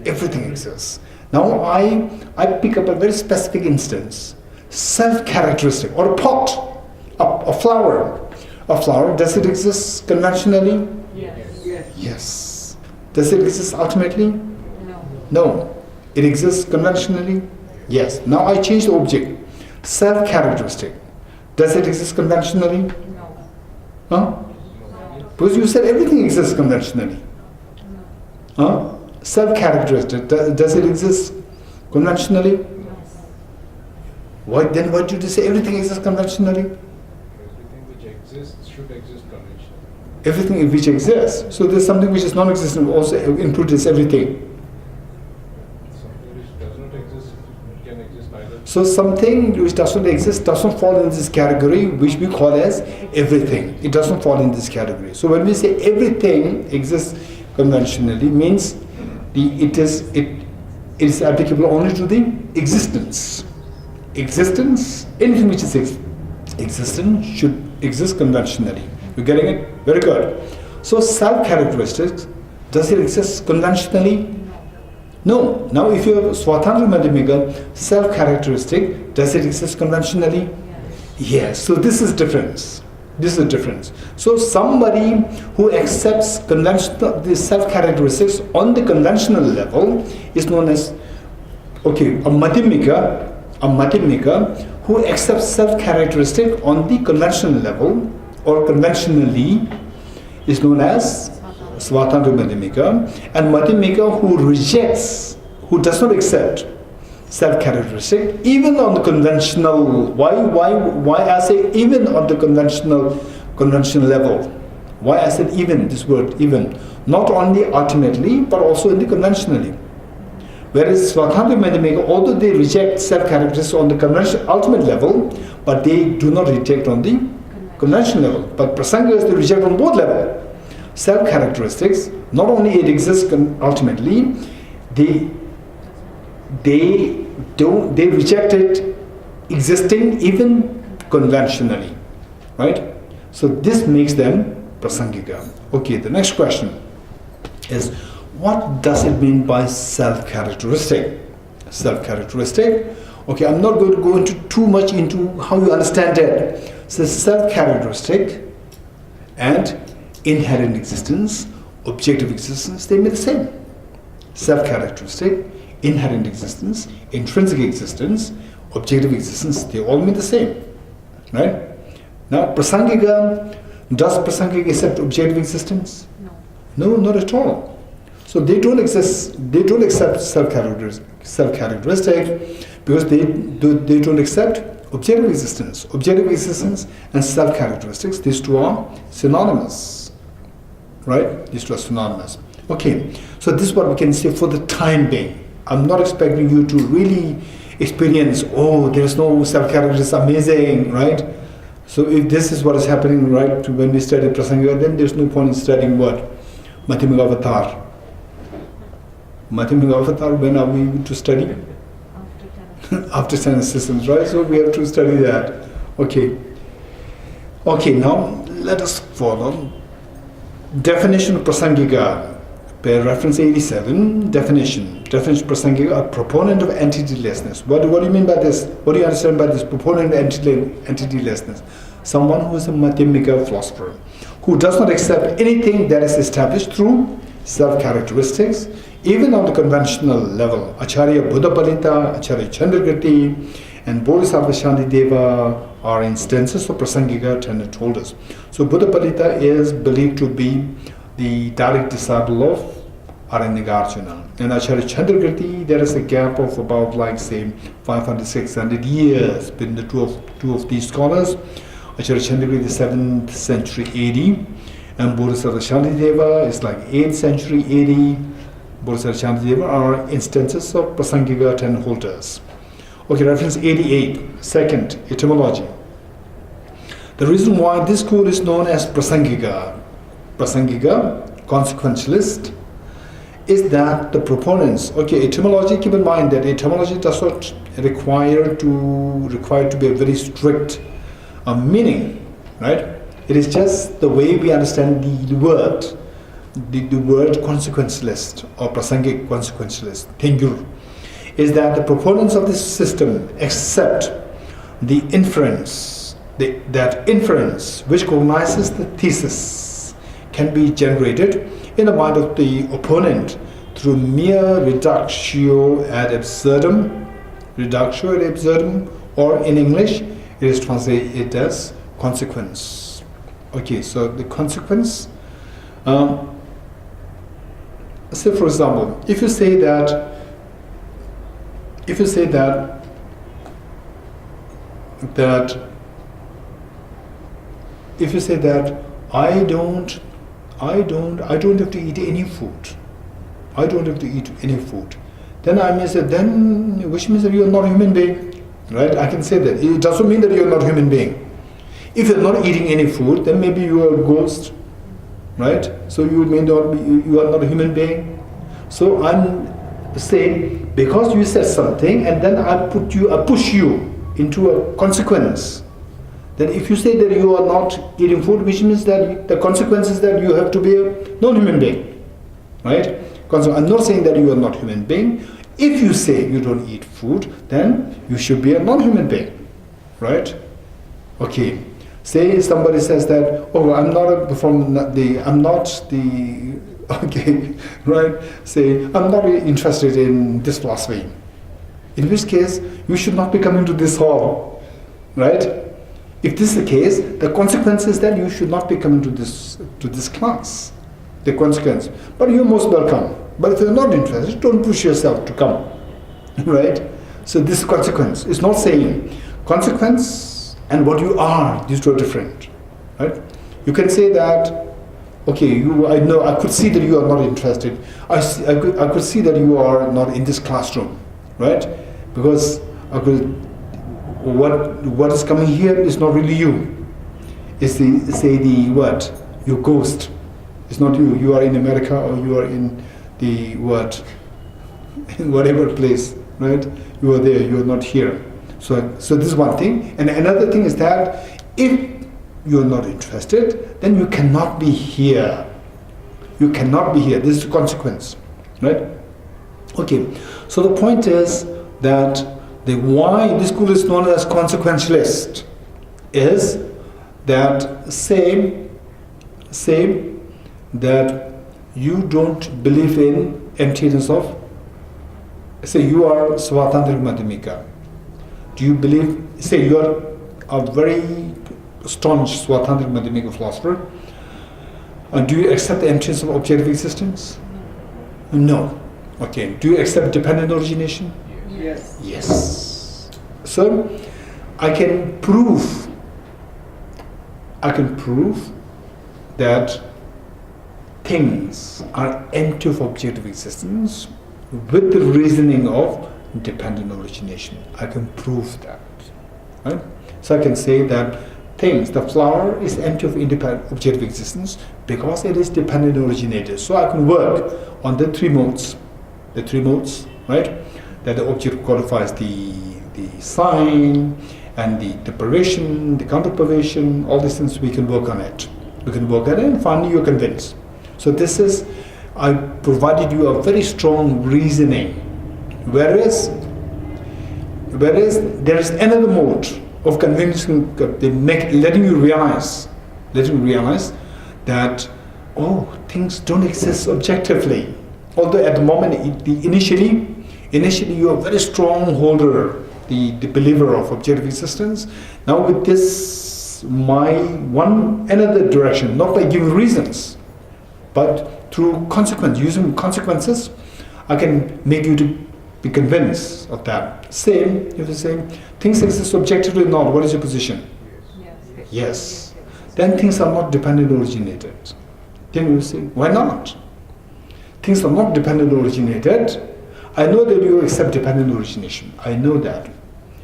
Everything exists. Now I pick up a very specific instance. Self-characteristic, or a pot, a flower. A flower, does it exist conventionally? Yes. Yes. Does it exist ultimately? No. No. It exists conventionally? Yes. Now I change the object. Self-characteristic. Does it exist conventionally? No. Huh? Because you said everything exists conventionally. Huh? Self-characteristic. Does it exist conventionally? Why then? Why did you say everything exists conventionally? Everything which exists should exist conventionally. Everything which exists. So there's something which is non-existent also includes everything. Something which does not exist can exist either. So something which does not exist doesn't fall in this category, which we call as everything. It doesn't fall in this category. So when we say everything exists conventionally, means it is applicable only to the existence. Existence, anything which is existent should exist conventionally. You getting it? Very good. So self-characteristics, does it exist conventionally? No. Now if you have Svatanta Madhyamika, self-characteristic, does it exist conventionally? Yes. So this is difference. This is a difference. So somebody who accepts the self-characteristics on the conventional level is known as Okay, a Madhyamika who accepts self-characteristic on the conventional level or conventionally is known as Svatandra Madhyamika, and Madhyamika who rejects, who does not accept self-characteristic even on the conventional. Why I say even on the conventional level? Why I said even, this word even, not only ultimately but also in the conventionally. Whereas Svatandra Madhyamika, although they reject self-characteristics on the ultimate level, but they do not reject on the conventional level. But Prasangas, they reject on both levels. Self-characteristics, not only it exists ultimately, they reject it existing even conventionally, right? So this makes them Prasangika. Okay, the next question is, what does it mean by self-characteristic? Self-characteristic. Okay, I'm not going to go into too much into how you understand it. So self-characteristic and inherent existence, objective existence, they mean the same. Self-characteristic, inherent existence, intrinsic existence, objective existence, they all mean the same. Right? Now, Prasangika, does Prasangika accept objective existence? No. No, not at all. So they don't accept self-characteristic because they don't accept objective existence. Objective existence and self-characteristics, these two are synonymous. Right? These two are synonymous. Okay, so this is what we can say for the time being. I'm not expecting you to really experience, oh, there's no self-characteristics, amazing, right? So if this is what is happening, right, when we study Prasangika, then there's no point in studying what? Madhyamika Avatar. Madhyamika Avatar, when are we to study? After 10 systems, right? So we have to study that. Okay. Okay, now let us follow. Definition of Prasangika. Per reference 87, definition. Definition of Prasangika, a proponent of entitylessness. What do you mean by this? What do you understand by this proponent of entitylessness? Someone who is a Madhyamika philosopher, who does not accept anything that is established through self-characteristics, even on the conventional level. Acharya Buddhapalita, Acharya Chandragirti, and Bodhisattva Shantideva are instances of Prasangika tenet holders. So Buddhapalita is believed to be the direct disciple of Aranyagarjuna. And Acharya Chandragirti, there is a gap of about 500-600 years between the two of these scholars. Acharya Chandragirti is 7th century AD, and Bodhisattva Shantideva is 8th century AD. Bodhisattva Shantideva are instances of Prasangika tenet holders. Okay, reference 88, second, etymology. The reason why this school is known as Prasangika, consequentialist, is that the proponents, okay, etymology, keep in mind that etymology does not require to be a very strict meaning, right? It is just the way we understand the word consequentialist or Prasangik consequentialist, Tengyur, is that the proponents of this system accept the inference, that inference which cognizes the thesis can be generated in the mind of the opponent through mere reductio ad absurdum, or in English it is translated as consequence. Okay, so the consequence, say for example, if you say that I don't have to eat any food. I don't have to eat any food. Then I may say, which means that you are not a human being, right? I can say that. It doesn't mean that you are not a human being. If you are not eating any food, then maybe you are a ghost, right? So you are not a human being. So I'm saying, because you said something, and then I push you into a consequence. Then if you say that you are not eating food, which means that the consequence is that you have to be a non-human being, right? I'm not saying that you are not a human being. If you say you don't eat food, then you should be a non-human being, right? Okay. Say somebody says that, oh, okay, right? Say, I'm not interested in this philosophy. In which case, you should not be coming to this hall, right? If this is the case, the consequence is that you should not be coming to this class. The consequence. But you're most welcome. But if you're not interested, don't push yourself to come, right? So this consequence is not saying consequence and what you are. These two are different, right? You can say that. Okay, I could see that you are not interested. I could see that you are not in this classroom, right? Because what is coming here is not really you. It's your ghost. It's not you. You are in America or you are in the in whatever place, right? You are there. You are not here. So this is one thing. And another thing is that if you are not interested, then you cannot be here. You cannot be here. This is the consequence, right? Okay. So the point is that the why this school is known as consequentialist is that same that you don't believe in emptiness of. Say you are Svatantrik Madhyamika. Do you believe? Say you are a very staunch Svatantrik Madhyamika philosopher. Do you accept the emptiness of objective existence? No. Okay. Do you accept dependent origination? Yes. Yes. So I can prove that things are empty of objective existence with the reasoning of dependent origination. I can prove that. Right? So I can say that the flower is empty of independent objective existence because it is dependent originated. So I can work on the three modes, right? That the object qualifies the sign and the deprivation, the counter-pervasion, all these things we can work on it. We can work on it and finally you're convinced. So this is, I provided you a very strong reasoning. Whereas there is another mode of convincing, letting you realize that, things don't exist objectively. Although at the moment, initially you are a very strong holder, the believer of objective existence. Now with this, another direction, not by giving reasons, but through using consequences, I can make you to be convinced of that. If you say, things exist objectively or not, what is your position? Yes. Then things are not dependent originated. Then you say, why not? Things are not dependent originated. I know that you accept dependent origination. I know that.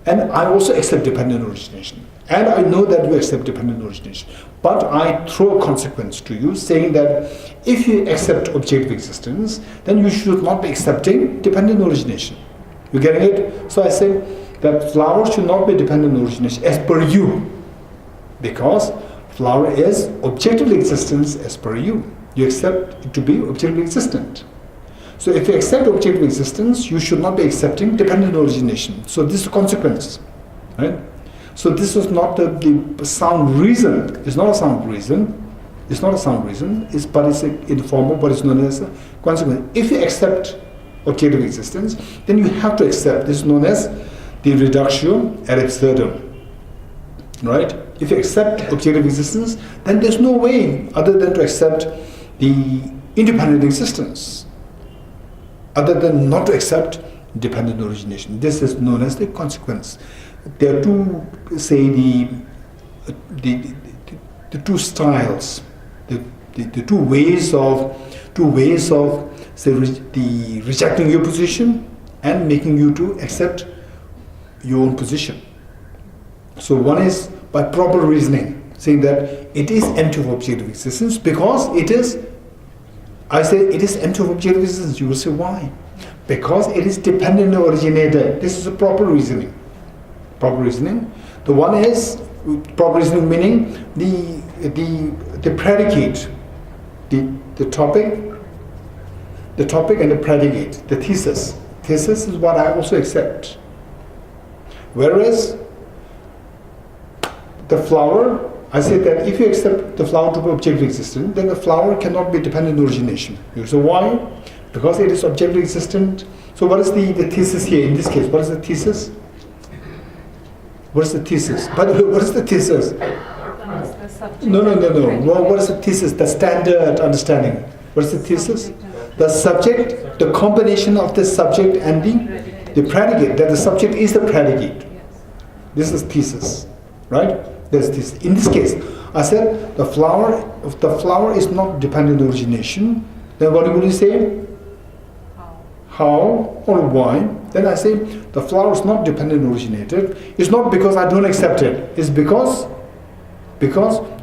And I also accept dependent origination. And I know that you accept dependent origination. But I throw a consequence to you saying that if you accept objective existence, then you should not be accepting dependent origination. You getting it? So I say that flower should not be dependent origination as per you. Because flower is objective existence as per you. You accept it to be objectively existent. So if you accept objective existence, you should not be accepting dependent origination. So this is the consequence, right? So this is not the sound reason. It's not a sound reason. It's not a sound reason. But it's informal. But it's known as a consequence. If you accept objective existence, then you have to accept. This is known as the reductio ad absurdum, right? If you accept objective existence, then there's no way other than to accept the independent existence, other than not to accept dependent origination. This is known as the consequence. There are two, say, the two styles, the two ways of say the rejecting your position and making you to accept your own position. So one is by proper reasoning, saying that it is empty of objective existence because it is. I say it is empty of objective existence. You will say why? Because it is dependent originated. This is a proper reasoning. Proper reasoning. The one is proper reasoning, meaning the predicate, the topic and the predicate, the thesis. Thesis is what I also accept. Whereas the flower, I say that if you accept the flower to be objective existence, then the flower cannot be dependent origination. You say why? Because it is objectively existent. So what is the thesis here in this case? What is the thesis? What is the thesis? By the way, what is the thesis? It's the subject. No. and the predicate. Well, what is the thesis? The standard understanding. What is the thesis? Subject and The subject, the combination of the subject and the predicate. That the subject is the predicate. Yes. This is thesis, right? There's this. In this case, I said the flower is not dependent origination. Then what would you say? How or why? Then I say the flower is not dependent originated. It's not because I don't accept it. It's because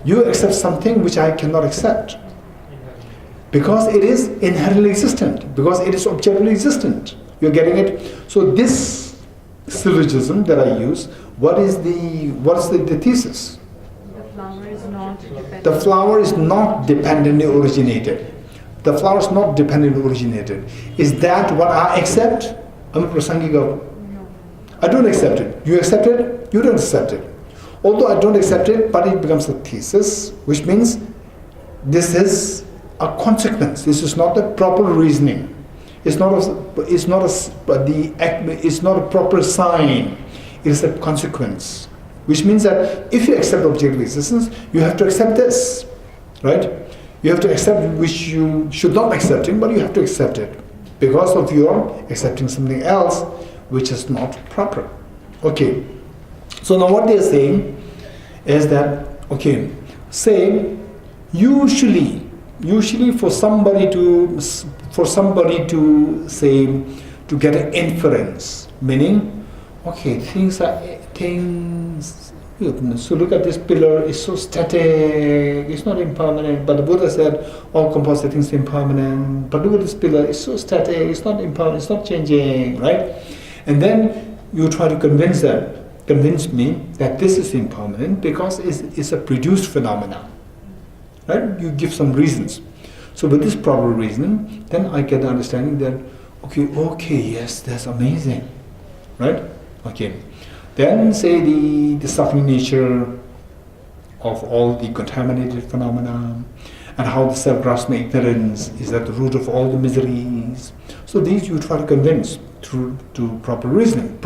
you accept something which I cannot accept. Because it is inherently existent. Because it is objectively existent. You're getting it? So this syllogism that I use, what is the thesis? The flower is not dependent. The flower is not dependently originated. The flower is not dependently originated. Is that what I accept? I'm a prasangika. No. I don't accept it. You accept it? You don't accept it. Although I don't accept it, but it becomes a thesis, which means this is a consequence. This is not a proper reasoning. It's not a proper sign. It is a consequence. Which means that if you accept objective existence, you have to accept this, right? You have to accept which you should not accept it, but you have to accept it because of your accepting something else which is not proper. Okay. So now what they are saying is that, okay, say usually for somebody to say to get an inference, meaning, okay, things. So look at this pillar, it's so static, it's not impermanent. But the Buddha said all composite things are impermanent. But look at this pillar, it's so static, it's not impermanent, it's not changing, right? And then you try to convince me that this is impermanent because it's a produced phenomenon, right? You give some reasons. So with this proper reasoning, then I get the understanding that, okay, yes, that's amazing, right? Okay. Then say the suffering nature of all the contaminated phenomena and how the self-grasping ignorance is at the root of all the miseries. So these you try to convince through to proper reasoning.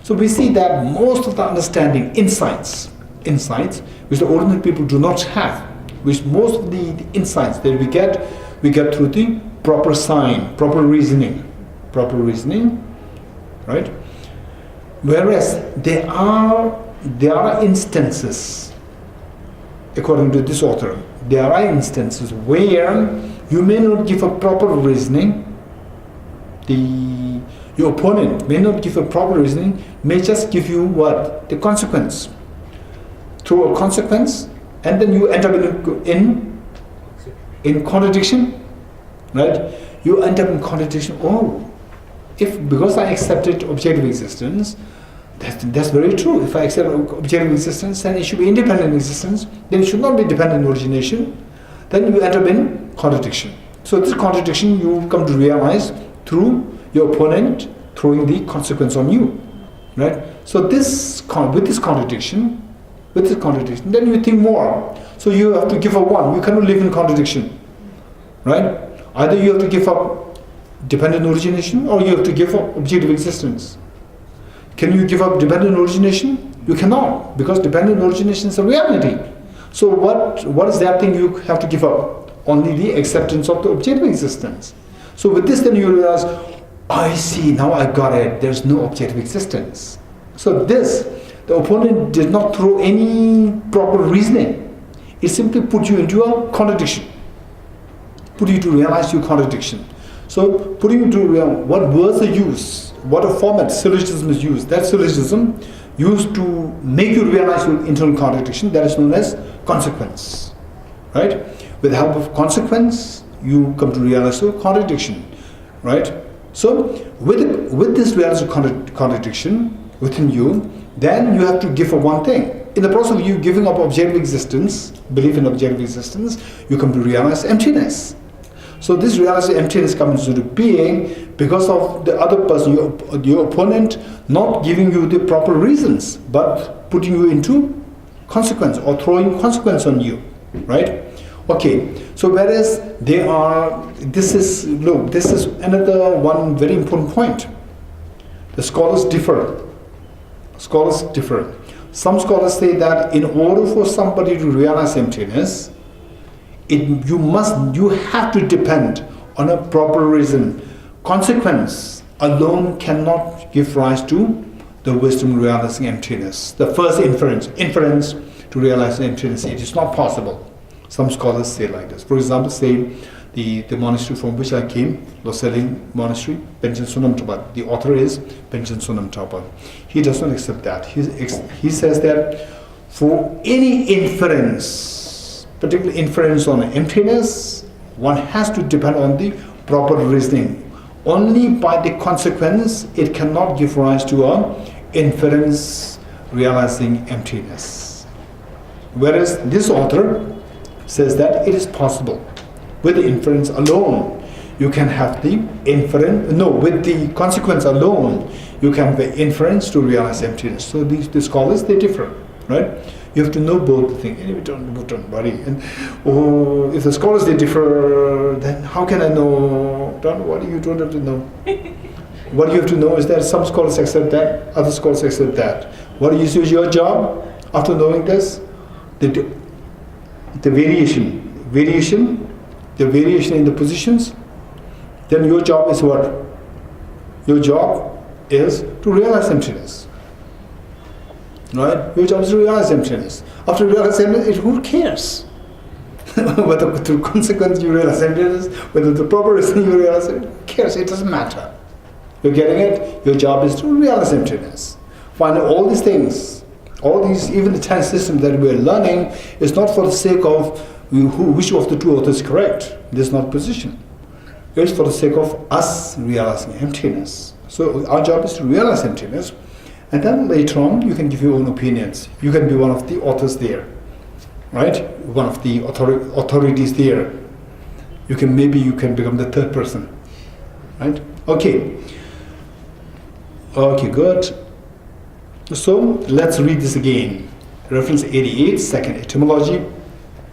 So we see that most of the understanding, insights which the ordinary people do not have, which most of the insights that we get through the proper sign, proper reasoning, right? Whereas there are instances, according to this author, there are instances where you may not give a proper reasoning. Your opponent may not give a proper reasoning, may just give you what? The consequence. Through a consequence, and then you end up in contradiction, right? You end up in contradiction. Because I accepted objective existence, that's very true. If I accept objective existence, then it should be independent existence. Then it should not be dependent origination. Then you end up in contradiction. So this contradiction you come to realize through your opponent throwing the consequence on you, right? So with this contradiction, then you think more. So you have to give up one. You cannot live in contradiction, right? Either you have to give up dependent origination or you have to give up objective existence. Can you give up dependent origination? You cannot, because dependent origination is a reality. So what is that thing you have to give up? Only the acceptance of the objective existence. So with this then you realize, I see, now I got it, there's no objective existence. So the opponent did not throw any proper reasoning. It simply put you into a contradiction. Put you to realize your contradiction. So putting you to realize what words are used, what a format syllogism is used. That syllogism used to make you realize your internal contradiction, that is known as consequence. Right? With the help of consequence, you come to realize your contradiction. Right? So with this realization of contradiction within you, then you have to give up one thing. In the process of you giving up objective existence, belief in objective existence, you come to realize emptiness. So this realization of emptiness comes into being because of the other person, your opponent, not giving you the proper reasons, but putting you into consequence or throwing consequence on you, right? Okay, so whereas they are, this is another one very important point. The scholars differ. Scholars differ. Some scholars say that in order for somebody to realize emptiness, you have to depend on a proper reason. Consequence alone cannot give rise to the wisdom realizing emptiness. The first inference to realize emptiness, it is not possible. Some scholars say like this. For example, say the monastery from which I came, Loseling Monastery, Panchen Sonam Thapa. The author is Panchen Sonam Thapa. He does not accept that. He says that for any inference, particularly inference on emptiness, one has to depend on the proper reasoning. Only by the consequence it cannot give rise to a inference realizing emptiness. Whereas this author says that it is possible. With the inference alone, you can have the inference. No, with the consequence alone, you can have the inference to realize emptiness. So the scholars, they differ, right? You have to know both the things. Anyway, don't worry. And if the scholars they differ, then how can I know? Don't worry, you don't have to know. What you have to know is that some scholars accept that, other scholars accept that. What is your job after knowing this? The variation in the positions. Then your job is what? Your job is to realize emptiness. Right? Your job is to realize emptiness. After realizing emptiness, who cares? Whether through consequence you realize emptiness, whether the proper reason you realize it, who cares? It doesn't matter. You're getting it? Your job is to realize emptiness. Find all these things, all these, even the 10 systems that we're learning, is not for the sake of which of the two authors is correct. This is not position. It's for the sake of us realizing emptiness. So our job is to realize emptiness, and then later on you can give your own opinions. You can be one of the authors there, right? One of the authorities there. Maybe you can become the third person, right? Okay, good. So let's read this again. Reference 88, second etymology.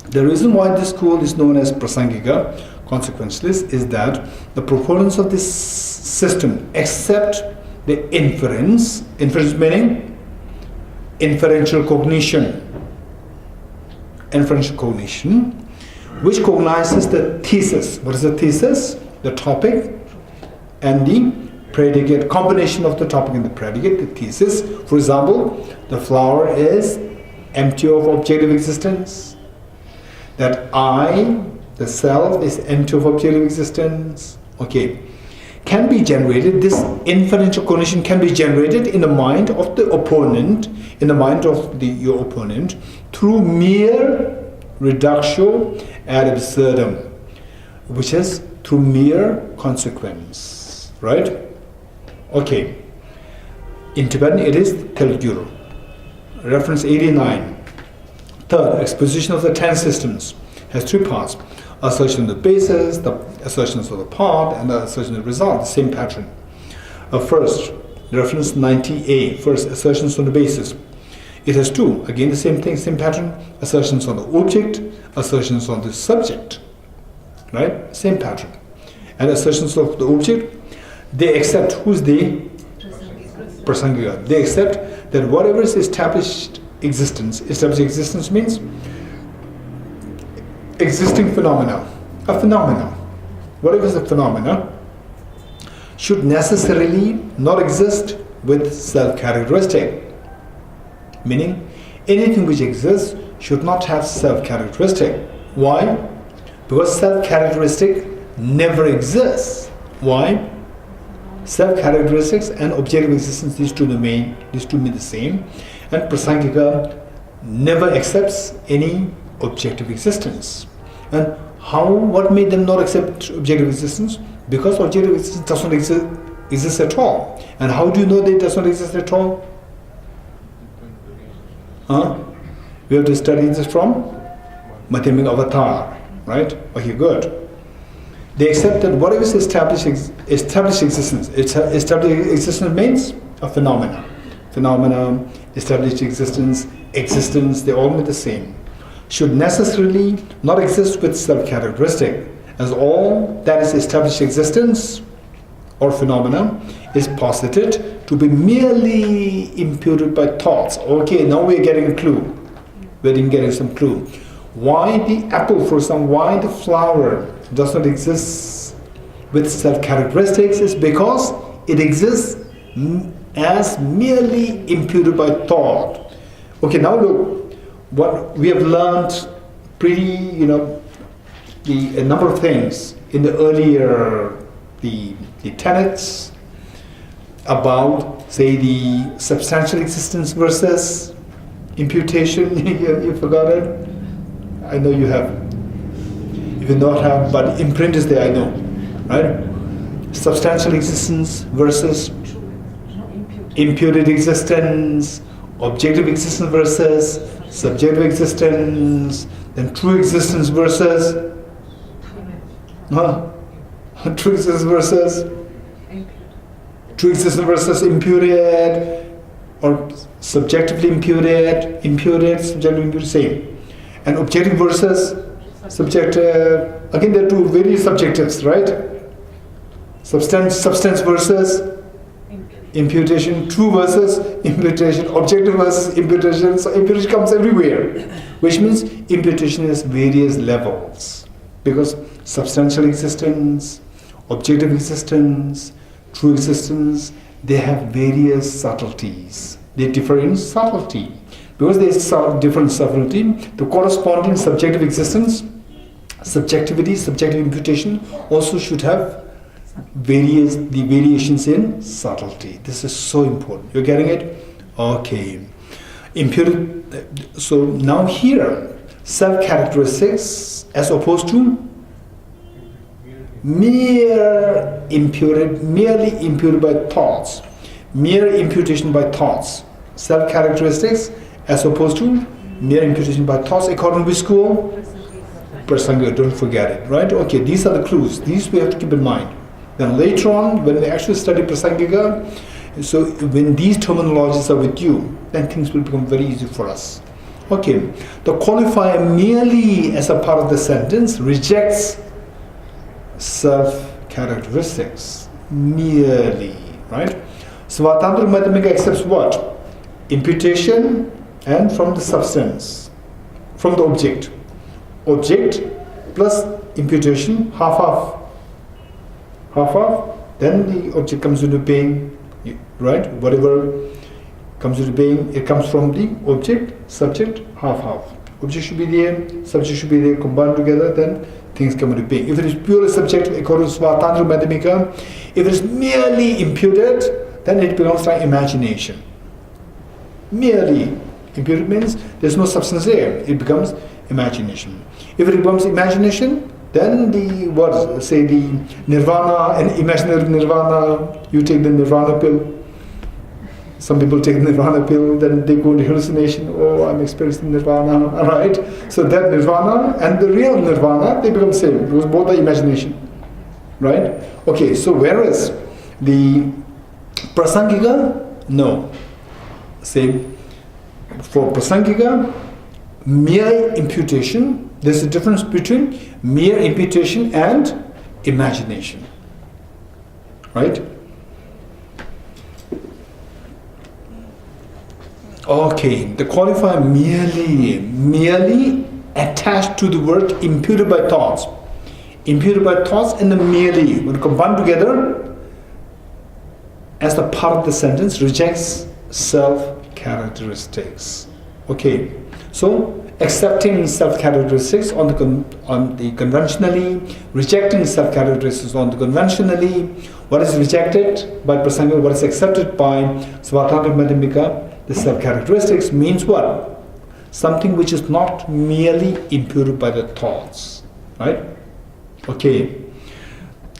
The reason why this school is known as Prasangika, consequenceless, is that the proponents of this system accept the inference meaning inferential cognition, which cognizes the thesis. What is the thesis? The topic and the predicate, combination of the topic and the predicate, the thesis. For example, the flower is empty of objective existence. That I, the self, is empty of objective existence. Okay. Can be generated, this inferential cognition can be generated in the mind of the opponent, your opponent, through mere reductio ad absurdum, which is through mere consequence. Right? Okay. In Tibetan it is Telgyur. Reference 89. Third, exposition of the 10 systems has 3 parts. Assertion of the basis, the assertions of the part, and the assertion of the result, the same pattern. First, reference 90a, first, assertions on the basis. It has 2, again the same thing, same pattern, assertions on the object, assertions on the subject. Right? Same pattern. And assertions of the object, they accept, who's the? Prasangika. They accept that whatever is established existence means existing phenomena. A phenomena, whatever is a phenomena, should necessarily not exist with self-characteristic. Meaning, anything which exists should not have self-characteristic. Why? Because self-characteristic never exists. Why? Self-characteristics and objective existence, these two mean the same. And Prasangika never accepts any objective existence. And what made them not accept objective existence? Because objective existence does not exist at all. And how do you know that it does not exist at all? We have to study this from Madhyamik Avatar, right? Okay, good. They accept that whatever is established existence, established existence means a phenomena. Phenomena, established existence, they all mean the same. should necessarily not exist with self-characteristic, as all that is established existence or phenomena is posited to be merely imputed by thoughts. Okay, now we're getting a clue. We're getting some clue. Why the apple, for example, why the flower does not exist with self-characteristics is because it exists as merely imputed by thought. Okay, now look, what we have learned a number of things in the earlier, the tenets about, say, the substantial existence versus imputation. You forgot it? I know you have. If you not have, but imprint is there, I know, right? Substantial existence versus imputed existence, objective existence versus subjective existence, then true existence versus true existence versus imputed, or subjectively imputed, subjectively imputed, same. And objective versus subjective, again there are two various subjectives, right? Substance versus imputation, true versus imputation, objective versus imputation. So imputation comes everywhere, which means imputation has various levels, because substantial existence, objective existence, true existence, they have various subtleties. They differ in subtlety. Because there is different subtlety, the corresponding subjective existence, subjectivity, subjective imputation also should have the variations in subtlety. This is so important. You're getting it? Okay. Imputed. So now here, self-characteristics as opposed to merely imputed by thoughts, mere imputation by thoughts. Self-characteristics as opposed to mere imputation by thoughts, according to which school? Prasanga, don't forget it, right? Okay, these are the clues. These we have to keep in mind. Then later on, when we actually study Prasangika, so when these terminologies are with you, then things will become very easy for us. Okay, the qualifier merely as a part of the sentence rejects self-characteristics. Merely, right? Svatantra Madhyamika accepts what? Imputation and from the substance, from the object. Object plus imputation, half-half. Half-half, then the object comes into being, right? Whatever comes into being, it comes from the object, subject, half-half. Object should be there, subject should be there, combined together, then things come into being. If it is purely subjective, according to Svatantra Madhyamika, if it is merely imputed, then it becomes like imagination. Merely imputed means there's no substance there, it becomes imagination. If it becomes imagination, then the nirvana, and imaginary nirvana, you take the nirvana pill. Some people take the nirvana pill, then they go into hallucination. Oh, I'm experiencing nirvana, right? So that nirvana and the real nirvana, they become same, because both are imagination, right? Okay, so whereas the Prasangika, no. Same. For Prasangika, mere imputation, there's a difference between mere imputation and imagination, right? Okay, the qualifier merely attached to the word imputed by thoughts. Imputed by thoughts and the merely, when combined together as a part of the sentence, rejects self-characteristics. Okay, so accepting self-characteristics on the conventionally, rejecting self-characteristics on the conventionally. What is rejected by Prasanga, what is accepted by Svatantra Madhyamika, the self-characteristics means what? Something which is not merely imputed by the thoughts, right? Okay.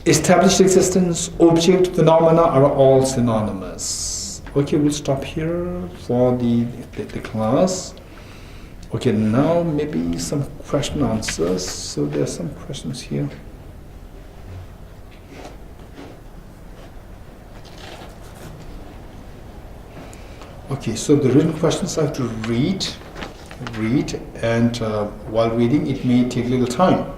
Established existence, object, phenomena are all synonymous. Okay, we'll stop here for the class. Okay, now maybe some question answers. So there are some questions here. Okay, so the written questions I have to read. read, and while reading it may take a little time.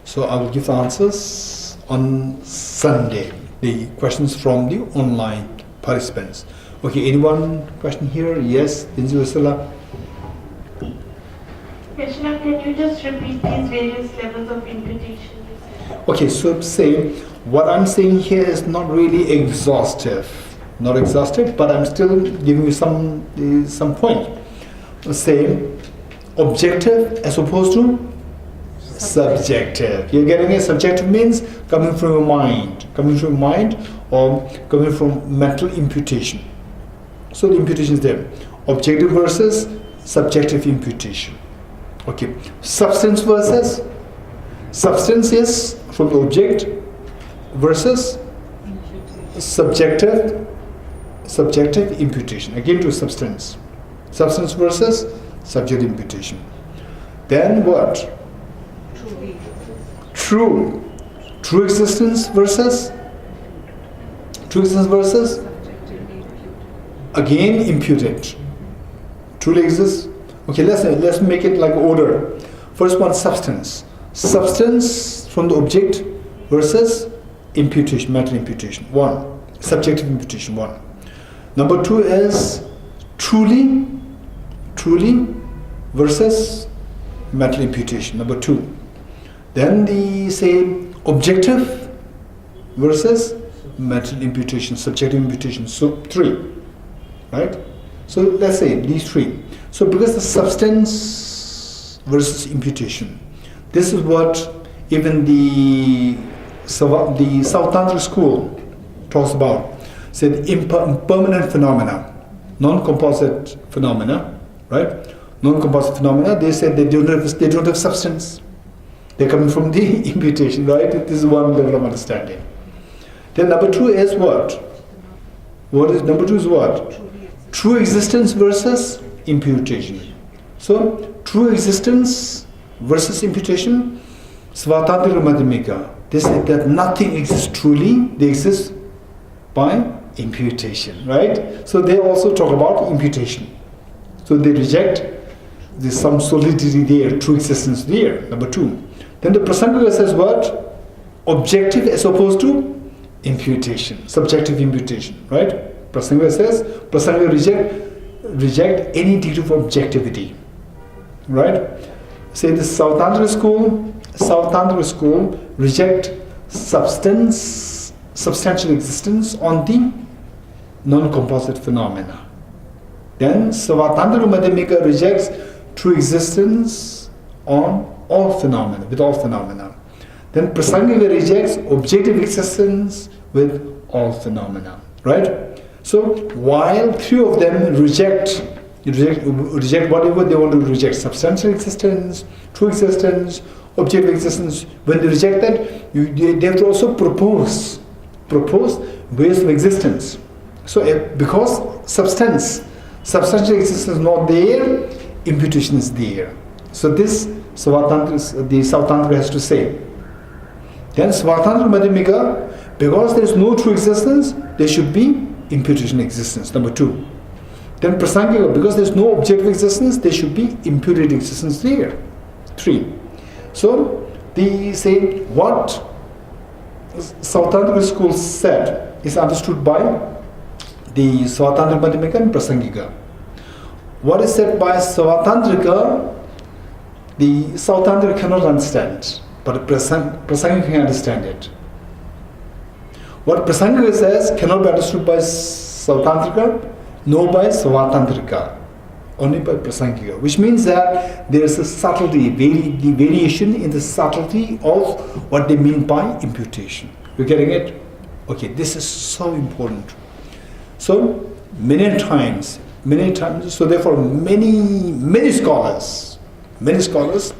So I will give the answers on Sunday, the questions from the online participants. Okay, anyone question here? Yes, Dinzi Vasila. Krishna, can you just repeat these various levels of imputation? Okay, so say what I'm saying here is not really exhaustive, but I'm still giving you some point. Say objective as opposed to subjective. You're getting it? Subjective means coming from your mind, or coming from mental imputation. So the imputation is there. Objective versus subjective imputation. Okay. Substance is from the object versus subjective imputation. Again to substance. Substance versus subjective imputation. Then what? True existence versus again imputed. Truly exists. Okay, let's make it like order. First one, substance from the object versus imputation, mental imputation. One, subjective imputation. One. Number two is truly versus mental imputation. Number two. Then the say objective versus mental imputation, subjective imputation. So three, right? So let's say these three. So because the substance versus imputation, this is what even the South School talks about. Said impermanent phenomena, non-composite phenomena, right? Non-composite phenomena. They said they don't have substance. They're coming from the imputation, right? This is one level of understanding. Then number two is what? Number two is what? True existence versus imputation. So true existence versus imputation, Svatantra Madhyamika. They say that nothing exists truly, they exist by imputation, right? So they also talk about imputation. So they reject there's some solidity there, true existence there, number two. Then the Prasangika says what? Objective as opposed to imputation, subjective imputation, right? Prasangika reject any degree of objectivity, right? Say the South Andhra school reject substantial existence on the non-composite phenomena. Then Svatandra Madhyamika rejects true existence on all phenomena, with all phenomena. Then Prasangika rejects objective existence with all phenomena, right? So while three of them reject whatever they want to reject, substantial existence, true existence, objective existence, when they reject that, they have to also propose ways of existence. So because substantial existence is not there, imputation is there. So this the South Tantra has to say. Then Svatantra Madhyamika, because there is no true existence, there should be imputation existence, number two. Then Prasangika, because there is no objective existence, there should be imputed existence there, three. So they say what South Tantra school said is understood by the Svatantra Madhyamika and Prasangika. What is said by Svatantrika, the South Tantra cannot understand, but Prasangika can understand it. What Prasangika says cannot be understood by South Tantrika, nor by Svatantrika, only by Prasangika, which means that there is a subtlety, the variation in the subtlety of what they mean by imputation. You're getting it? Okay, this is so important. So many times, so therefore many scholars,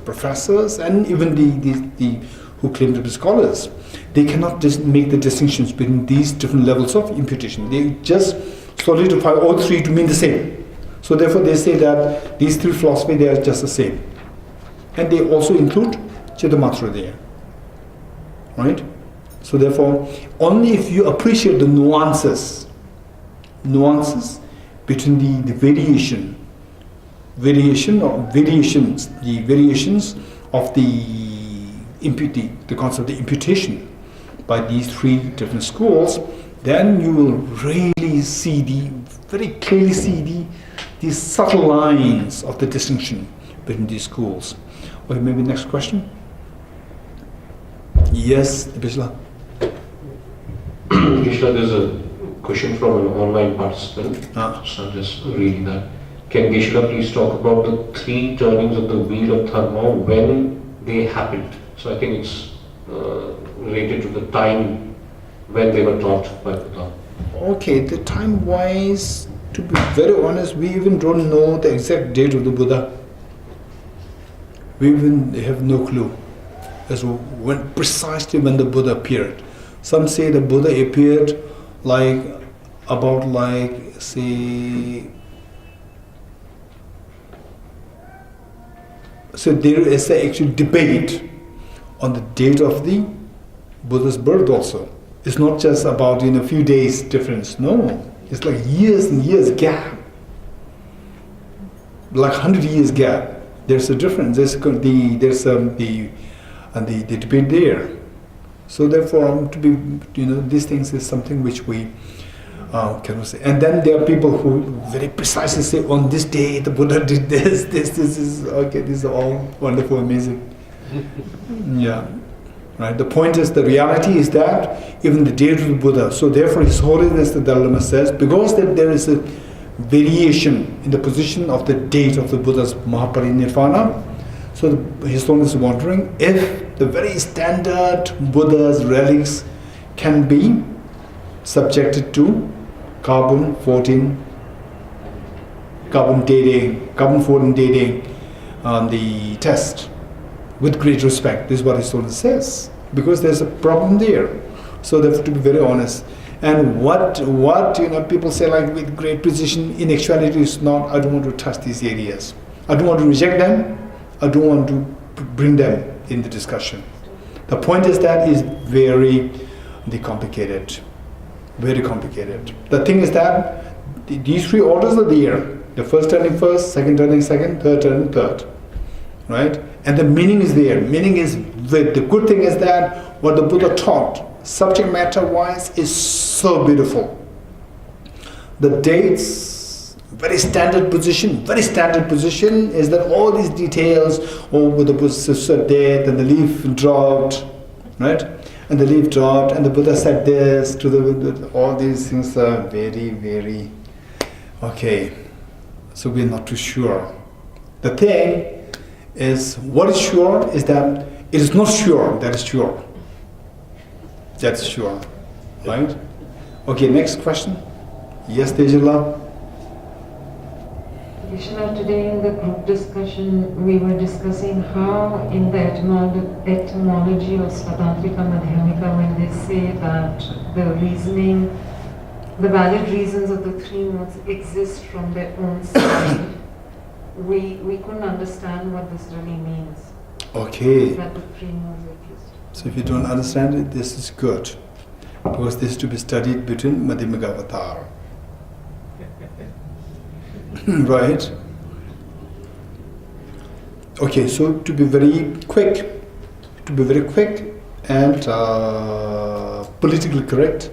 professors, and even the who claim to be scholars, they cannot just make the distinctions between these different levels of imputation. They just solidify all three to mean the same. So therefore they say that these three philosophies, they are just the same. And they also include Chittamatra there. Right? So therefore, only if you appreciate the nuances between the variation variations, the variations of the concept of the imputation by these three different schools, then you will really very clearly see the subtle lines of the distinction between these schools. Okay, maybe next question. Yes, Bishla. Gishla, there's a question from an online participant. So I'm just reading that. Can Gishla please talk about the three turnings of the wheel of Dharma when they happened? So I think it's related to the time when they were taught by Buddha. Okay, the time-wise, to be very honest, we even don't know the exact date of the Buddha. We even have no clue as to precisely when the Buddha appeared. Some say the Buddha appeared so there is an actual debate on the date of the Buddha's birth also. It's not just about a few days difference. No, it's like years and years gap, like 100 years gap. There's a difference. There's the debate there. So therefore, to be these things is something which we cannot say. And then there are people who very precisely say on this day the Buddha did this. This is okay. These are all wonderful, amazing. Yeah. Right. The point is, the reality is that even the date of the Buddha. So therefore, His Holiness the Dalai Lama says, because that there is a variation in the position of the date of the Buddha's Mahaparinirvana. So His Holiness is wondering if the very standard Buddha's relics can be subjected to carbon 14 dating the test with great respect. This is what His Holiness says, because there's a problem there. So they have to be very honest. And what people say like with great precision, in actuality is not. I don't want to touch these areas. I don't want to reject them. I don't want to bring them in the discussion. The point is that is very complicated. Very complicated. The thing is that these three orders are there. The first turning first, second turning second, third turning third. Right? And the meaning is there. Meaning is the good thing is that what the Buddha taught, subject matter wise, is so beautiful. The dates, very standard position is that all these details, the Buddha said death and the leaf dropped, right? And the leaf dropped and the Buddha said this all these things are very, very okay. So we're not too sure. The thing is, what is sure is that it is not sure that is sure. That's sure, right? Okay, next question. Yes, Tejala. Vishnu, today in the group discussion, we were discussing how in the etymology of Svatantrika Madhyamika, when they say that the valid reasons of the three modes exist from their own side, we couldn't understand what this really means. Okay. That the three modes exist. So if you don't understand it, this is good. Because this is to be studied between Madhyamika Avatar. Right? Okay, so to be very quick and politically correct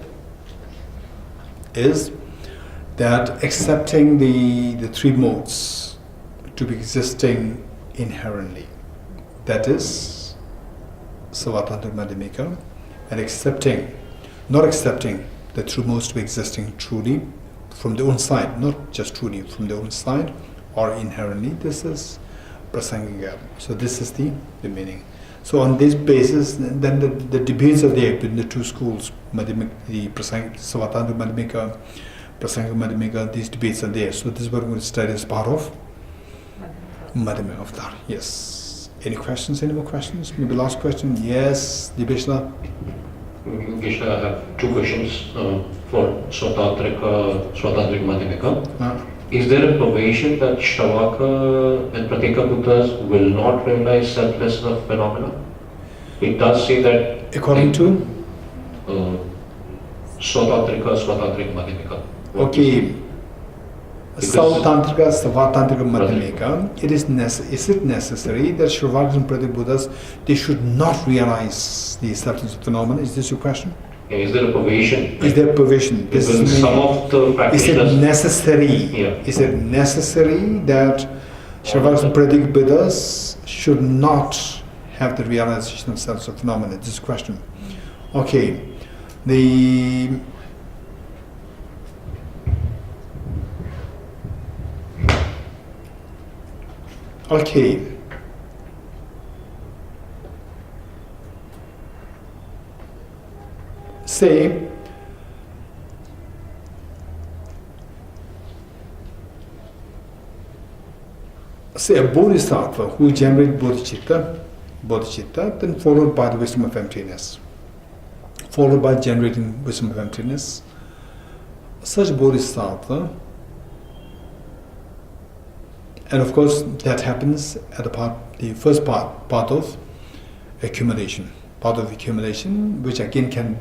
is that accepting the three modes to be existing inherently. That is Svatantra Madhyamika, and not accepting the true modes to be existing truly from their own side, not just truly from their own side or inherently. This is Prasangika. So this is the meaning. So on this basis, then the debates are there between the two schools, the Svatantra Madhyamika, Prasangika Madhyamika, these debates are there. So this is what we're going to study as part of Madhyamika Avatar. Yes. Any questions? Any more questions? Maybe last question? Yes, Dibeshla. Gishla, I have two questions for Svatantrika Madhyamika. Is there a provision that Shravaka and Pratika Buddhas will not realize selflessness of phenomena? It does say that according to Svatantrika Madhyamika. Okay. Sautantrika, Savatantrika, Madhyamika, is it necessary that Shravakas and Pratik Buddhas, they should not realize the substance of phenomena? Is this your question? Yeah, is there a provision? Is there provision? This Because is some of the Is practitioners... it necessary? Yeah. Is it necessary that Shravakas and Pratik Buddhas should not have the realization of substance of phenomena? This is the question. Okay. Okay. Say, a bodhisattva who generates bodhicitta, then followed by the wisdom of emptiness, followed by generating wisdom of emptiness. Such bodhisattva, and of course that happens at the first part of accumulation. Part of accumulation, which again can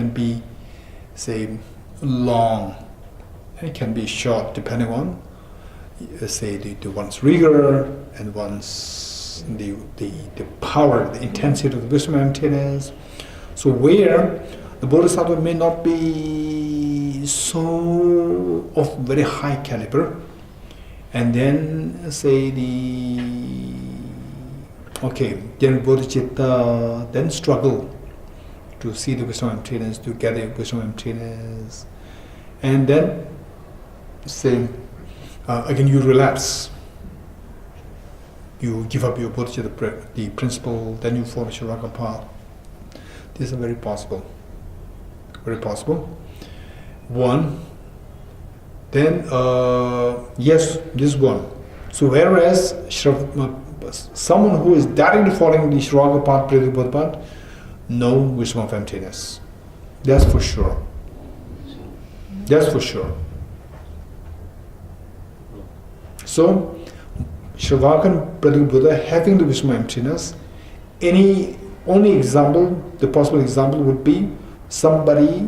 be, say, long, and it can be short, depending on, say, the one's rigor and one's the power, the intensity of the wisdom and emptiness. So where the bodhisattva may not be so of very high caliber, and then say then bodhicitta then struggle to see the wisdom emptiness, to get the wisdom emptiness, and then say again you relapse, you give up your bodhicitta, the principle, then you follow Shravakas path. This is very possible. Very possible. One. Then yes, this one. So whereas someone who is directly following the Shravakas path, Pratik Buddha path, no wisdom of emptiness. That's for sure. That's for sure. So Shravakas and Pratik Buddha having the wisdom of emptiness, only example, the possible example would be somebody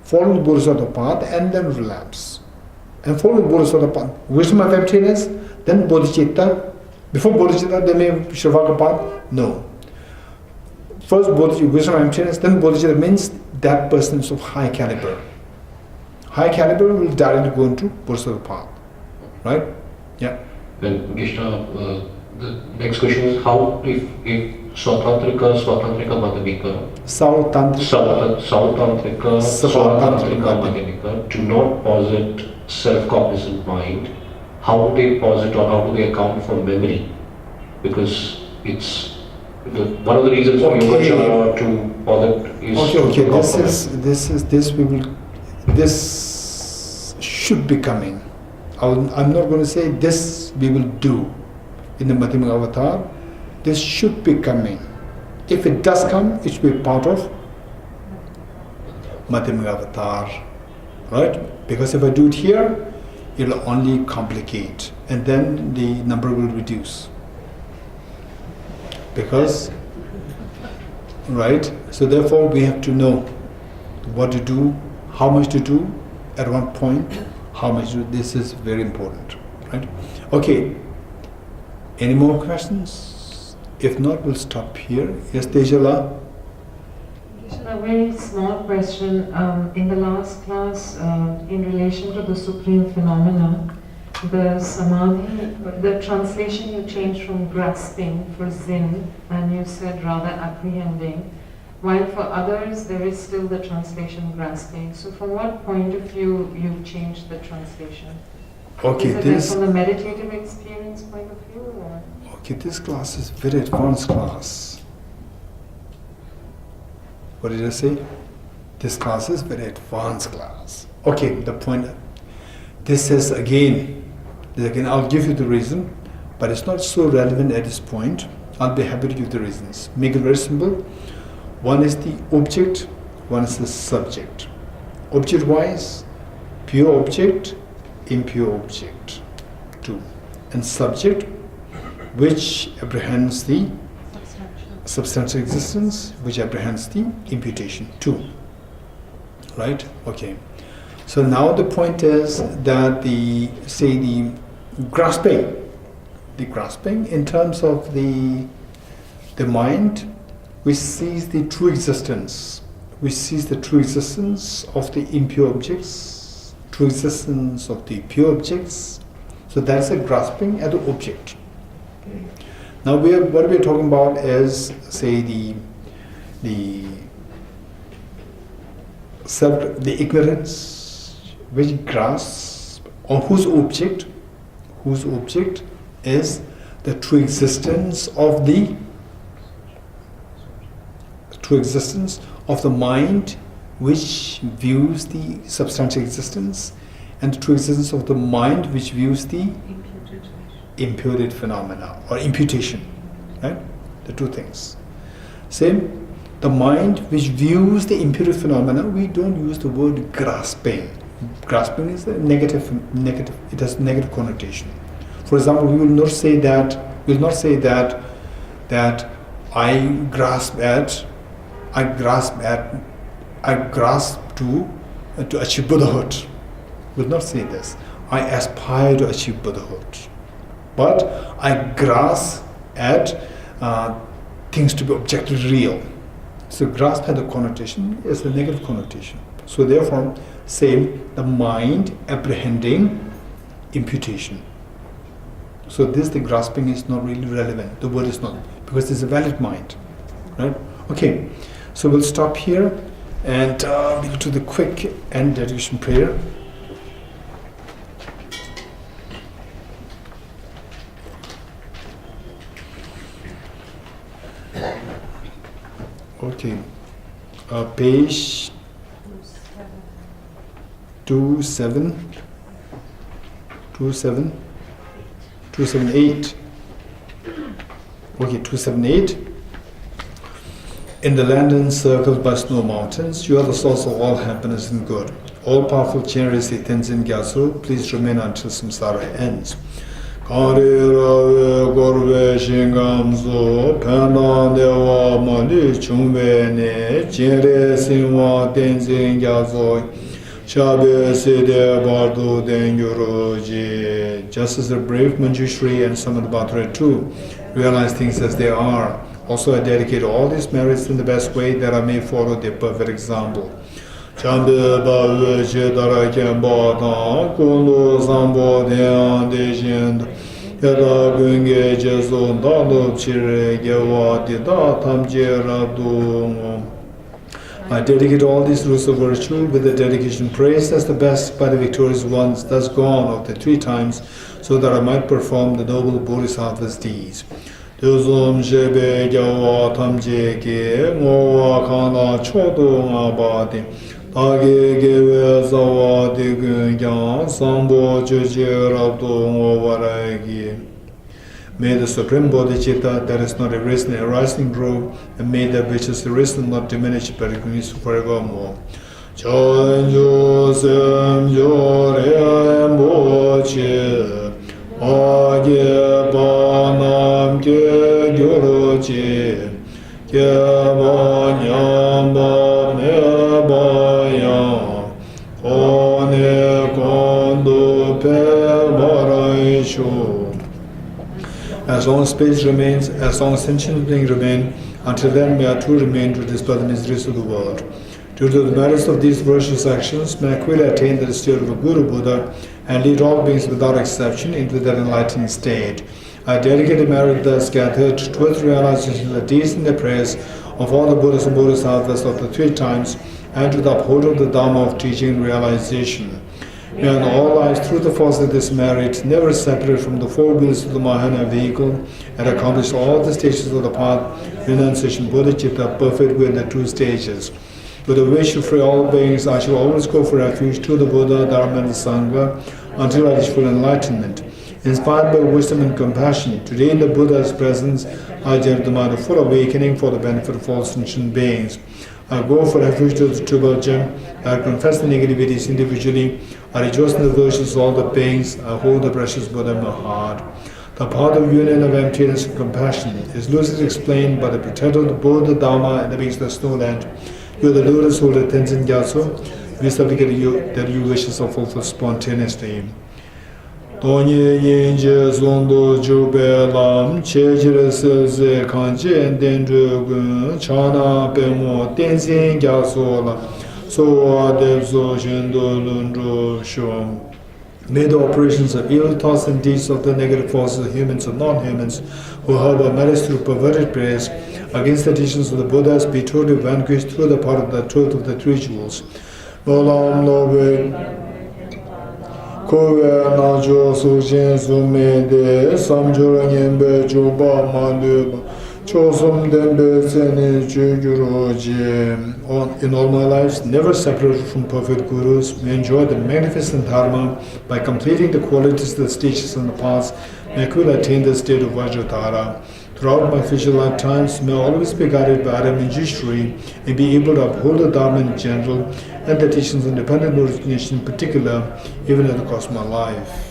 following the Bodhisattva path and then relapse. And following the Bodhisattva path, wisdom of emptiness, then bodhicitta. Before bodhicitta, they may have Shravakas path? No. First wisdom of emptiness, then bodhicitta, means that person is of high caliber. High caliber will directly go into Bodhisattva path. Right? Yeah. Then Gishna, the next question is how if Svatantrika, Madhyamika, Sautantrika, Madhyamika do not posit self-cognizant mind, how do they posit or how do they account for memory? Because it's one of the reasons for Yogacara to posit is this should be coming. I'm not going to say this we will do in the Madhyamika avatar. This should be coming. If it does come, it should be part of Madhyamika avatar, right? Because if I do it here, it will only complicate, and then the number will reduce. Because, right? So therefore, we have to know what to do, how much to do, at what point, how much to do. This is very important, right? Okay. Any more questions? If not, we'll stop here. Yes, Tejala? A very small question. In the last class, in relation to the supreme phenomena, the samadhi, the translation you changed from grasping for Zen, and you said rather apprehending, while for others there is still the translation grasping. So from what point of view you've changed the translation? Okay, is it from the meditative experience point of view, or? Okay, this class is very advanced class. What did I say? This class is very advanced class. Okay, the point. This is again, I'll give you the reason, but it's not so relevant at this point. I'll be happy to give the reasons. Make it very simple. One is the object, one is the subject. Object-wise, pure object, impure object. 2. And subject, which apprehends the substantial existence, which apprehends the imputation. 2. Right? Okay. So now the point is that the grasping in terms of the mind, which sees the true existence, of the impure objects, true existence of the pure objects. So that's a grasping at the object. Now what we are talking about is, say, the ignorance which grasps, or whose object is the true existence of the mind which views the substantial existence, and the true existence of the mind which views the imputed phenomena or imputation, right? The two things. Same, the mind which views the imputed phenomena, we don't use the word grasping. Grasping is a negative, it has negative connotation. For example, we will not say that I grasp to achieve Buddhahood. We will not say this. I aspire to achieve Buddhahood. But I grasp at things to be objectively real. So grasp had a connotation, is a negative connotation. So therefore, same, the mind apprehending imputation. So the grasping is not really relevant. The word is not, because it's a valid mind, right? Okay, so we'll stop here and we'll do the quick end dedication prayer. Okay, page 278. Okay, 278. In the land encircled by snow mountains, you are the source of all happiness and good. All powerful generously Tenzin Gyatso, please remain until samsara ends. Kari rave gorve shingamso, pendan dewa mali chungve ne, jinre sinwa Tenzin Gyatso, shabe sede bardo dengyuroji. Just as the brave Manjushri and Samadbhatra too realize things as they are, also I dedicate all these merits in the best way that I may follow their perfect example. Chambe bawe chedara kemba tang, kundu sambo deyan dejind, yada gunge jesu dalup chire gewa dida tamje rabdu. I dedicate all these rules of virtue with the dedication praised as the best by the victorious ones, thus gone of the 3 times, so that I might perform the noble Bodhisattva's deeds. Duzum shebe gyawa tamje ke, ngowa kana chodo ngabadi, tage gewe zawa digun gyan, sambo jeje rabdo ngowaragi. May the Supreme Bodhicitta that is not erased in a rising grow, and may that which is arisen not diminish but increase forevermore. Chanjo sem jore moche, age banam ke gyoroche, ke banyam ba me bayam, kone kondo pe baraisho. As long as space remains, as long as sentient beings remain, until then may I too remain to dispel the miseries of the world. Due to the merits of these virtuous actions, may I quickly attain the state of a Guru Buddha and lead all beings without exception into that enlightened state. I dedicate the merit thus gathered towards realization of the deeds and the prayers of all the Buddhas and Bodhisattvas of the 3 times, and to the upholder of the Dharma of teaching and realization. May in all lives, through the force of this merit, never separate from the 4 wheels of the Mahana vehicle, and accomplish all the stages of the path, renunciation, bodhicitta, perfect way in the 2 stages. With a wish to free all beings, I shall always go for refuge to the Buddha, Dharma, and the Sangha until I reach full enlightenment. Inspired by wisdom and compassion, today in the Buddha's presence, I demand a full awakening for the benefit of all sentient beings. I go for refuge to the Tribal Gem. I confess the negativities individually. I rejoice in the virtues of all the beings. I hold the precious Buddha in my heart. The path of union of emptiness and compassion is lucidly explained by the protector of the Buddha, Dharma, and the beings of the snowland. You are the lotus holder Tenzin Gyatso. we supplicate you that your wishes are fulfilled spontaneously. Donye yenje zondo jube lam chejire seze kanji enden drugun chana pemo tenzin gyasola so adebzo shendo lundro shom. May the operations of evil thoughts and deeds of the negative forces of humans and non-humans who harbor malice through perverted prayers against the teachings of the Buddhas be totally vanquished through the part of the truth of the three jewels. Nolam lobe kowe najo sujin sumede samjura nyembe juba mandeba chosum dembe sene chujuroji. In all my lives, never separated from perfect gurus, we enjoy the magnificent dharma by completing the qualities of the stages in the past. May I could attain the state of Vajradhara. Throughout my future lifetimes, may I always be guided by Adam and Jishri and be able to uphold the Dharma in general and the teachings of independent origination in particular, even at the cost of my life.